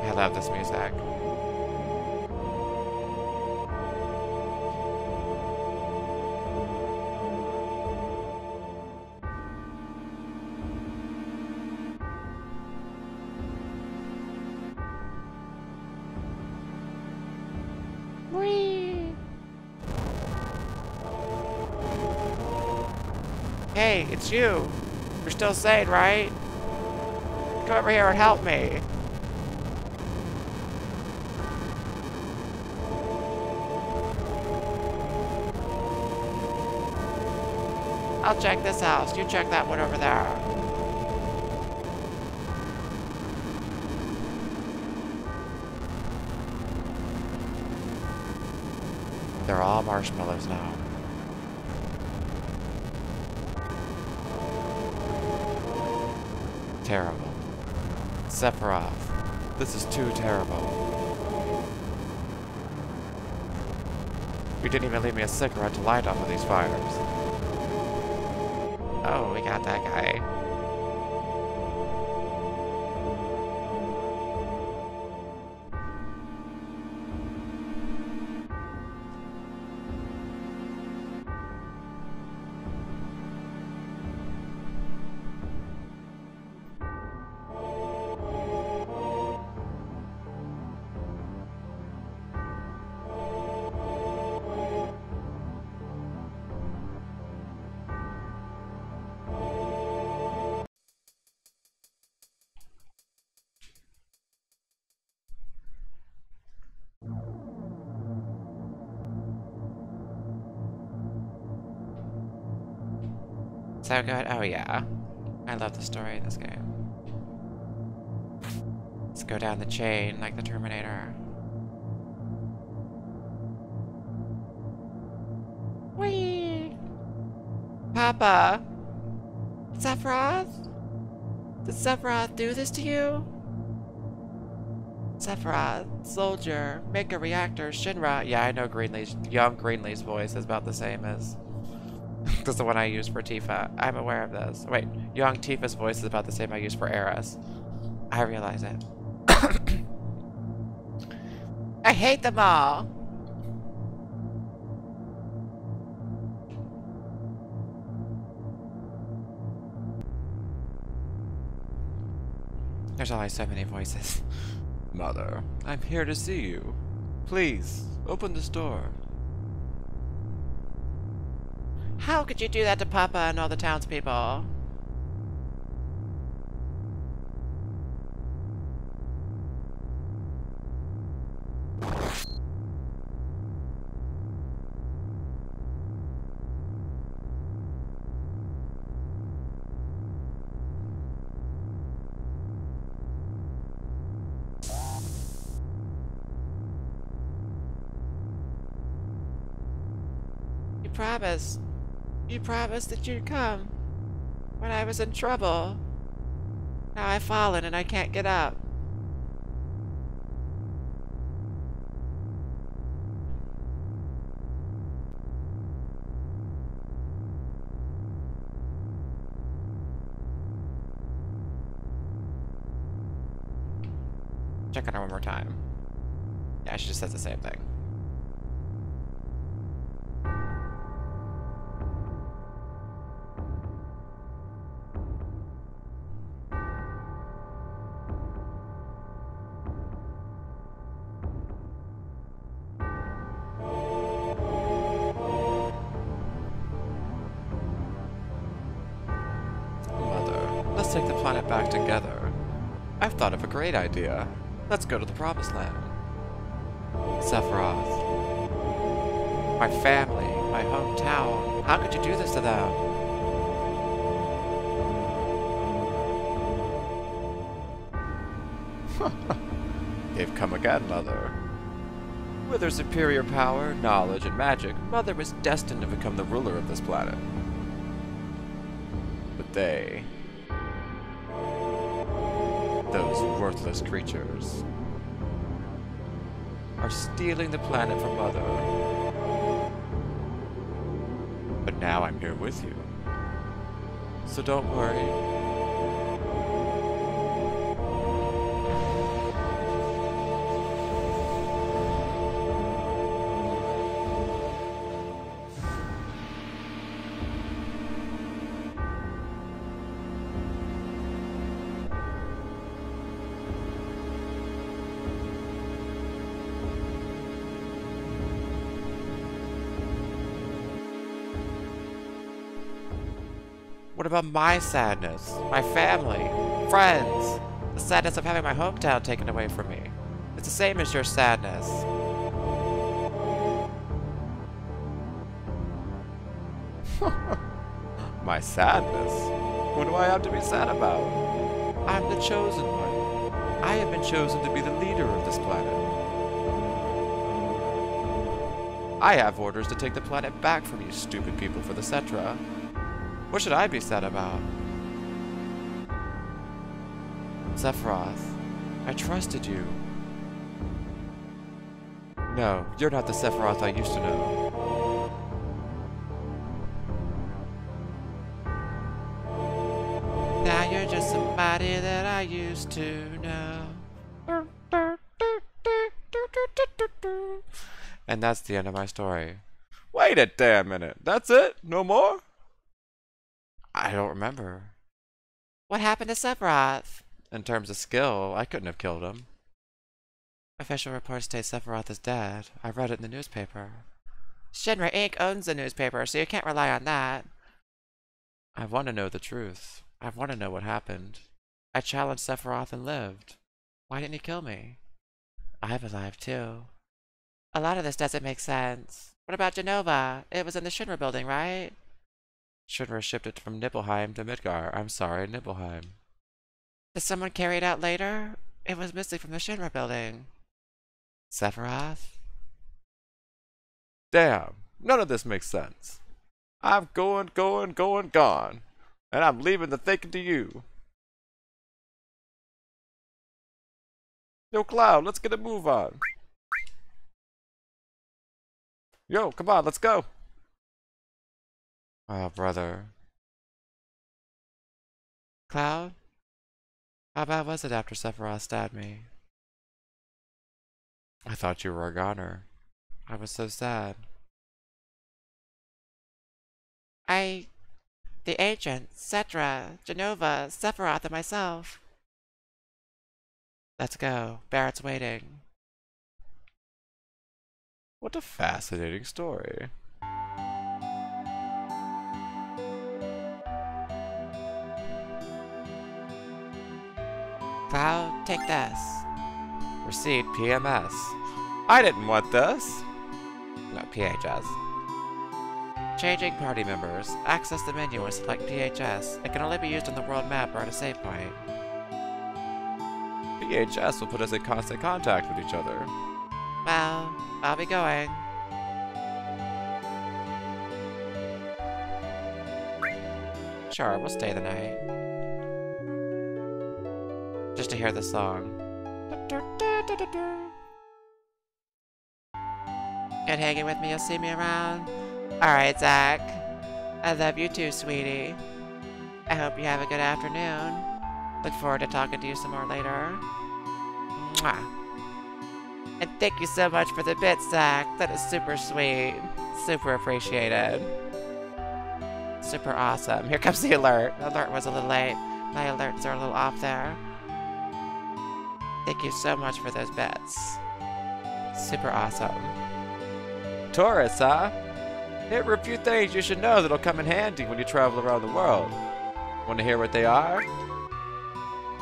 I love this music. Whee! Hey, it's you. You're still sane, right? Come over here and help me. I'll check this house. You check that one over there. They're all marshmallows now. Terrible. Sephiroth, this is too terrible. You didn't even leave me a cigarette to light off of these fires. Oh, we got that guy. So good. Oh yeah. I love the story of this game. Let's go down the chain like the Terminator. Whee! Papa! Sephiroth? Did Sephiroth do this to you? Sephiroth, soldier, make a reactor, Shinra. Yeah, I know Greenlee's, young Greenlee's voice is about the same as that's the one I use for Tifa. I'm aware of this. Wait, young Tifa's voice is about the same I use for Eris. I realize it. I hate them all. There's always so many voices. Mother, I'm here to see you. Please, open this door. How could you do that to Papa and all the townspeople? You promised. You promised that you'd come when I was in trouble. Now I've fallen and I can't get up. Check on her one more time. Yeah, she just says the same thing. Mother, let's take the planet back together. I've thought of a great idea. Let's go to the Promised Land. Sephiroth. My family, my hometown. How could you do this to them? They've come again, Mother. With her superior power, knowledge, and magic, Mother is destined to become the ruler of this planet. But they... those worthless creatures are stealing the planet from Mother. But now I'm here with you. So don't worry. What about my sadness? My family? Friends? The sadness of having my hometown taken away from me? It's the same as your sadness. My sadness? What do I have to be sad about? I'm the chosen one. I have been chosen to be the leader of this planet. I have orders to take the planet back from you stupid people for the Cetra. What should I be sad about? Sephiroth, I trusted you. No, you're not the Sephiroth I used to know. Now you're just somebody that I used to know. And that's the end of my story. Wait a damn minute. That's it? No more? I don't remember. What happened to Sephiroth? In terms of skill, I couldn't have killed him. Official reports state Sephiroth is dead. I read it in the newspaper. Shinra Inc. owns the newspaper, so you can't rely on that. I want to know the truth. I want to know what happened. I challenged Sephiroth and lived. Why didn't he kill me? I'm alive too. A lot of this doesn't make sense. What about Jenova? It was in the Shinra building, right? Shinra shipped it from Nibelheim to Midgar. I'm sorry, Nibelheim. Did someone carry it out later? It was missing from the Shinra building. Sephiroth? Damn, none of this makes sense. I'm going, gone. And I'm leaving the thinking to you. Yo, Cloud, let's get a move on. Yo, come on, let's go. Oh, brother. Cloud? How bad was it after Sephiroth stabbed me? I thought you were a goner. I was so sad. The agent, Cetra, Jenova, Sephiroth, and myself. Let's go. Barrett's waiting. What a fascinating story. Cloud, take this. Receipt PMS. I didn't want this. No, PHS. Changing party members. Access the menu and select PHS. It can only be used on the world map or at a save point. PHS will put us in constant contact with each other. Well, I'll be going. Sure, we'll stay the night. Just to hear the song. Get hanging with me, you'll see me around. Alright, Zach. I love you too, sweetie. I hope you have a good afternoon. Look forward to talking to you some more later. Mwah. And thank you so much for the bit, Zach. That is super sweet. Super appreciated. Super awesome. Here comes the alert. The alert was a little late. My alerts are a little off there. Thank you so much for those bits. Super awesome. Tourists, huh? Here are a few things you should know that'll come in handy when you travel around the world. Want to hear what they are?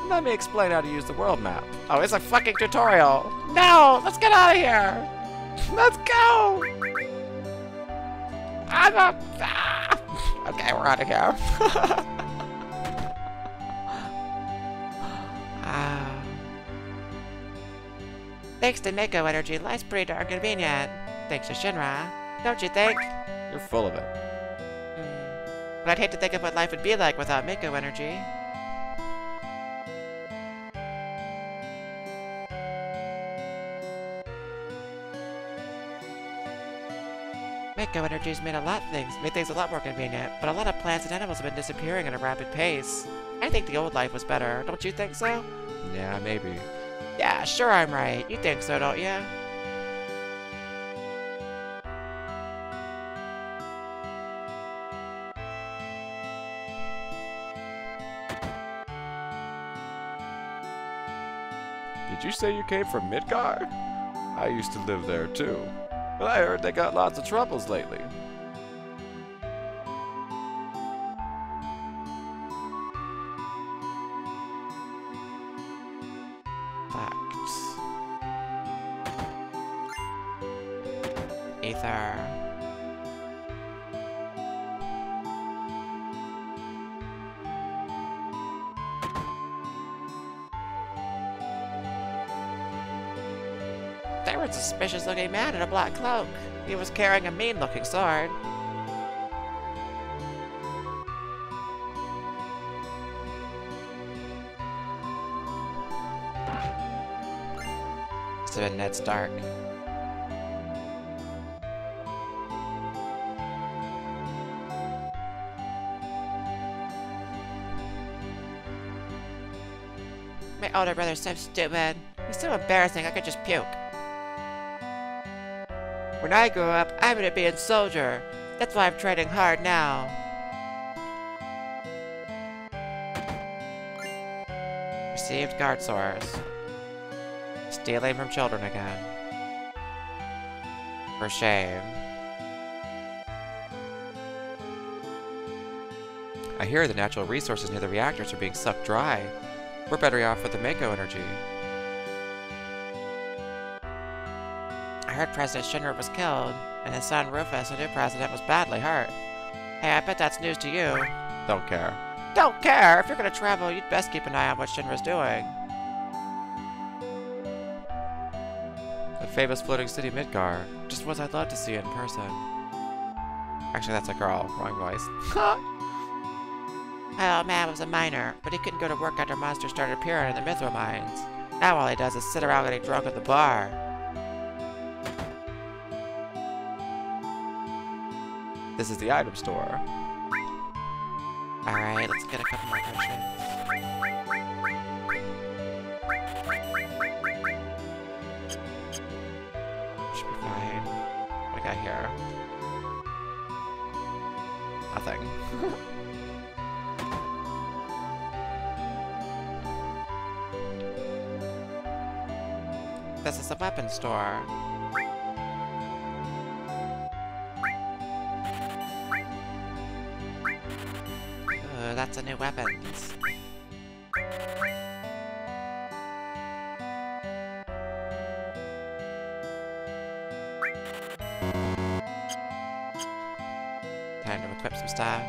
Let me explain how to use the world map. Oh, it's a fucking tutorial! No! Let's get out of here! Let's go! Okay, we're out of here. Thanks to Mako Energy, life's pretty darn convenient. Thanks to Shinra. Don't you think? You're full of it. But I'd hate to think of what life would be like without Mako Energy. Mako Energy's made things a lot more convenient, but a lot of plants and animals have been disappearing at a rapid pace. I think the old life was better, don't you think so? Yeah, maybe. Yeah, sure I'm right. You think so, don't you? Did you say you came from Midgar? I used to live there too, but I heard they got lots of troubles lately. Facts. Ether. There was a suspicious-looking man in a black cloak. He was carrying a mean-looking sword. Must have been Ned Stark. My older brother's so stupid. He's so embarrassing, I could just puke. When I grow up, I'm gonna be a soldier. That's why I'm training hard now. Received guard sores. Stealing from children again. For shame. I hear the natural resources near the reactors are being sucked dry. We're better off with the Mako energy. I heard President Shinra was killed, and his son Rufus, the new president, was badly hurt. Hey, I bet that's news to you. Don't care. Don't care! If you're gonna travel, you'd best keep an eye on what Shinra's doing. The famous floating city Midgar. Just what I'd love to see in person. Actually, that's a girl. Wrong voice. Oh, man was a miner, but he couldn't go to work after monsters started appearing in the Mithril mines. Now all he does is sit around getting drunk at the bar. This is the item store. Alright, let's get a couple more potions. Should be fine. What do I got here? Nothing. This is a weapons store. Ooh, that's a new weapons. Time to equip some stuff.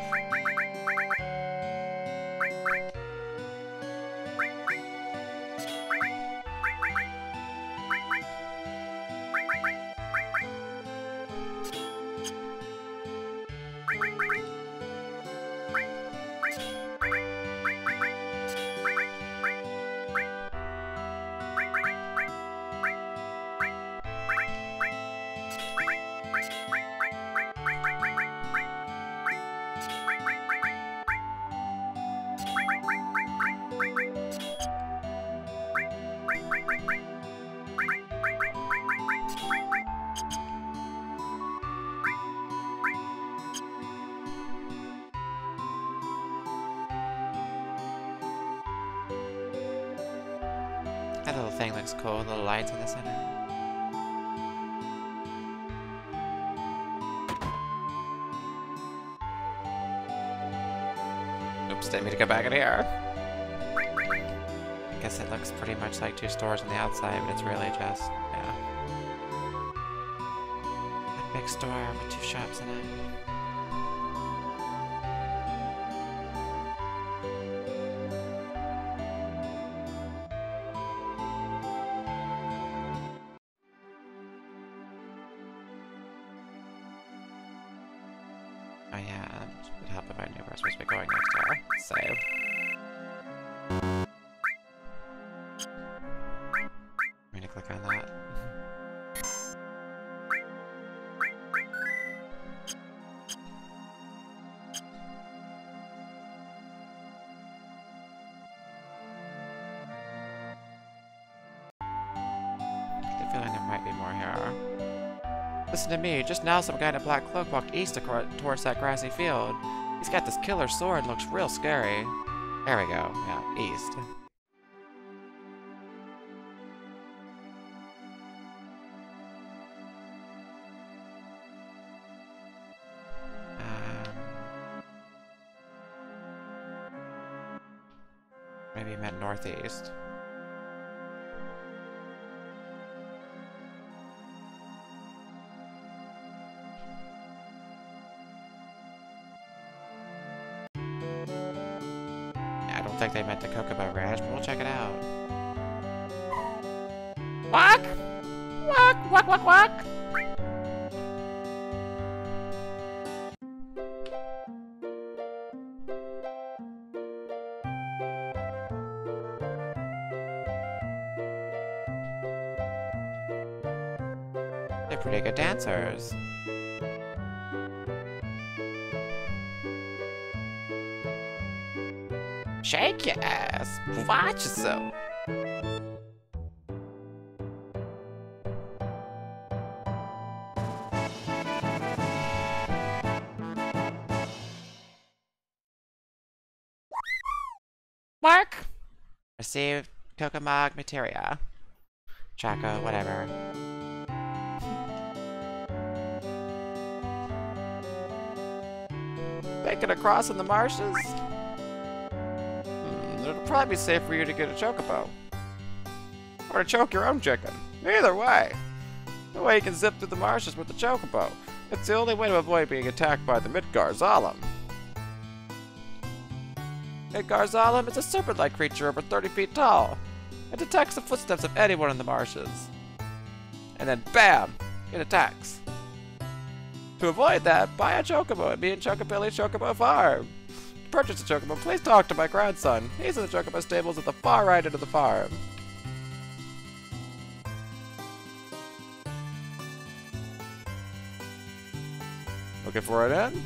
That little thing looks cool, little lights in the center. Oops, didn't mean to go back in here. I guess it looks pretty much like two stores on the outside, but it's really just, yeah. A big store with two shops in it. Oh yeah, it would help if I knew where I was supposed to be going next here. Save. I'm gonna click on that. I get the feeling there might be more here. Listen to me, just now some guy in a black cloak walked east towards that grassy field. He's got this killer sword and looks real scary. There we go, yeah, east. Maybe he meant northeast. I don't think they meant the Chocobo Ranch, but we'll check it out. Walk! Walk, walk, walk, walk! They're pretty good dancers. Shake your ass. Watch yourself. Mark! Received Kokomog Materia. Choco, whatever. Making a cross in the marshes? It'll probably be safe for you to get a Chocobo. Or to choke your own chicken. Either way. The way you can zip through the marshes with the Chocobo. It's the only way to avoid being attacked by the Midgar Zalem. Midgar Zalem is a serpent-like creature over 30 feet tall. It detects the footsteps of anyone in the marshes. And then BAM! It attacks. To avoid that, buy a Chocobo at me and Chocobilly's Chocobo Farm. To purchase a Chocobo, please talk to my grandson. He's in the Chocobo stables at the far right end of the farm. Looking for an in?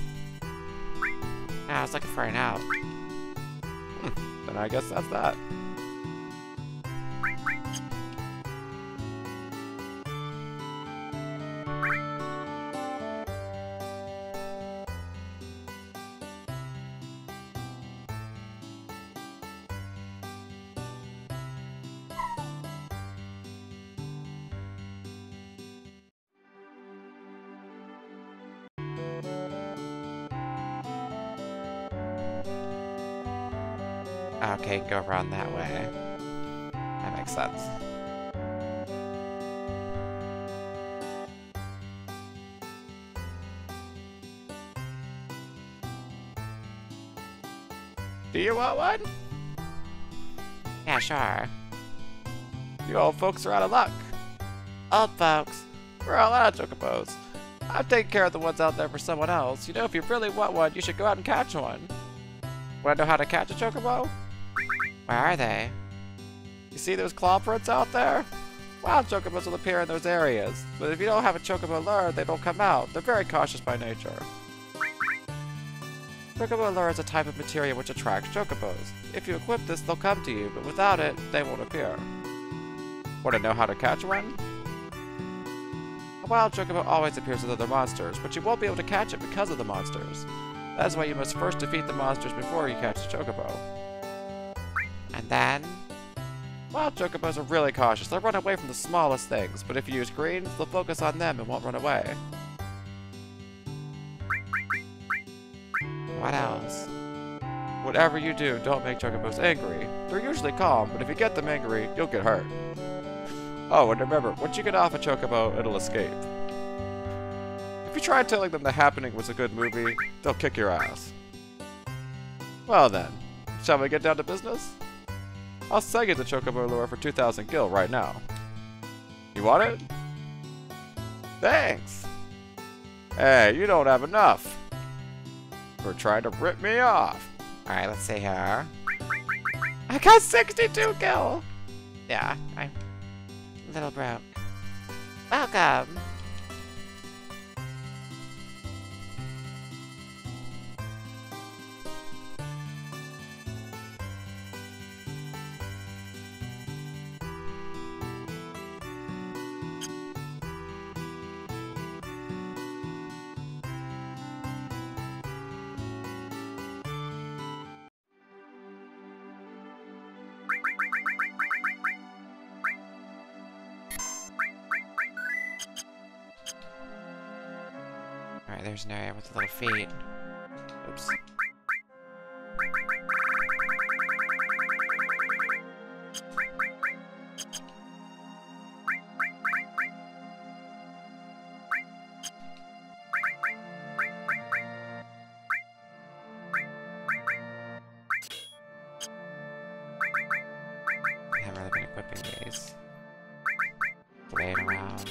I was looking for an out. Then I guess that's that. Okay, go around that way. That makes sense. Do you want one? Yeah, sure. You old folks are out of luck. Old folks. We're all out of chocobos. I'm taking care of the ones out there for someone else. You know, if you really want one, you should go out and catch one. Want to know how to catch a chocobo? Where are they? You see those claw prints out there? Wild chocobos will appear in those areas, but if you don't have a chocobo lure, they don't come out. They're very cautious by nature. Chocobo lure is a type of materia which attracts chocobos. If you equip this, they'll come to you, but without it, they won't appear. Want to know how to catch one? A wild chocobo always appears with other monsters, but you won't be able to catch it because of the monsters. That's why you must first defeat the monsters before you catch the chocobo. And then? Wild chocobos are really cautious. They'll run away from the smallest things, but if you use greens, they'll focus on them and won't run away. What else? Whatever you do, don't make chocobos angry. They're usually calm, but if you get them angry, you'll get hurt. Oh, and remember, once you get off a chocobo, it'll escape. If you try telling them The Happening was a good movie, they'll kick your ass. Well then, shall we get down to business? I'll sell you the chocobo lure for 2,000 gil right now. You want it? Thanks! Hey, you don't have enough! For trying to rip me off. Alright, let's see here. I got 62 gil! Yeah, I'm a little broke. Welcome! Alright, there's an area with little feet. Oops. I haven't really been equipping these. Playing around.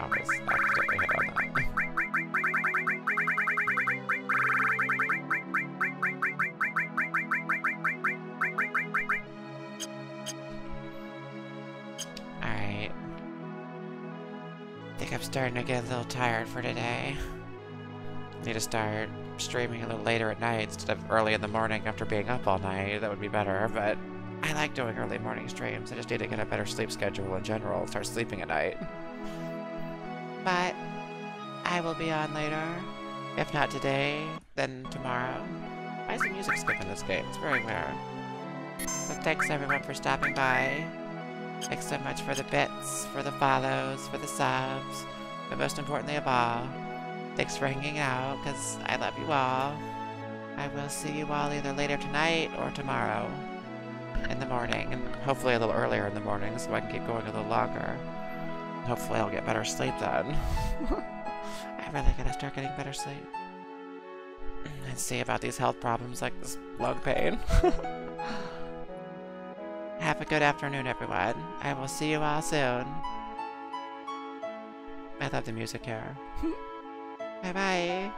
Always accidentally hit on that. Alright. I think I'm starting to get a little tired for today. Need to start streaming a little later at night instead of early in the morning after being up all night. That would be better, but I like doing early morning streams. I just need to get a better sleep schedule in general and start sleeping at night. But I will be on later. If not today, then tomorrow. Why is the music skipping this game? It's very weird. So thanks everyone for stopping by. Thanks so much for the bits, for the follows, for the subs, but most importantly of all, thanks for hanging out, because I love you all. I will see you all either later tonight or tomorrow in the morning, and hopefully a little earlier in the morning so I can keep going a little longer. Hopefully I'll get better sleep then. I really gotta start getting better sleep. And see about these health problems like this lung pain. Have a good afternoon, everyone. I will see you all soon. I love the music here. Bye-bye.